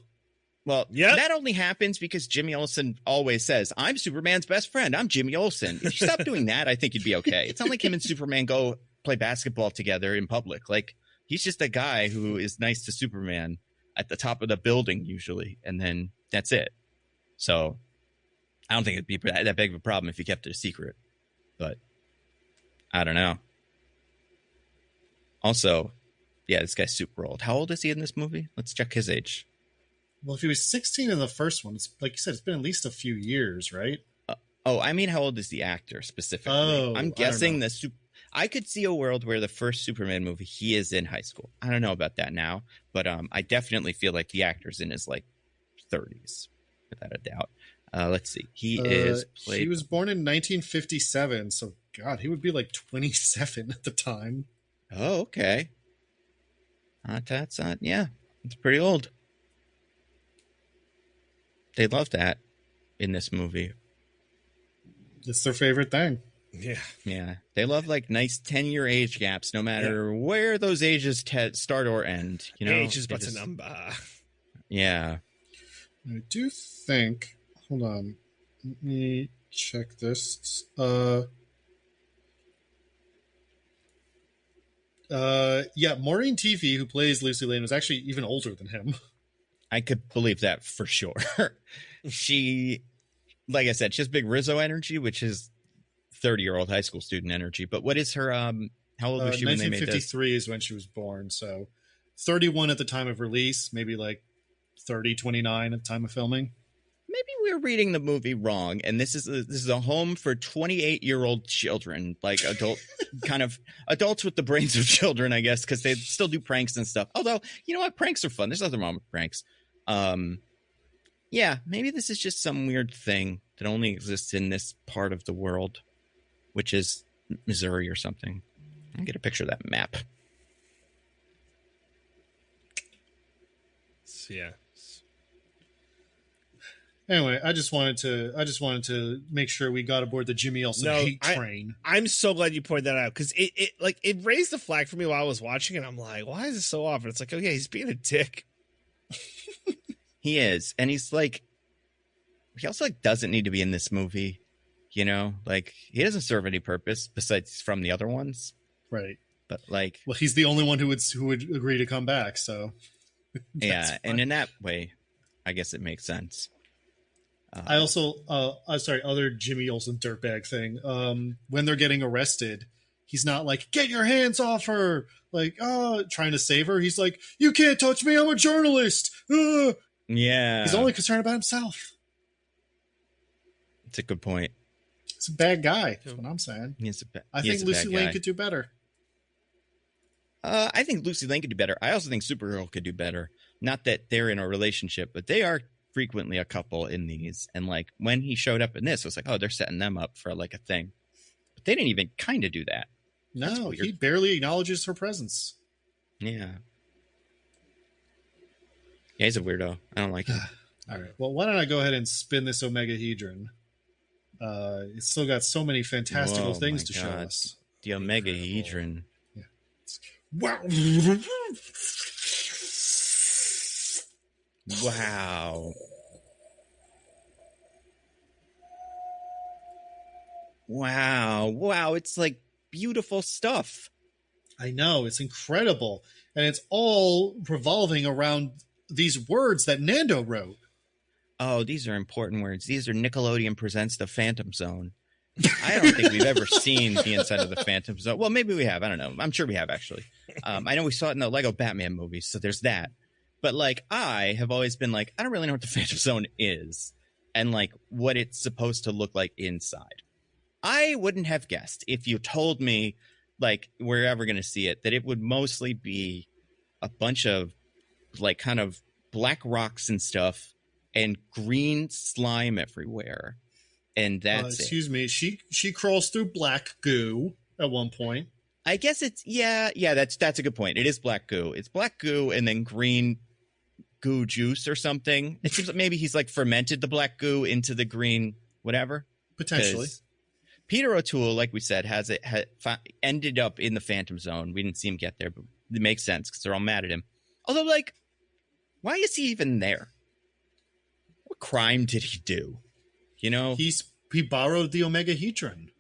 Well, that only happens because Jimmy Olsen always says, I'm Superman's best friend. I'm Jimmy Olsen. If you stop doing that, I think you'd be okay. It's not like him and Superman go play basketball together in public. Like, he's just a guy who is nice to Superman at the top of the building usually, and then that's it. So I don't think it'd be that big of a problem if you kept it a secret. But I don't know. Also, this guy's super old. How old is he in this movie? Let's check his age. Well, if he was 16 in the first one, it's like you said, it's been at least a few years, right? I mean, how old is the actor specifically? I'm guessing I could see a world where the first Superman movie, he is in high school. I don't know about that now, but I definitely feel like the actor's in his like 30s, without a doubt. Let's see. He was born in 1957, so God, he would be like 27 at the time. Oh, okay. It's pretty old. They love that in this movie. It's their favorite thing. Yeah. They love like nice 10-year age gaps, no matter where those ages start or end. Age is but a number. Yeah. I do think. Hold on. Let me check this. Yeah, Maureen Teefy, who plays Lucy Lane, was actually even older than him. I could believe that for sure. She, like I said, she has big Rizzo energy, which is 30-year-old high school student energy. But what is her, how old was she when they made this? 1953 is when she was born. So 31 at the time of release, maybe like 30, 29 at the time of filming. Maybe we're reading the movie wrong, and this is a home for 28-year-old children, like adults with the brains of children, I guess, because they still do pranks and stuff. Although, you know what, pranks are fun. There's nothing wrong with pranks. Yeah, maybe this is just some weird thing that only exists in this part of the world, which is Missouri or something. I'll get a picture of that map. Yeah. Anyway, I just wanted to make sure we got aboard the Jimmy Olsen hate train. I'm so glad you pointed that out, because it raised the flag for me while I was watching it. I'm like, why is this so off? And it's like, oh yeah, he's being a dick. He is, and he's like, he also like doesn't need to be in this movie, you know, like he doesn't serve any purpose besides from the other ones, right? But like, well, he's the only one who would agree to come back, so yeah, fine. And in that way, I guess it makes sense. I also, other Jimmy Olsen dirtbag thing. When they're getting arrested, he's not like, get your hands off her, like, trying to save her. He's like, you can't touch me, I'm a journalist. Yeah. He's only concerned about himself. It's a good point. He's a bad guy. That's what I'm saying. I think Lucy Lane could do better. I think Lucy Lane could do better. I also think Supergirl could do better. Not that they're in a relationship, but they are frequently a couple in these. And like when he showed up in this, I was like, oh, they're setting them up for like a thing. But they didn't even kind of do that. No, he barely acknowledges her presence. Yeah. Yeah, he's a weirdo. I don't like him. All right. Well, why don't I go ahead and spin this Omegahedron? It's still got so many fantastical things to show us. The Omegahedron. Yeah. Wow. Wow. Wow. It's like beautiful stuff. I know. It's incredible. And it's all revolving around these words that Nando wrote. Oh, these are important words. These are Nickelodeon Presents the Phantom Zone. I don't think we've ever seen the inside of the Phantom Zone. Well, maybe we have. I don't know. I'm sure we have, actually. I know we saw it in the Lego Batman movies, so there's that. But, like, I have always been like, I don't really know what the Phantom Zone is and, like, what it's supposed to look like inside. I wouldn't have guessed if you told me, like, we're ever going to see it, that it would mostly be a bunch of, like, kind of black rocks and stuff and green slime everywhere. And that's excuse me. She crawls through black goo at one point. I guess it's yeah. That's a good point. It is black goo. It's black goo and then green goo juice or something. It seems like maybe he's like fermented the black goo into the green whatever. Potentially. Peter O'Toole, like we said, ended up in the Phantom Zone. We didn't see him get there, but it makes sense because they're all mad at him. Although, like, why is he even there? What crime did he do? You know, he borrowed the Omegahedron.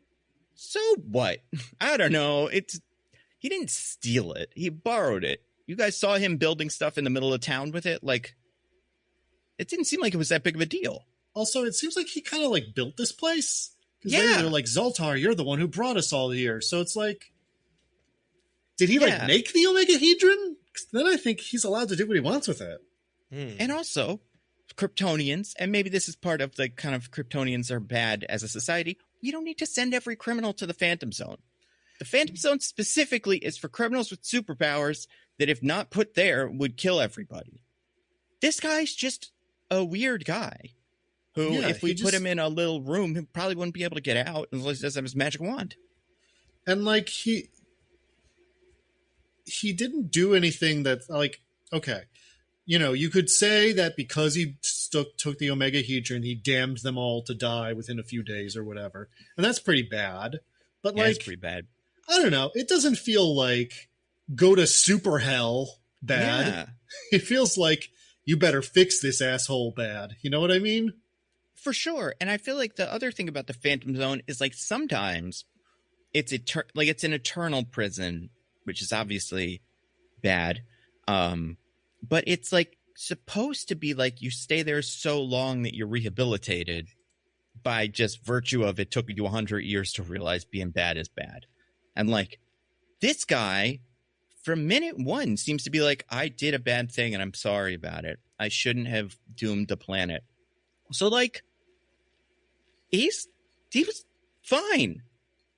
So what? I don't know. He didn't steal it. He borrowed it. You guys saw him building stuff in the middle of town with it. Like, it didn't seem like it was that big of a deal. Also, it seems like he kind of like built this place. Because they're like, Zoltar, you're the one who brought us all here. So it's like, did he like make the Omegahedron? Then I think he's allowed to do what he wants with it. And also, Kryptonians, and maybe this is part of the kind of Kryptonians are bad as a society. We don't need to send every criminal to the Phantom Zone. The Phantom Zone specifically is for criminals with superpowers that, if not put there, would kill everybody. This guy's just a weird guy who, if we put him in a little room, he probably wouldn't be able to get out unless he doesn't have his magic wand. And like he didn't do anything that, like, okay, you know, you could say that because he took the Omegahedron, he damned them all to die within a few days or whatever. And that's pretty bad. But like, it's pretty bad. I don't know. It doesn't feel like go to super hell bad. Yeah. It feels like you better fix this asshole bad. You know what I mean? For sure. And I feel like the other thing about the Phantom Zone is like sometimes it's it's an eternal prison, which is obviously bad. But it's like supposed to be like you stay there so long that you're rehabilitated by just virtue of it took you 100 years to realize being bad is bad. And like this guy from minute one seems to be like, I did a bad thing and I'm sorry about it. I shouldn't have doomed the planet. So like he was fine.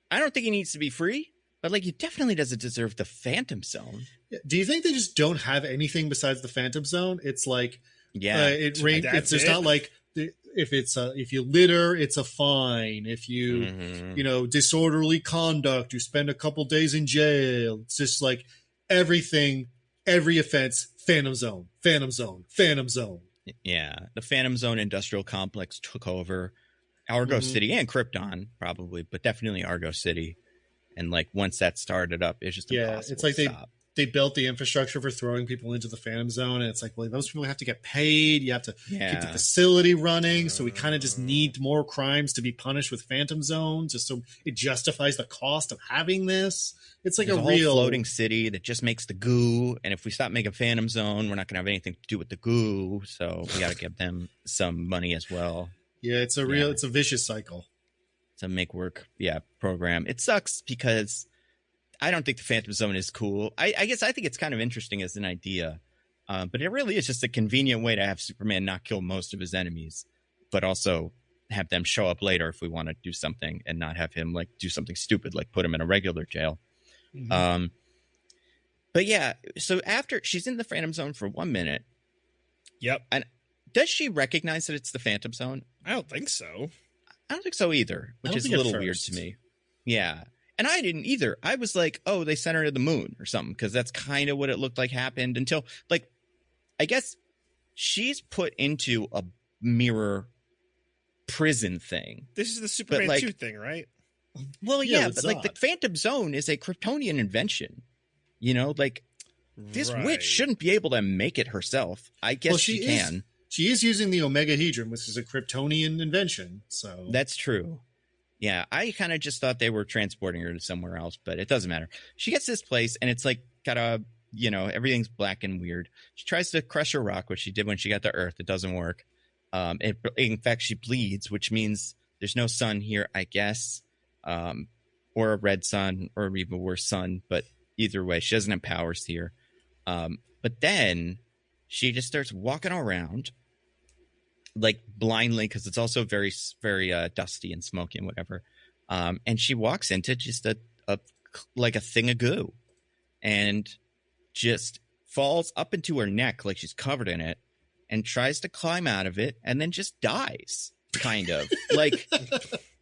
I don't think he needs to be free, but like he definitely doesn't deserve the Phantom Zone. Do you think they just don't have anything besides the Phantom Zone? It's like, it's not like if you litter, it's a fine. If you, disorderly conduct, you spend a couple days in jail. It's just like everything, every offense, Phantom Zone, Phantom Zone, Phantom Zone. Yeah. The Phantom Zone industrial complex took over Argo City and Krypton probably, but definitely Argo City. And like once that started up, it's just impossible. It's like to stop. They built the infrastructure for throwing people into the Phantom Zone, and it's like, well, those people have to get paid. You have to keep the facility running, so we kind of just need more crimes to be punished with Phantom Zone, just so it justifies the cost of having this. It's like There's a whole real floating city that just makes the goo, and if we stop making Phantom Zone, we're not going to have anything to do with the goo, so we got to give them some money as well. Yeah, it's a vicious cycle. It's a make work program. It sucks because I don't think the Phantom Zone is cool. I guess I think it's kind of interesting as an idea, but it really is just a convenient way to have Superman not kill most of his enemies, but also have them show up later if we want to do something and not have him like do something stupid, like put him in a regular jail. Mm-hmm. But yeah, so after she's in the Phantom Zone for 1 minute. Yep. And does she recognize that it's the Phantom Zone? I don't think so. I don't think so either, which is a little weird to me. Yeah. And I didn't either. I was like, oh, they sent her to the moon or something, because that's kind of what it looked like happened until, like, I guess she's put into a mirror prison thing. This is the Superman 2 thing, right? Well, yeah, but like the Phantom Zone is a Kryptonian invention. You know, like this witch shouldn't be able to make it herself. I guess she can. She is using the Omegahedron, which is a Kryptonian invention. So that's true. Yeah, I kind of just thought they were transporting her to somewhere else, but it doesn't matter. She gets this place, and it's like got a, everything's black and weird. She tries to crush a rock, which she did when she got to Earth. It doesn't work. In fact, she bleeds, which means there's no sun here, I guess, or a red sun, or even worse, sun. But either way, she doesn't have powers here. But then she just starts walking around like blindly, because it's also very, very dusty and smoky and whatever. And she walks into just a thing of goo, and just falls up into her neck like she's covered in it, and tries to climb out of it, and then just dies. Kind of like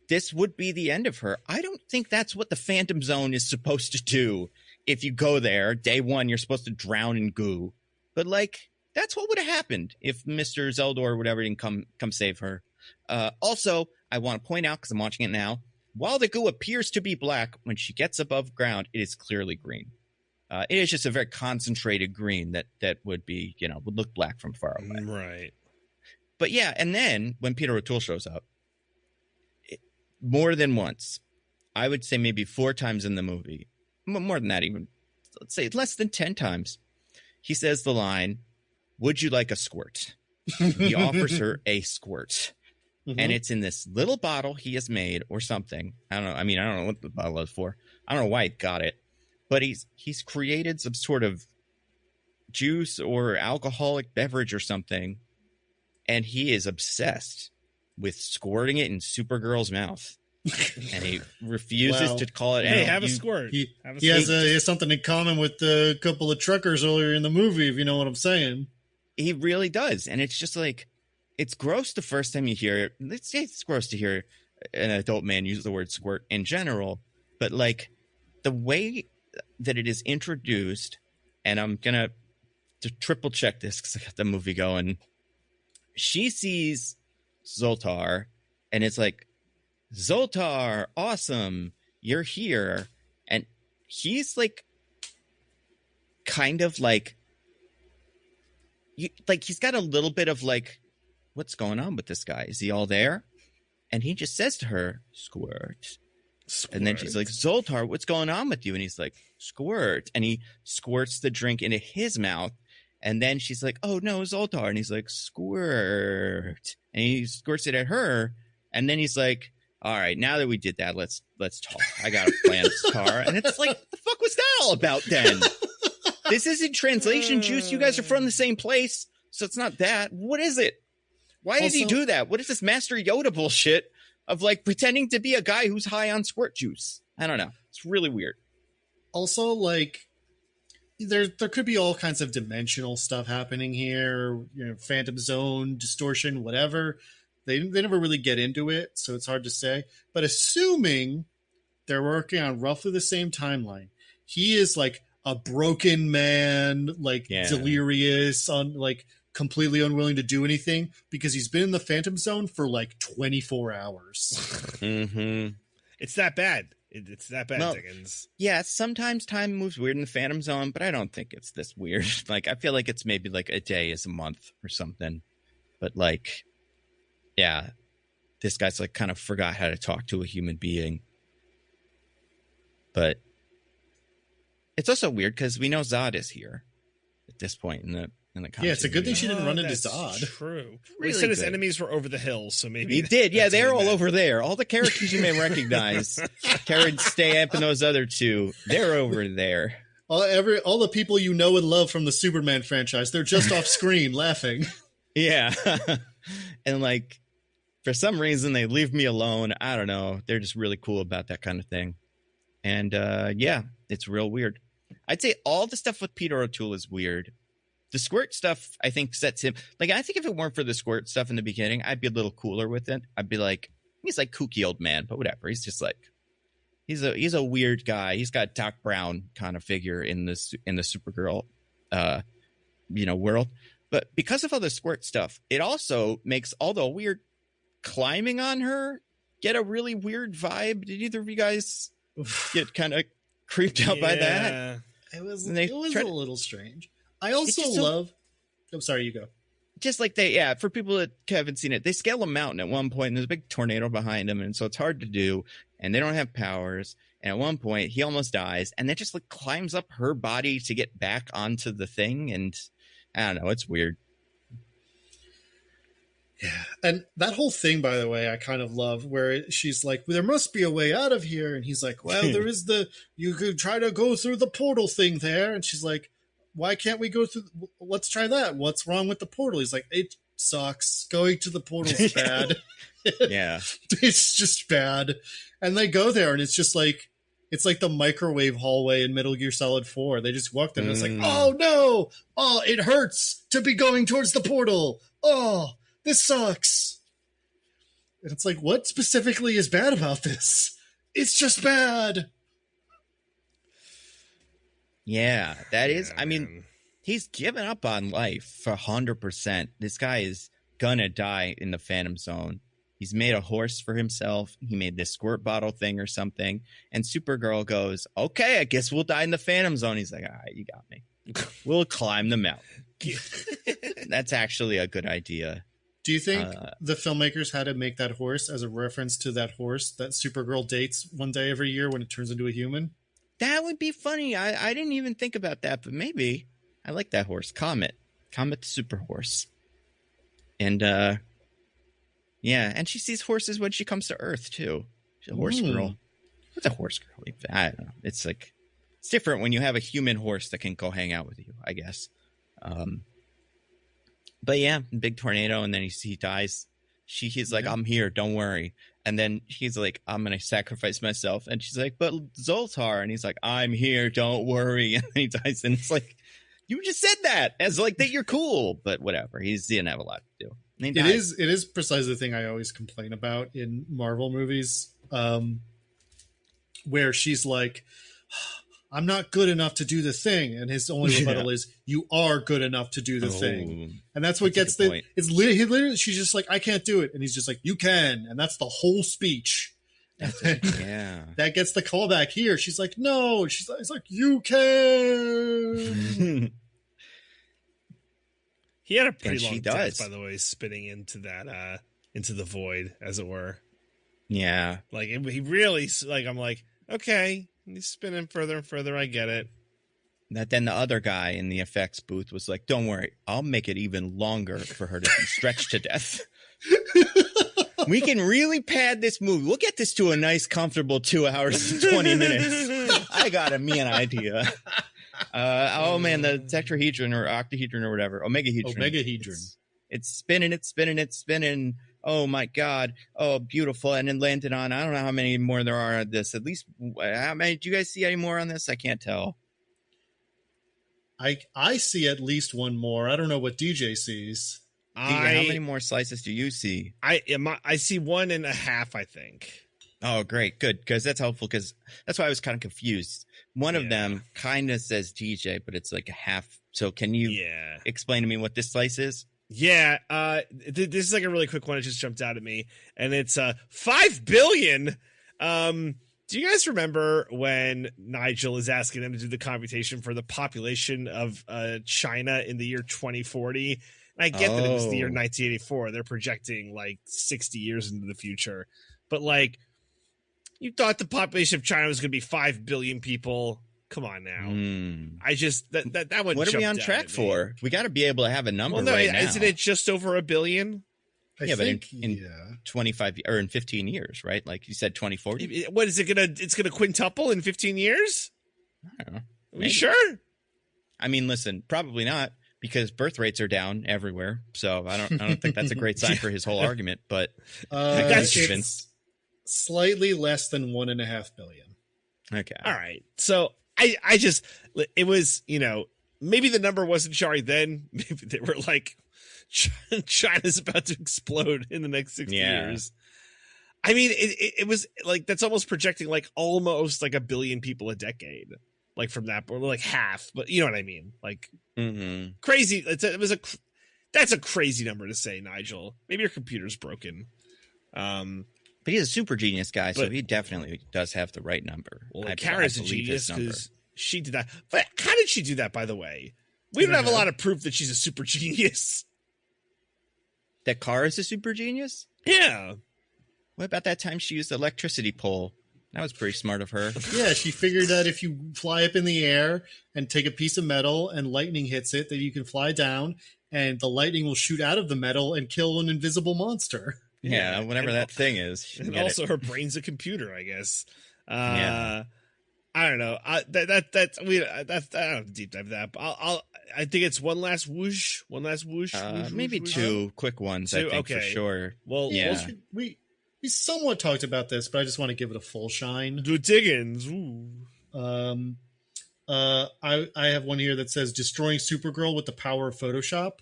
this would be the end of her. I don't think that's what the Phantom Zone is supposed to do. If you go there, day one, you're supposed to drown in goo. But like, that's what would have happened if Mr. Zeldor or whatever didn't come save her. Also, I want to point out, because I'm watching it now, while the goo appears to be black, when she gets above ground, it is clearly green. It is just a very concentrated green that would be, would look black from far away. Right. But yeah, and then when Peter O'Toole shows up, more than once, I would say maybe 4 times in the movie, more than that even, let's say less than 10 times, he says the line, "Would you like a squirt?" He offers her a squirt. Mm-hmm. And it's in this little bottle he has made or something. I don't know. I mean, I don't know what the bottle is for. I don't know why he got it. But he's created some sort of juice or alcoholic beverage or something. And he is obsessed with squirting it in Supergirl's mouth. And he refuses to call it. Hey, have a squirt. He has something in common with a couple of truckers earlier in the movie, if you know what I'm saying. He really does. And it's just like, it's gross the first time you hear it. It's gross to hear an adult man use the word squirt in general. But like the way that it is introduced, and I'm going to triple check this because I got the movie going. She sees Zoltar and it's like, "Zoltar, awesome, you're here." And he's like, kind of like, he's got a little bit of like what's going on with this guy? Is he all there? And he just says to her, squirt. And then she's like, Zoltar, what's going on with you? And he's like, squirt. And he squirts the drink into his mouth. And then she's like, oh, no, Zoltar. And he's like, squirt. And he squirts it at her. And then he's like, all right, now that we did that, let's talk. I got a plan, Zoltar. And it's like, what the fuck was that all about then? This isn't translation juice. You guys are from the same place. So it's not that. What is it? Why did he do that? What is this Master Yoda bullshit of like pretending to be a guy who's high on squirt juice? I don't know. It's really weird. Also, like, there could be all kinds of dimensional stuff happening here, phantom zone, distortion, whatever. They never really get into it, so it's hard to say. But assuming they're working on roughly the same timeline, he is like a broken man, like delirious, completely unwilling to do anything because he's been in the phantom zone for like 24 hours. Mm-hmm. It's that bad. It's that bad, well, Diggins. Yeah, sometimes time moves weird in the Phantom Zone, but I don't think it's this weird. Like, I feel like it's maybe like a day is a month or something. But like, yeah, this guy's like kind of forgot how to talk to a human being. But it's also weird because we know Zod is here at this point in the conversation. Yeah, it's a good thing she didn't run into Zod. True. Really he said his enemies were over the hills, so maybe he did. Yeah, they're all over there. All the characters you may recognize, Karen Stamp and those other two, they're over there. All the people you know and love from the Superman franchise, they're just off screen laughing. Yeah, and like for some reason they leave me alone. I don't know. They're just really cool about that kind of thing, and yeah, it's real weird. I'd say all the stuff with Peter O'Toole is weird. The squirt stuff, I think, sets him... Like, I think if it weren't for the squirt stuff in the beginning, I'd be a little cooler with it. I'd be like, he's like kooky old man, but whatever. He's just like... He's a weird guy. He's got Doc Brown kind of figure in the Supergirl, world. But because of all the squirt stuff, it also makes all the weird climbing on her get a really weird vibe. Did either of you guys get kind of creeped out by that? It was a little strange. I also love... I'm sorry, you go. Just like for people that haven't seen it, they scale a mountain at one point, and there's a big tornado behind them, and so it's hard to do, and they don't have powers, and at one point, he almost dies, and then just like climbs up her body to get back onto the thing, and I don't know, it's weird. Yeah, and that whole thing, by the way, I kind of love, where she's like, well, there must be a way out of here, and he's like, well, there is you could try to go through the portal thing there, and she's like, why can't we go through? Let's try that. What's wrong with the portal? He's like, it sucks. Going to the portal's bad. Yeah. It's just bad. And they go there and it's just like, it's like the microwave hallway in Metal Gear Solid 4. They just walk there and it's like, oh no. Oh, it hurts to be going towards the portal. Oh, this sucks. And it's like, what specifically is bad about this? It's just bad. Yeah, that is. I mean, he's given up on life for 100%. This guy is gonna die in the Phantom Zone. He's made a horse for himself. He made this squirt bottle thing or something. And Supergirl goes, okay, I guess we'll die in the Phantom Zone. He's like, all right, you got me. We'll climb the mountain. That's actually a good idea. Do you think the filmmakers had to make that horse as a reference to that horse that Supergirl dates one day every year when it turns into a human? That would be funny. I didn't even think about that, but maybe. I like that horse. Comet the super horse. And, yeah, and she sees horses when she comes to Earth, too. She's a horse girl. What's a horse girl? I don't know. It's like, it's different when you have a human horse that can go hang out with you, I guess. But yeah, big tornado, and then he dies. He's like, I'm here, don't worry. And then he's like, I'm going to sacrifice myself. And she's like, but Zoltar. And he's like, I'm here, don't worry. And then he dies. And it's like, you just said that as like that you're cool. But whatever. He didn't have a lot to do. It is precisely the thing I always complain about in Marvel movies, where she's like, I'm not good enough to do the thing. And his only rebuttal is, you are good enough to do the thing. And that's what gets it's literally, she's just like, I can't do it. And he's just like, you can. And that's the whole speech. Yeah. That gets the callback here. She's like, no. He's like, you can. He had a pretty long death, by the way, spinning into that into the void, as it were. Yeah, like he really like. I'm like, okay, he's spinning further and further. I get it. That then the other guy in the effects booth was like, "Don't worry, I'll make it even longer for her to be stretched to death. We can really pad this movie. We'll get this to a nice, comfortable 2 hours and 20 minutes. I got an idea." Oh man, the tetrahedron or octahedron or whatever, Omegahedron. It's spinning. Oh my God. Oh, beautiful. And then landed on, I don't know how many more there are on this. At least, how many? Do you guys see any more on this? I can't tell. I see at least one more. I don't know what DJ sees. How many more slices do you see? I see 1.5, I think. Oh, great. Good. Because that's helpful. Because that's why I was kind of confused. One of them kind of says DJ, but it's like a half. So can you explain to me what this slice is? Yeah. This is like a really quick one. It just jumped out at me. And it's 5 billion. Do you guys remember when Nigel is asking them to do the computation for the population of China in the year 2040? And I get that it was the year 1984. They're projecting like 60 years into the future. But like, you thought the population of China was going to be 5 billion people. Come on now. I just, that one. What are we on track for? We got to be able to have a number now. Isn't it just over 1 billion? But in 25 or in 15 years, right? Like you said, 2040. What is it it's gonna quintuple in 15 years? I don't know. Are we sure? I mean, listen, probably not, because birth rates are down everywhere. So I don't think that's a great sign for his whole argument. But that's convinced. Slightly less than 1.5 billion. Okay. All right. So I just, it was, maybe the number wasn't jarring then. Maybe they were like, China's about to explode in the next 60 years. I mean, it was like, that's almost projecting like almost like 1 billion people a decade, like from that, or like half, but you know what I mean? Like crazy. That's a crazy number to say, Nigel. Maybe your computer's broken. But he's a super genius guy, so he definitely does have the right number. Well, Kara's a genius because she did that. But how did she do that, by the way? We don't have a lot of proof that she's a super genius. That Kara's a super genius? Yeah. What about that time she used the electricity pole? That was pretty smart of her. Yeah, she figured that if you fly up in the air and take a piece of metal and lightning hits it, that you can fly down and the lightning will shoot out of the metal and kill an invisible monster. Yeah, whatever that thing is. And also her brain's a computer, I guess. I don't know. I don't have to deep dive that. But I think it's one last whoosh. Maybe whoosh. 2 quick ones, I think, for sure. Well, we somewhat talked about this, but I just want to give it a full shine. Do Diggins. Ooh. I have one here that says destroying Supergirl with the power of Photoshop.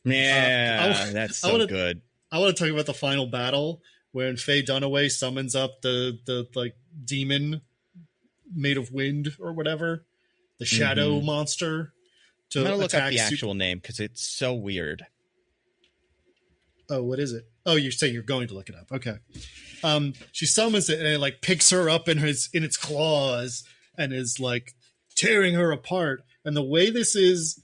Yeah, that's so good. I want to talk about the final battle when Faye Dunaway summons up the like demon made of wind or whatever, the shadow monster. I'm gonna look up the actual name because it's so weird. Oh, what is it? Oh, you're saying you're going to look it up. Okay. She summons it and it like picks her up in its claws and is like tearing her apart. And the way this is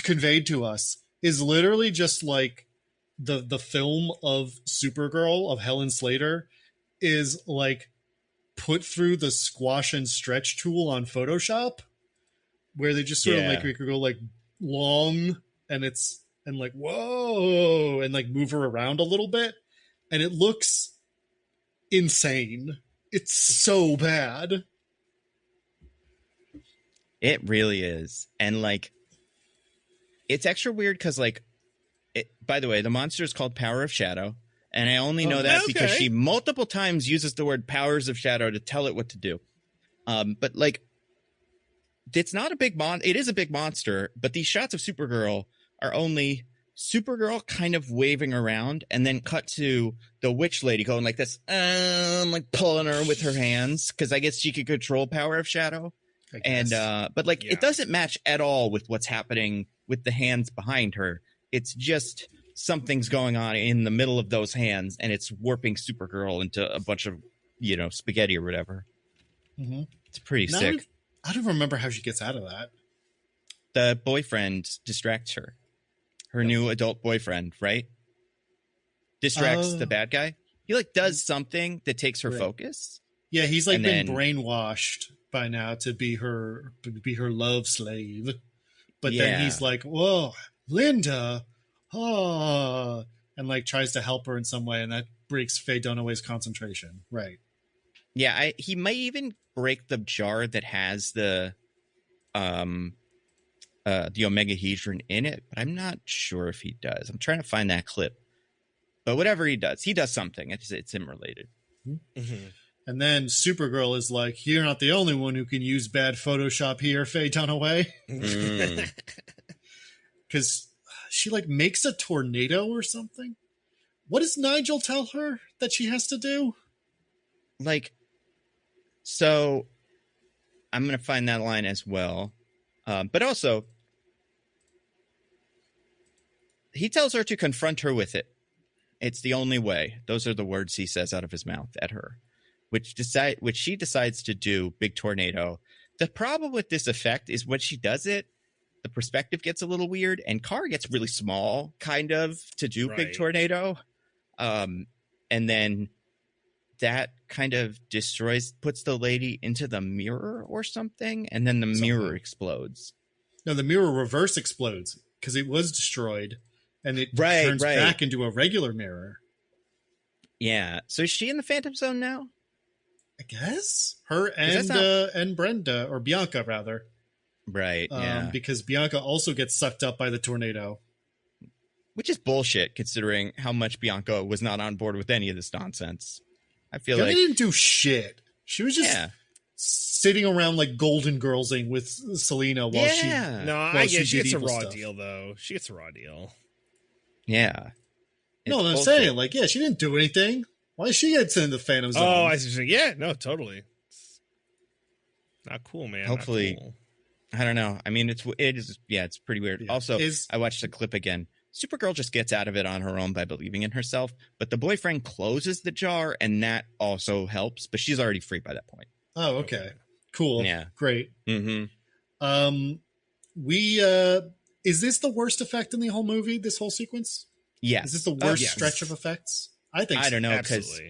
conveyed to us is literally just like the film of Supergirl of Helen Slater is like put through the squash and stretch tool on Photoshop, where they just sort of like make her go like long and like whoa and like move her around a little bit, and it looks insane. It's so bad. It really is. And like it's extra weird because like by the way, the monster is called Power of Shadow, and I only know that because she multiple times uses the word powers of shadow to tell it what to do. But like, it's not a big it is a big monster, but these shots of Supergirl are only Supergirl kind of waving around and then cut to the witch lady going like this, like pulling her with her hands, because I guess she could control Power of Shadow. And but like it doesn't match at all with what's happening with the hands behind her. It's just something's going on in the middle of those hands, and it's warping Supergirl into a bunch of, spaghetti or whatever. It's pretty sick. I don't remember how she gets out of that. The boyfriend distracts her. her new adult boyfriend, right? Distracts the bad guy. He like does something that takes her focus. Yeah, he's like been brainwashed by now to be her love slave. But then he's like, whoa, Linda, and like tries to help her in some way, and that breaks Faye Dunaway's concentration. Right. Yeah, he might even break the jar that has the Omegahedron in it, but I'm not sure if he does. I'm trying to find that clip. But whatever he does something. It's him related. Mm-hmm. And then Supergirl is like, you're not the only one who can use bad Photoshop here, Faye Dunaway. Because she like makes a tornado or something. What does Nigel tell her that she has to do? Like, so I'm going to find that line as well. But also, he tells her to confront her with it. It's the only way. Those are the words he says out of his mouth at her, which she decides to do. Big tornado. The problem with this effect is when she does it, the perspective gets a little weird, and Kara gets really small, kind of, to do big tornado. And then that kind of puts the lady into the mirror or something, and then the mirror explodes. No, the mirror reverse explodes because it was destroyed, and it turns back into a regular mirror. Yeah. So is she in the Phantom Zone now? I guess her and Brenda, or Bianca rather. Right. Yeah. Because Bianca also gets sucked up by the tornado. Which is bullshit, considering how much Bianca was not on board with any of this nonsense. I feel like... Bianca didn't do shit. She was just sitting around like Golden Girlsing with Selena while she... No, I guess she gets a raw deal, though. She gets a raw deal. Yeah. No, I'm saying, like, she didn't do anything. Why does she get in the Phantom Zone? Oh, I see. Yeah, no, totally. It's not cool, man. Hopefully... Not cool. I don't know. I mean, it's pretty weird. Yeah. Also, I watched the clip again. Supergirl just gets out of it on her own by believing in herself, but the boyfriend closes the jar, and that also helps, but she's already free by that point. Oh, okay. Cool. Yeah. Great. Mm-hmm. Is this the worst effect in the whole movie, this whole sequence? Yeah. Is this the worst stretch of effects? I think so. I don't know, because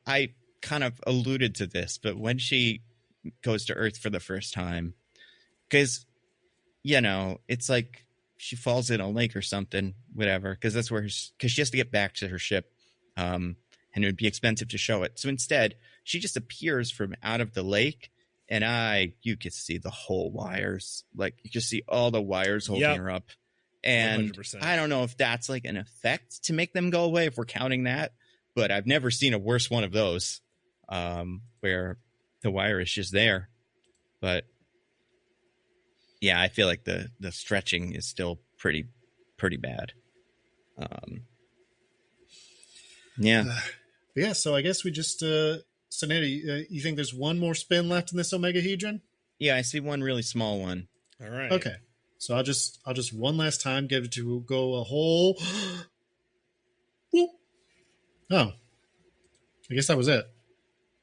I kind of alluded to this, but when she goes to Earth for the first time, because it's like she falls in a lake or something, whatever, because that's where because she has to get back to her ship, and it would be expensive to show it. So instead, she just appears from out of the lake, and you can see the whole wires, like you can see all the wires holding her up, and 100%. I don't know if that's like an effect to make them go away, if we're counting that, but I've never seen a worse one of those, where the wire is just there. But yeah, I feel like the stretching is still pretty bad. So I guess we just so Nando, you think there's one more spin left in this Omegahedron? Yeah, I see one really small one. All right. Okay. So I'll just one last time get it to go a whole I guess that was it.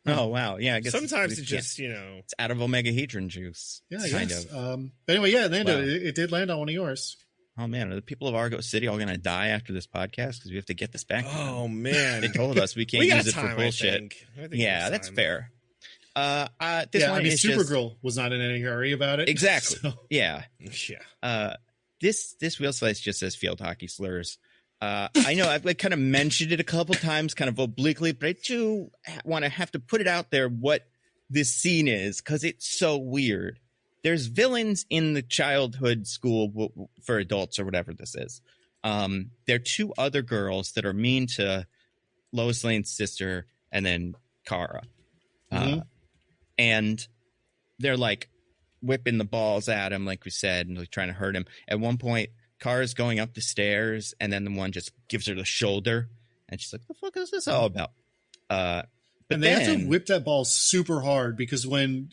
Oh, wow. Yeah, I guess sometimes it's just, it's out of Omegahedron juice. Yeah, kind of. But anyway, Nando, it did land on one of yours. Oh, man. Are the people of Argo City all going to die after this podcast? Because we have to get this back. Oh, man. They told us we can't use it for bullshit. I think yeah, that's fair. Supergirl was not in any hurry about it. Exactly. So. Yeah. This wheel slice just says field hockey slurs. I know I've kind of mentioned it a couple times, kind of obliquely, but I do want to have to put it out there what this scene is, because it's so weird. There's villains in the childhood school for adults, or whatever this is. There are two other girls that are mean to Lois Lane's sister and then Kara. And they're like whipping the balls at him, like we said, and like trying to hurt him. At one point, Kara's going up the stairs, and then the one just gives her the shoulder, and she's like, "The fuck is this all about?" And they have to whip that ball super hard, because when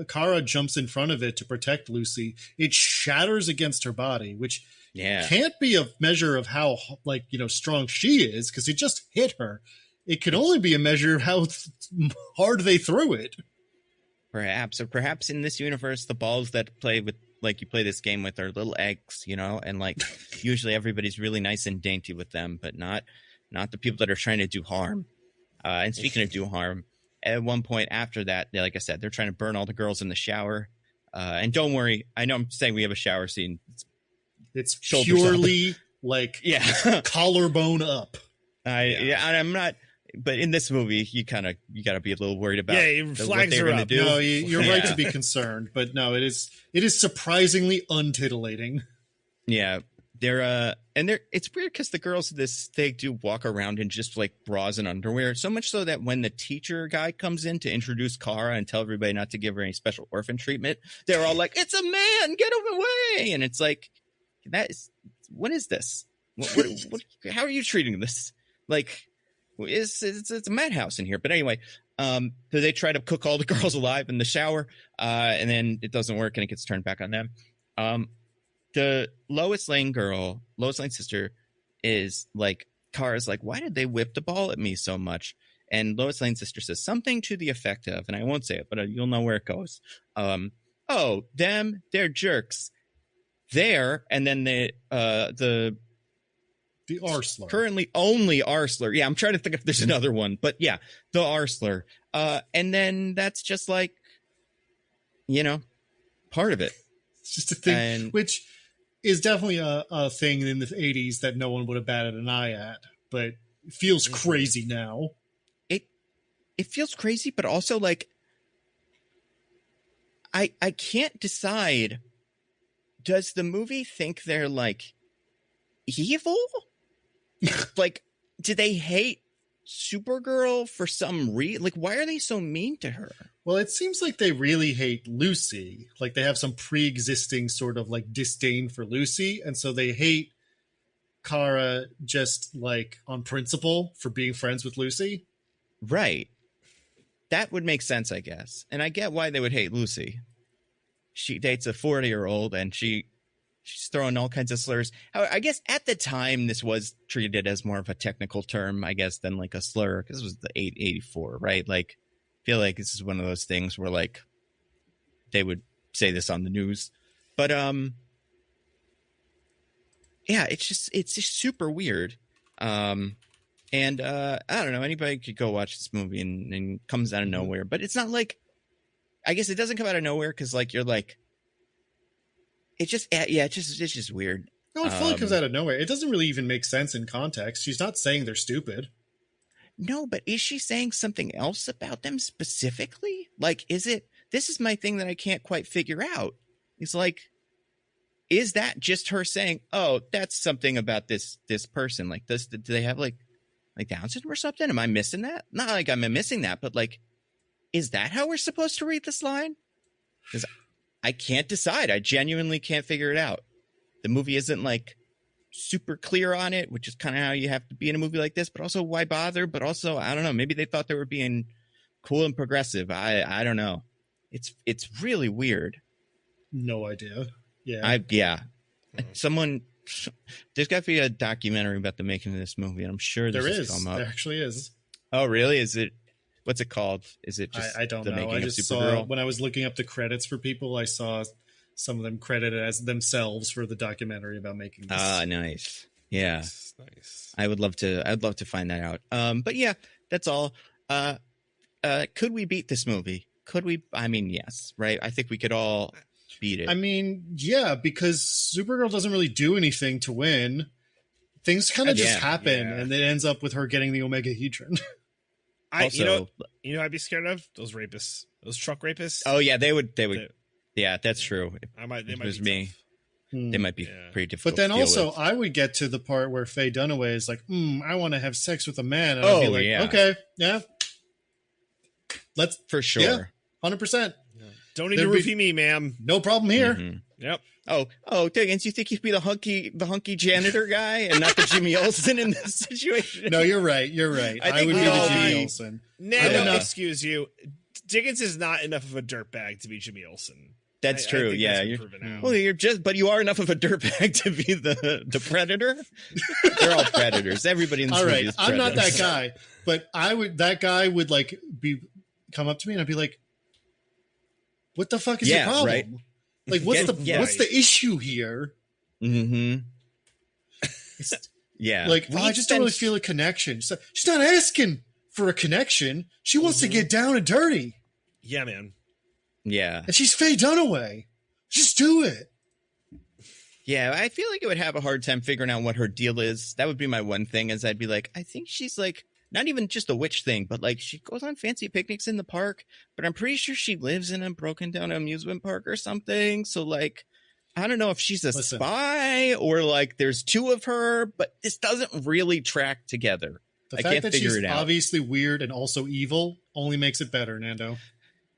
Kara jumps in front of it to protect Lucy, it shatters against her body, which can't be a measure of how strong she is, because it just hit her. It can only be a measure of how hard they threw it. Perhaps in this universe, the balls that play with like you play this game with are little eggs, you know, and like usually everybody's really nice and dainty with them, but not the people that are trying to do harm. And speaking of do harm, at one point after that, like I said, they're trying to burn all the girls in the shower. And don't worry, I know I'm saying we have a shower scene. It's purely up. Like collarbone up. I'm not. But in this movie, you got to be a little worried about what they're going to do. No, you're right to be concerned, but no, it is surprisingly untitillating. Yeah, it's weird because the girls they do walk around in just like bras and underwear, so much so that when the teacher guy comes in to introduce Kara and tell everybody not to give her any special orphan treatment, they're all like, "It's a man, get him away!" And it's like, what is this? What how are you treating this? Like. It's a madhouse in here. But anyway, so they try to cook all the girls alive in the shower, and then it doesn't work and it gets turned back on them. The Lois Lane sister is like, Kara's like, why did they whip the ball at me so much? And Lois Lane's sister says something to the effect of, and I won't say it, but you'll know where it goes. They're jerks. And then the R-slur. Currently only R-slur. Yeah, I'm trying to think if there's another one. But yeah, the R-slur. And then that's just like, you know, part of it. It's just a thing, which is definitely a thing in the 80s that no one would have batted an eye at. But it feels crazy now. It feels crazy, but also like, I can't decide. Does the movie think they're like evil? Like, do they hate Supergirl for some reason? Like, why are they so mean to her? Well, it seems like they really hate Lucy. Like, they have some pre-existing sort of like disdain for Lucy, and so they hate Kara just like on principle for being friends with Lucy. Right. That would make sense, I guess. And I get why they would hate Lucy. She dates a 40-year-old and she's throwing all kinds of slurs. I guess at the time, this was treated as more of a technical term, I guess, than like a slur, because it was the 884, right? Like, I feel like this is one of those things where like they would say this on the news. But yeah, it's just super weird. And I don't know, anybody could go watch this movie and it comes out of nowhere. But it's not like, I guess it doesn't come out of nowhere because like you're like, it's just weird. No, it fully comes out of nowhere. It doesn't really even make sense in context. She's not saying they're stupid. No, but is she saying something else about them specifically? Like, this is my thing that I can't quite figure out. It's like, is that just her saying, oh, that's something about this person? Like, do they have like Down syndrome or something? Am I missing that? Not like I'm missing that, but like, is that how we're supposed to read this line? Because I can't decide. I genuinely can't figure it out. The movie isn't like super clear on it, which is kind of how you have to be in a movie like this, but also why bother? But also, I don't know, maybe they thought they were being cool and progressive. I don't know. It's really weird. No idea. Yeah. There's got to be a documentary about the making of this movie, and I'm sure there actually is. Oh, really? Is it? What's it called? Is it just I don't know. I just saw, when I was looking up the credits for people, I saw some of them credited as themselves for the documentary about making this. Ah, nice. Yeah. Nice. I'd love to find that out. But yeah, that's all. Could we beat this movie? Could we? I mean, yes, right? I think we could all beat it. I mean, yeah, because Supergirl doesn't really do anything to win. Things kind of just happen, and it ends up with her getting the Omegahedron. Also, you know, I'd be scared of those rapists, those truck rapists. Oh yeah, they would. Yeah, that's true. They might be me. They might be pretty difficult. But then to deal also, with. I would get to the part where Faye Dunaway is like, I want to have sex with a man. And I'd be like, okay, yeah. Let's for sure. Yeah, 100%. Don't need to roofie me, ma'am. No problem here. Mm-hmm. Yep. Oh, Diggins, you think you'd be the hunky janitor guy and not the Jimmy Olsen in this situation? No, you're right. I would be the Jimmy Olsen. Nando, excuse you. Diggins is not enough of a dirtbag to be Jimmy Olsen. That's true. Yeah. But you are enough of a dirtbag to be the predator. They're all predators. Everybody in this movie is predators. I'm not that guy, but that guy would like come up to me and I'd be like, what the fuck is your problem? Right? Like, what's the issue here? Mm-hmm. Yeah. Like, I just don't really feel a connection. So she's not asking for a connection. She wants to get down and dirty. Yeah, man. Yeah. And she's Faye Dunaway. Just do it. Yeah, I feel like I would have a hard time figuring out what her deal is. That would be my one thing, is I'd be like, I think she's like, not even just a witch thing, but like she goes on fancy picnics in the park, but I'm pretty sure she lives in a broken down amusement park or something. So like, I don't know if she's a spy or like there's two of her, but this doesn't really track together. The fact that she's obviously weird and also evil only makes it better, Nando.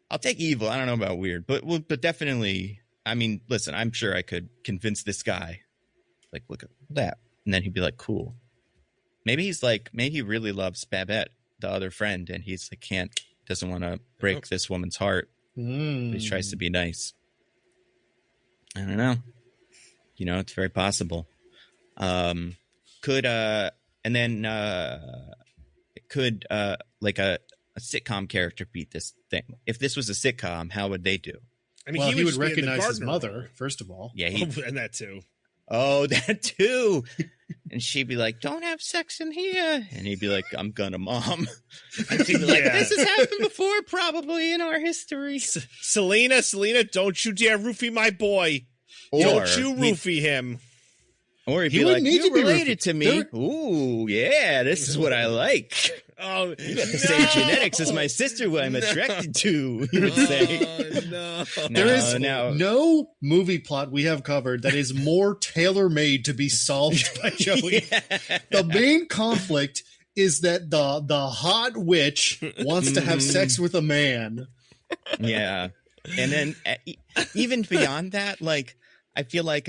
I'll take evil. I don't know about weird, but definitely. I mean, listen, I'm sure I could convince this guy, like, look at that. And then he'd be like, cool. Maybe he really loves Babette, the other friend. And he's like, doesn't want to break this woman's heart. But he tries to be nice. I don't know. It's very possible. Could like a sitcom character beat this thing? If this was a sitcom, how would they do? I mean, he would recognize his mother, first of all. Yeah, and that too. Oh, that too. And she'd be like, don't have sex in here. And he'd be like, I'm gonna, Mom. And she'd be like, this has happened before, probably in our history. Selena, don't you dare roofie my boy. Don't you roofie him. Or he'd be like, you're related to me. Ooh, yeah, this is what I like. Oh, you got the same genetics as my sister, who I'm attracted to, you would say. No. There is no movie plot we have covered that is more tailor-made to be solved by Joey. The main conflict is that the hot witch wants to have sex with a man. Yeah. And then even beyond that, like, I feel like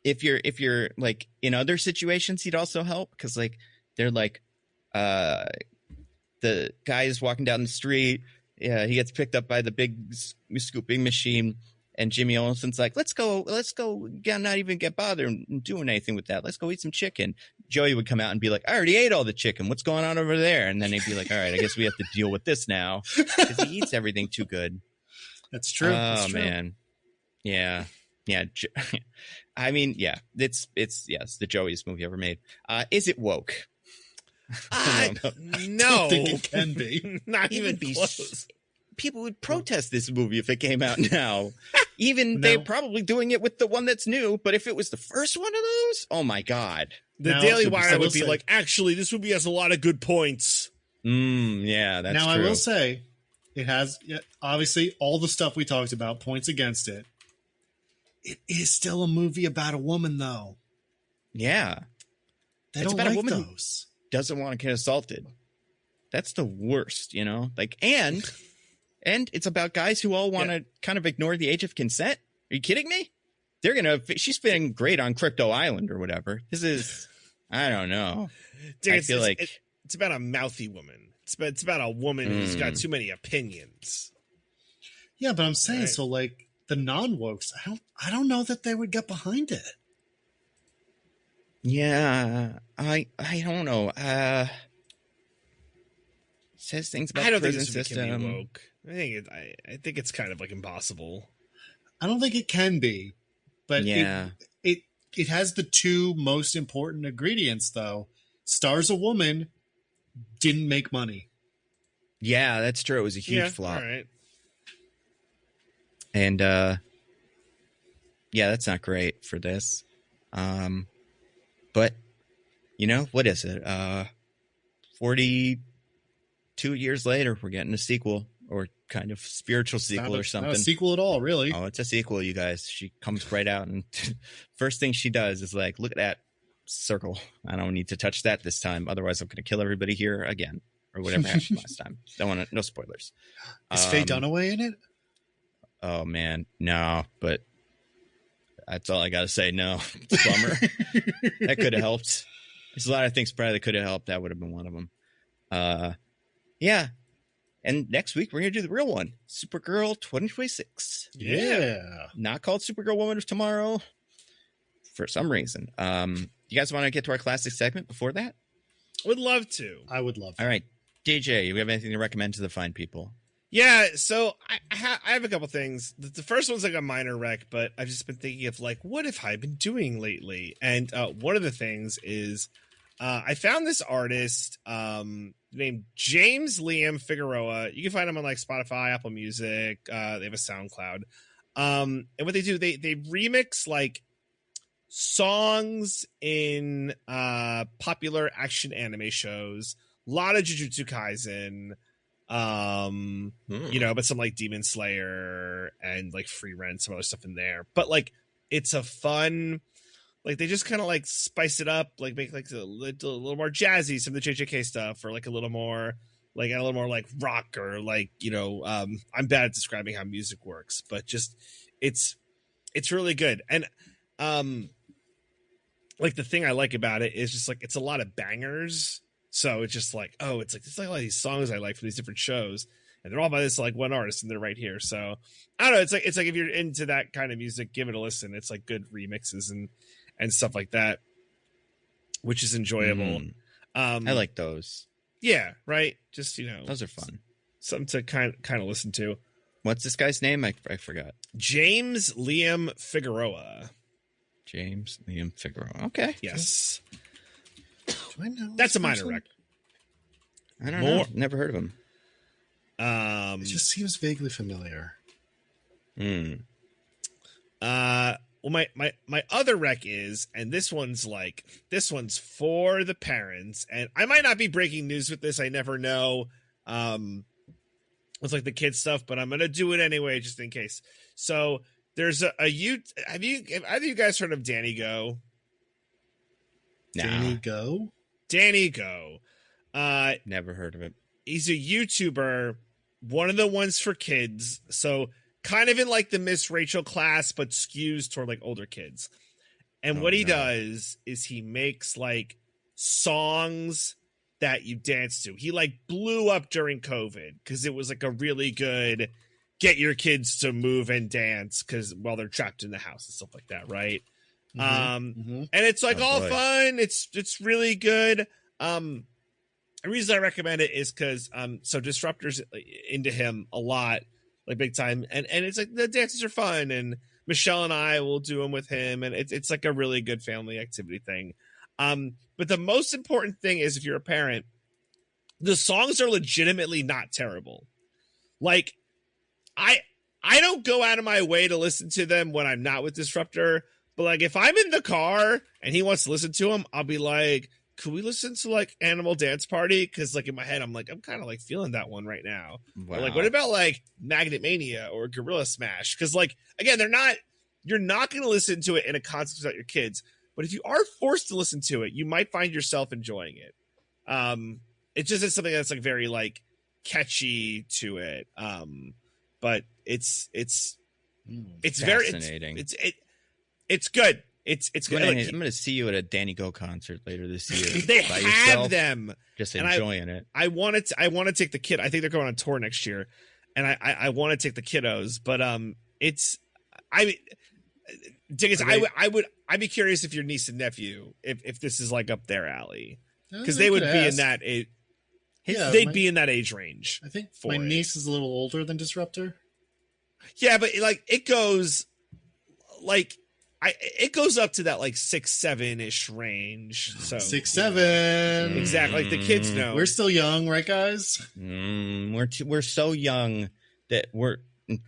if you're like in other situations, he'd also help, because like they're like the guy is walking down the street. Yeah, he gets picked up by the big scooping machine, and Jimmy Olsen's like, let's go, not even get bothered doing anything with that. Let's go eat some chicken. Joey would come out and be like, I already ate all the chicken. What's going on over there? And then he'd be like, all right, I guess we have to deal with this now, because he eats everything too good. That's true. Oh, man. Yeah. I mean, yeah, it's the Joey's movie ever made. Is it woke? No, don't think it can be. Not even close. People would protest this movie if it came out now. Even they're probably doing it with the one that's new. But if it was the first one of those, oh my God. The Daily Wire would be like, actually, this movie has a lot of good points. Yeah, that's true. Now, I will say, it has, obviously, all the stuff we talked about points against it. It is still a movie about a woman, though. Yeah. They don't like those. Doesn't want to get assaulted. That's the worst, like, and it's about guys who all want to kind of ignore the age of consent. Are you kidding me? She's feeling great on Crypto Island or whatever. This is, I don't know. I feel like it's about a mouthy woman. It's about a woman who's got too many opinions. Yeah, but I'm saying, so like the non-wokes, I don't know that they would get behind it. Yeah, I don't know. Says things about the prison system. Woke. I think it's kind of like impossible. I don't think it can be, but it has the two most important ingredients, though. Stars a woman, didn't make money. Yeah, that's true. It was a huge flop. All right. And that's not great for this. But what is it? 42 years later, we're getting a sequel, or kind of spiritual sequel or something. Not a sequel at all, really. Oh, it's a sequel, you guys. She comes right out, and first thing she does is like, look at that circle. I don't need to touch that this time. Otherwise, I'm going to kill everybody here again, or whatever happened last time. No spoilers. Is Faye Dunaway in it? Oh, man. No, but that's all I got to say. No, it's a bummer. That could have helped. There's a lot of things probably that could have helped. That would have been one of them. Yeah. And next week, we're going to do the real one. Supergirl 2026. Yeah. Not called Supergirl Woman of Tomorrow for some reason. You guys want to get to our classic segment before that? Would love to. I would love to. All right. DJ, do we have anything to recommend to the fine people? Yeah, so I have a couple things. The first one's like a minor wreck, but I've just been thinking of like, what have I been doing lately? And one of the things is I found this artist named James Liam Figueroa. You can find him on like Spotify, Apple Music. They have a SoundCloud. And what they do, they remix like songs in popular action anime shows. A lot of Jujutsu Kaisen. You know, but some like Demon Slayer and like Free Rent, some other stuff in there. But like, it's a fun, like they just kind of like spice it up, like make like a little more jazzy, some of the JJK stuff, or like a little more like rock, or like, you know, I'm bad at describing how music works, but just it's really good. And like the thing I like about it is just like it's a lot of bangers. So it's just like, oh, it's like a lot of these songs I like from these different shows, and they're all by this like one artist, and they're right here. So I don't know. It's like if you're into that kind of music, give it a listen. It's like good remixes and stuff like that, which is enjoyable. I like those. Yeah, right. Just, you know, those are fun. Something to kind of listen to. What's this guy's name? I forgot. James Liam Figueroa. James Liam Figueroa. Okay. Yes. Do I know? That's a minor wreck. I don't know. Never heard of him. It just seems vaguely familiar. Well, my other rec is, and this one's for the parents, and I might not be breaking news with this. I never know. It's like the kids stuff, but I'm gonna do it anyway just in case. So there's have either you guys heard of Danny Go? Nah. Danny Go. Never heard of it. He's a YouTuber, one of the ones for kids. So kind of in like the Miss Rachel class, but skews toward like older kids. And what he does is he makes like songs that you dance to. He like blew up during COVID because it was like a really good get your kids to move and dance because while they're trapped in the house and stuff like that, right? And it's like fun. It's really good. The reason I recommend it is because so Disruptor's into him a lot, like big time, and it's like the dances are fun, and Michelle and I will do them with him, and it's like a really good family activity thing. But the most important thing is if you're a parent, the songs are legitimately not terrible. Like I don't go out of my way to listen to them when I'm not with Disruptor, but like if I'm in the car and he wants to listen to them, I'll be like, could we listen to like Animal Dance Party? Because like in my head, I'm like, I'm kind of like feeling that one right now. Wow. Or like, what about like Magnet Mania or Gorilla Smash? Because like, again, you're not going to listen to it in a concert without your kids. But if you are forced to listen to it, you might find yourself enjoying it. It's just something that's like very like catchy to it. But it's very fascinating. It's good. It's good. I'm going to see you at a Danny Go concert later this year. They have yourself, them just enjoying it. I want to take the kid. I think they're going on tour next year, and I want to take the kiddos. But Diggins, I'd be curious if your niece and nephew, if this is like up their alley, because they would be in that age. Yeah, they'd be in that age range. I think my niece is a little older than Disruptor. Yeah, but like it goes up to that like 6-7-ish range. So 6-7 exactly. Like the kids know. We're still young, right, guys? We're so young that we're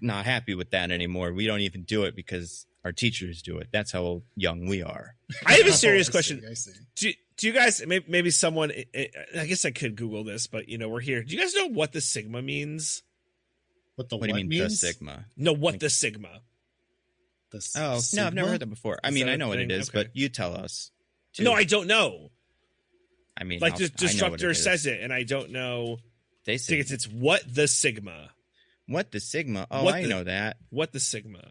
not happy with that anymore. We don't even do it because our teachers do it. That's how young we are. I have a serious question. I see. Do you guys, maybe someone, I guess I could Google this, but you know, we're here. Do you guys know what the Sigma means? What do you mean means? The Sigma? No, what the Sigma? No, I've never heard that before. I mean, I know what it is, okay. But you tell us. Too. No, I don't know. I mean, like Disruptor says it, and I don't know. They say it's what the Sigma. What the Sigma? Oh, I know that. What the Sigma?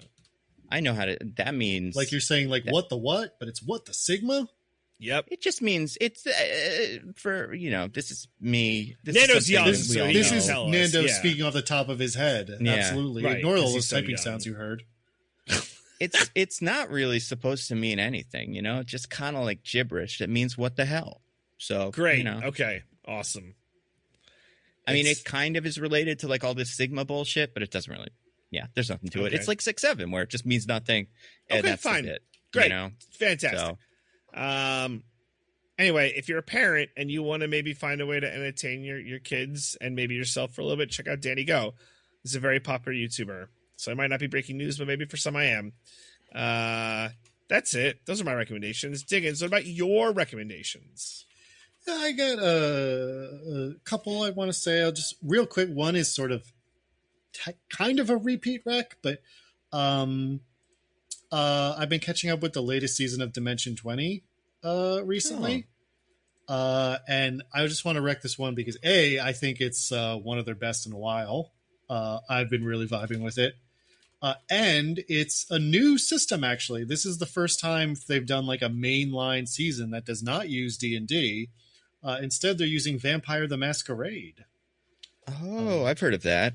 I know how to. That means like you're saying like what the what, but it's what the Sigma. Yep. It just means it's for, you know, this is me. Nando's young. This is Nando speaking off the top of his head. Yeah. Absolutely. Right, ignore all those typing sounds you heard. It's not really supposed to mean anything, you know, just kind of like gibberish. It means what the hell. So great. You know. Okay. Awesome. I mean, it kind of is related to like all this Sigma bullshit, but it doesn't really. Yeah, there's nothing to it. It's like 6-7, where it just means nothing. And okay, that's fine. it, great, you know? fantastic. So. Anyway, if you're a parent and you want to maybe find a way to entertain your kids and maybe yourself for a little bit, check out Danny Go. He's a very popular YouTuber. So I might not be breaking news, but maybe for some I am. That's it. Those are my recommendations. Diggins, what about your recommendations? I got a couple I want to say. I'll just real quick. One is sort of kind of a repeat rec, but I've been catching up with the latest season of Dimension 20 recently. And I just want to rec this one because I think it's one of their best in a while. I've been really vibing with it. And it's a new system, actually. This is the first time they've done like a mainline season that does not use D&D. Instead, they're using Vampire the Masquerade. Oh, I've heard of that.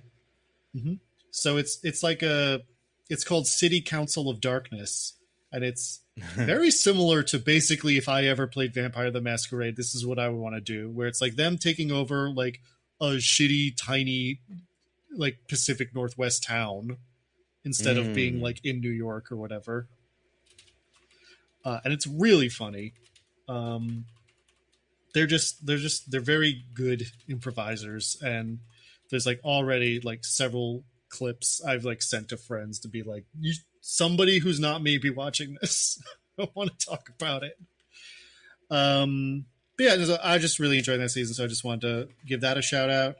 Mm-hmm. So it's like it's called City Council of Darkness. And it's very similar to basically if I ever played Vampire the Masquerade, this is what I would want to do, where it's like them taking over like a shitty, tiny, like Pacific Northwest town instead of being like in New York or whatever. And it's really funny. They're very good improvisers, and there's like already like several clips I've like sent to friends to be like, somebody who's not me be watching this. I want to talk about it. But yeah, I just really enjoyed that season, so I just wanted to give that a shout out.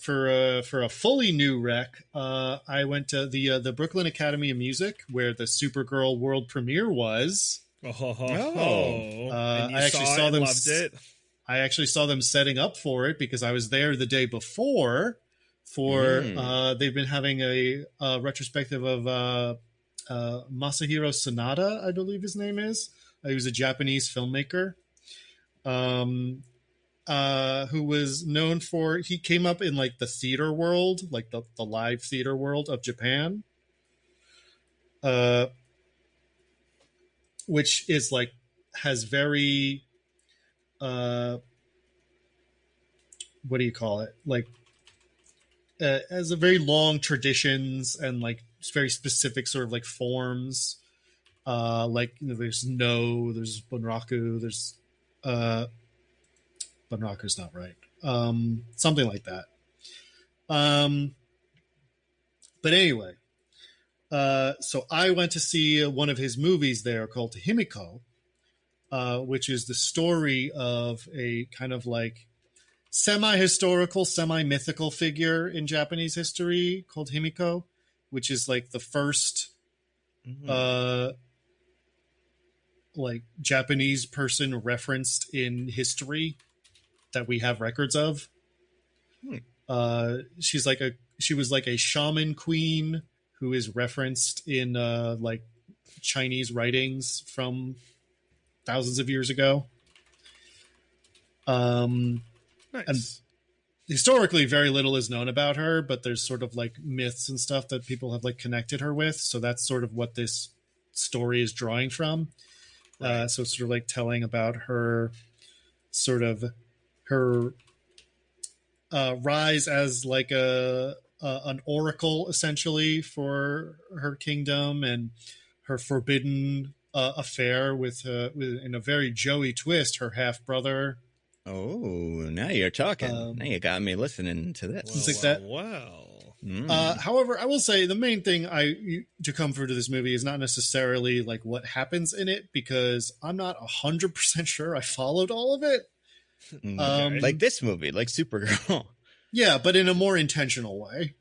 For a fully new rec, I went to the Brooklyn Academy of Music, where the Supergirl world premiere was. And you saw them, loved it. I actually saw them setting up for it because I was there the day before. They've been having a retrospective of Masahiro Sanada, I believe his name is. He was a Japanese filmmaker. Who was known for, he came up in like the theater world, like the live theater world of Japan, which is like, has very, what do you call it? Like, has a very long traditions and like very specific sort of like forms. Like, you know, there's Bunraku, there's, Bunraku's not right. Something like that. But anyway, so I went to see one of his movies there called Himiko, which is the story of a kind of like semi-historical, semi-mythical figure in Japanese history called Himiko, which is like the first like Japanese person referenced in history that we have records of. She was like a shaman queen who is referenced in like Chinese writings from thousands of years ago. Nice. And historically very little is known about her, but there's sort of like myths and stuff that people have like connected her with. So that's sort of what this story is drawing from. Right. So it's sort of like telling about her sort of her rise as like an oracle essentially for her kingdom, and her forbidden affair with in a very Joey twist, her half brother. Oh, now you're talking. Now you got me listening to this. However, I will say the main thing to comfort to this movie is not necessarily like what happens in it, because I'm not 100% sure I followed all of it. Like this movie, like Supergirl. Yeah, but in a more intentional way.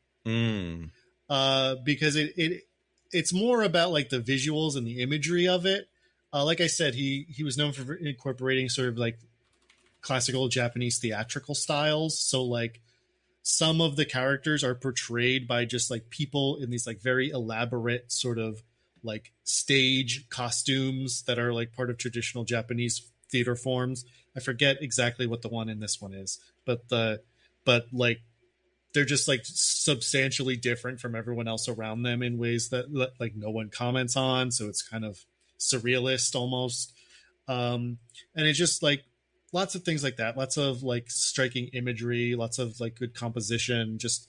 Because it's more about like the visuals and the imagery of it. Like I said, he was known for incorporating sort of like classical Japanese theatrical styles. So like some of the characters are portrayed by just like people in these like very elaborate sort of like stage costumes that are like part of traditional Japanese theater forms. I forget exactly what the one in this one is, but like they're just like substantially different from everyone else around them in ways that like no one comments on. So it's kind of surrealist almost. And it's just like lots of things like that. Lots of like striking imagery, lots of like good composition, just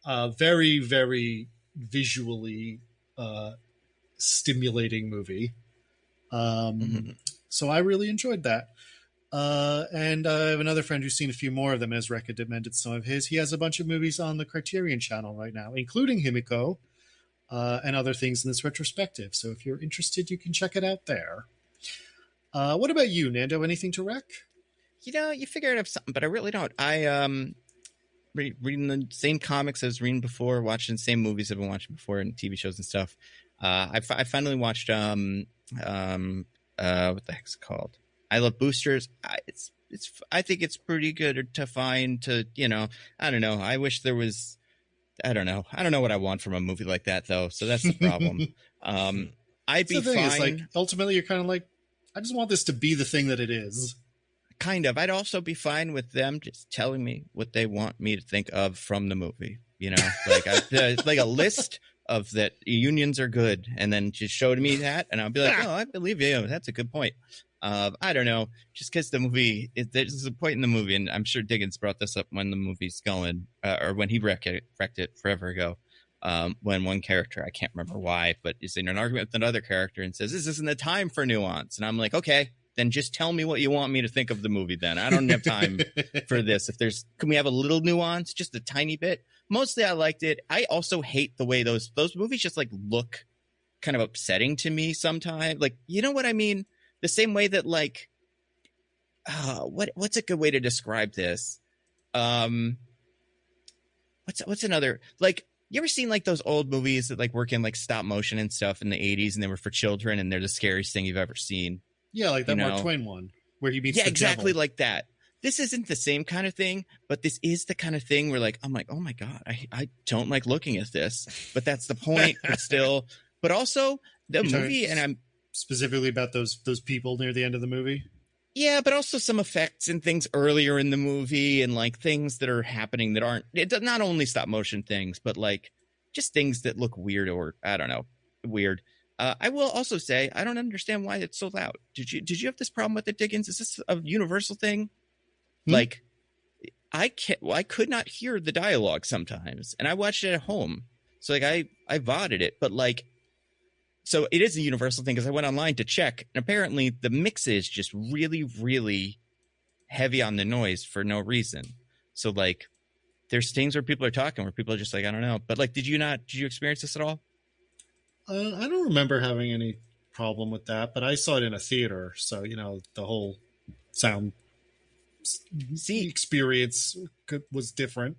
very, very visually stimulating movie. So I really enjoyed that. And I have another friend who's seen a few more of them and has recommended some of his. He has a bunch of movies on the Criterion channel right now, including Himiko and other things in this retrospective. So if you're interested, you can check it out there. What about you, Nando? Anything to rec? You figured out something, but I really don't. I reading the same comics I was reading before, watching the same movies I've been watching before, and TV shows and stuff. I finally watched what the heck's it called? I Love Boosters. I think it's pretty good to find. To I don't know. I wish there was. I don't know what I want from a movie like that though. So that's the problem. I'd be fine. Is, like, ultimately, you're kind of like, I just want this to be the thing that it is. Kind of. I'd also be fine with them just telling me what they want me to think of from the movie. Like like a list of that unions are good, and then just show me that, and I'll be like, oh, I believe you. That's a good point. I don't know, just because the movie, there's a point in the movie, and I'm sure Diggins brought this up when the movie's going, or when he wrecked it forever ago, when one character, I can't remember why, but is in an argument with another character and says, this isn't the time for nuance. And I'm like, okay, then just tell me what you want me to think of the movie then. I don't have time for this. Can we have a little nuance, just a tiny bit? Mostly I liked it. I also hate the way those movies just like look kind of upsetting to me sometimes. Like, you know what I mean? The same way that like, what's a good way to describe this? What's another, like, you ever seen like those old movies that like work in like stop motion and stuff in the 80s and they were for children and they're the scariest thing you've ever seen? Yeah, like that Mark Twain one where he meets the exactly devil. Like that. This isn't the same kind of thing, but this is the kind of thing where like, I'm like, oh my God, I don't like looking at this, but that's the point. But still, but also the movie, and I'm specifically about those people near the end of the movie. Yeah, but also some effects and things earlier in the movie and like things that are happening that aren't, not only stop motion things, but like just things that look weird or I don't know, weird. I will also say, I don't understand why it's sold out. Did you have this problem with it, Diggins? Is this a universal thing? Like, I could not hear the dialogue sometimes, and I watched it at home. So like I VOD'd it, but like, so it is a universal thing because I went online to check, and apparently the mix is just really, really heavy on the noise for no reason. So like, there's things where people are talking where people are just like, I don't know. But like, did you experience this at all? I don't remember having any problem with that, but I saw it in a theater, so the whole sound experience was different.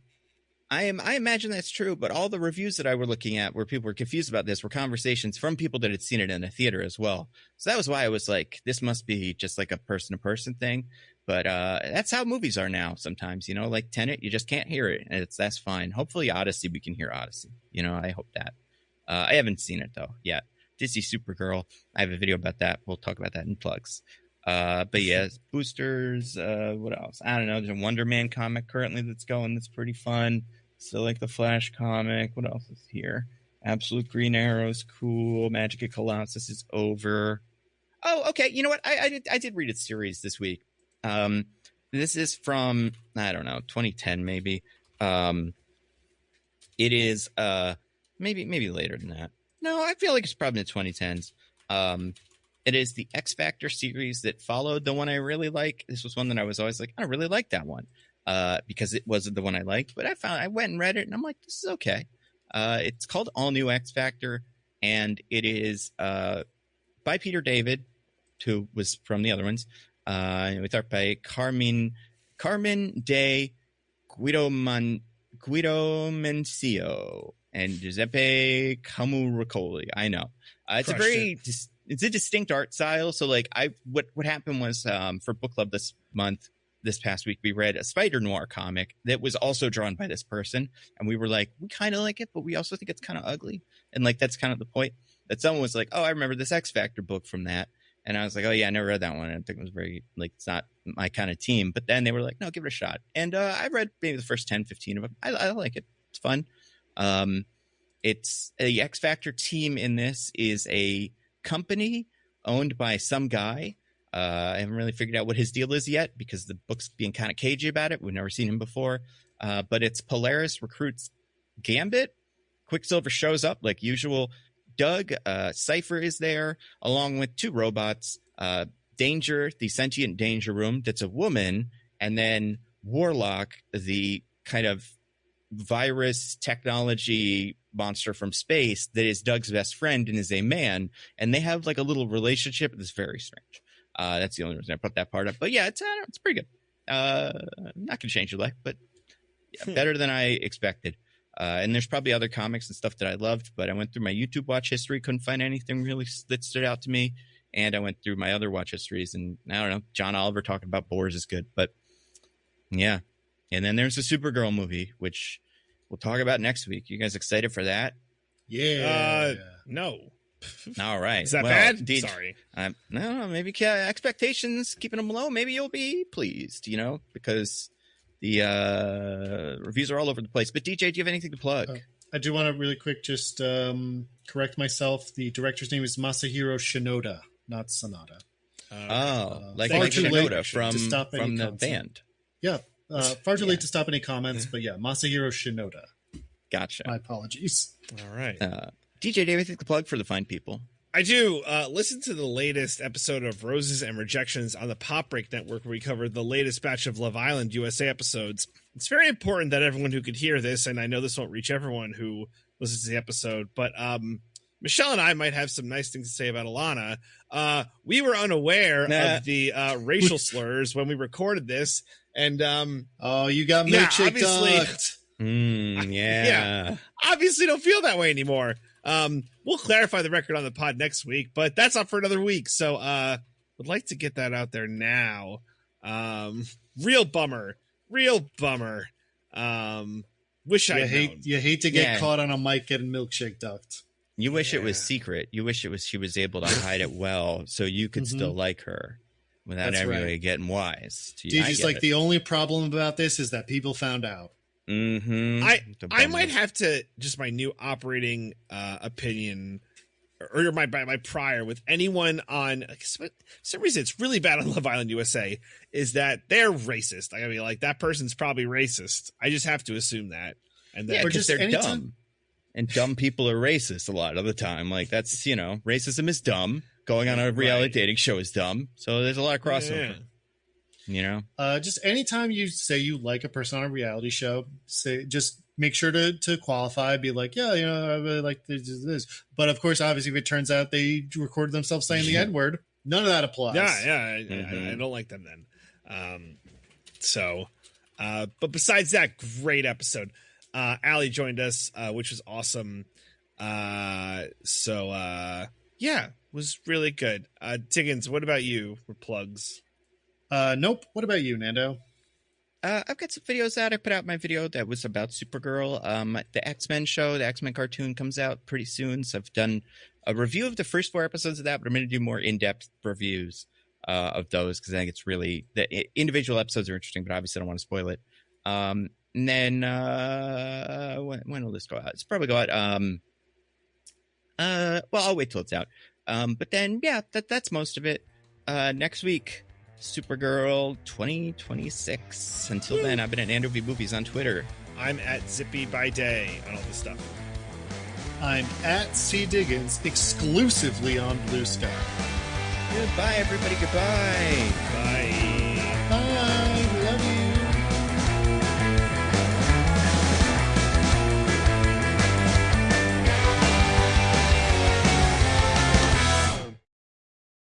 I imagine that's true, but all the reviews that I were looking at where people were confused about this were conversations from people that had seen it in a theater as well. So that was why I was like, this must be just like a person-to-person thing. But that's how movies are now sometimes, like Tenet, you just can't hear it. And that's fine. Hopefully Odyssey, we can hear Odyssey. I hope that. I haven't seen it, though, yet. Disney Supergirl, I have a video about that. We'll talk about that in plugs. But yeah, boosters, what else? I don't know. There's a Wonder Man comic currently that's going that's pretty fun. Still like the Flash comic. What else is here? Absolute Green Arrow's cool. Magic of Colossus is over. Oh, okay. You know what? I did read a series this week. This is from, I don't know, 2010 maybe. It is maybe later than that. No, I feel like it's probably in the 2010s. It is the X Factor series that followed the one I really like. This was one that I was always like, I really like that one. Because it wasn't the one I liked, but I went and read it and I'm like, this is okay. It's called All New X Factor, and it is by Peter David, who was from the other ones, with art by Carmen de Guido Mencio and Giuseppe Camuncoli. I know. It's a distinct art style. So like what happened was for book club this past week, we read a Spider Noir comic that was also drawn by this person. And we were like, we kind of like it, but we also think it's kind of ugly. And like, that's kind of the point that someone was like, oh, I remember this X Factor book from that. And I was like, oh yeah, I never read that one. I think it was very, like, it's not my kind of team. But then they were like, no, give it a shot. And I read maybe the first 10, 15 of them. I like it. It's fun. It's the X Factor team in this is a company owned by some guy I haven't really figured out what his deal is yet because the book's being kind of cagey about it. We've never seen him before. But it's Polaris recruits Gambit. Quicksilver shows up like usual. Doug, Cypher is there, along with 2 robots. Danger, the sentient Danger Room, that's a woman. And then Warlock, the kind of virus technology monster from space that is Doug's best friend and is a man. And they have like a little relationship that's very strange. That's the only reason I put that part up. But yeah, it's pretty good. Not gonna change your life, but yeah, better than I expected. And there's probably other comics and stuff that I loved, but I went through my YouTube watch history, couldn't find anything really that stood out to me. And I went through my other watch histories, and I don't know, John Oliver talking about boars is good, but yeah. And then there's the Supergirl movie, which we'll talk about next week. You guys excited for that? Yeah. No. All right. Is that bad? Sorry. No, maybe expectations, keeping them low. Maybe you'll be pleased, because the reviews are all over the place. But DJ, do you have anything to plug? I do want to really quick just correct myself. The director's name is Masahiro Shinoda, not Sanada. Like Shinoda from the band. Yeah. Far too late to stop any comments, but yeah, Masahiro Shinoda. Gotcha. My apologies. All right. DJ, do you have anything to plug for the fine people? I do. Listen to the latest episode of Roses and Rejections on the Pop Break Network, where we covered the latest batch of Love Island USA episodes. It's very important that everyone who could hear this, and I know this won't reach everyone who listens to the episode, but Michelle and I might have some nice things to say about Alana. We were unaware of the racial slurs when we recorded this, and you got milkshake ducked. Yeah, obviously don't feel that way anymore. We'll clarify the record on the pod next week, but that's up for another week. So would like to get that out there now. Real bummer. Wish I hate to get caught on a mic getting milkshake ducked. You wish it was secret. You wish she was able to hide it well so you could still like her without everybody getting wise. DJ's like, the only problem about this is that people found out. I might have to, just my new operating opinion, or my prior with anyone on, for some reason it's really bad on Love Island USA, is that they're racist. I mean, like, that person's probably racist. I just have to assume that. And then, because they're dumb. And dumb people are racist a lot of the time. Like, that's, racism is dumb. Going on a reality dating show is dumb. So there's a lot of crossover. Just anytime you say you like a person on a reality show, just make sure to qualify, be like, I really like this. But of course, obviously, if it turns out they recorded themselves saying the N-word, none of that applies. I don't like them then. But besides that, great episode. Allie joined us, which was awesome. Was really good. Diggins, what about you for plugs? Nope. What about you, Nando? I've got some videos out. I put out my video that was about Supergirl. The X-Men show, the X-Men cartoon comes out pretty soon. So I've done a review of the first 4 episodes of that, but I'm going to do more in-depth reviews of those because I think it's really, the individual episodes are interesting, but obviously I don't want to spoil it. And then when will this go out? It's probably go out. I'll wait till it's out. But then, that's most of it. Next week, Supergirl 2026. Until then, I've been at Nando V Movies on Twitter. I'm at Zippy by Day on all this stuff. I'm at C Diggins exclusively on Bluesky. Goodbye, everybody. Goodbye. Bye.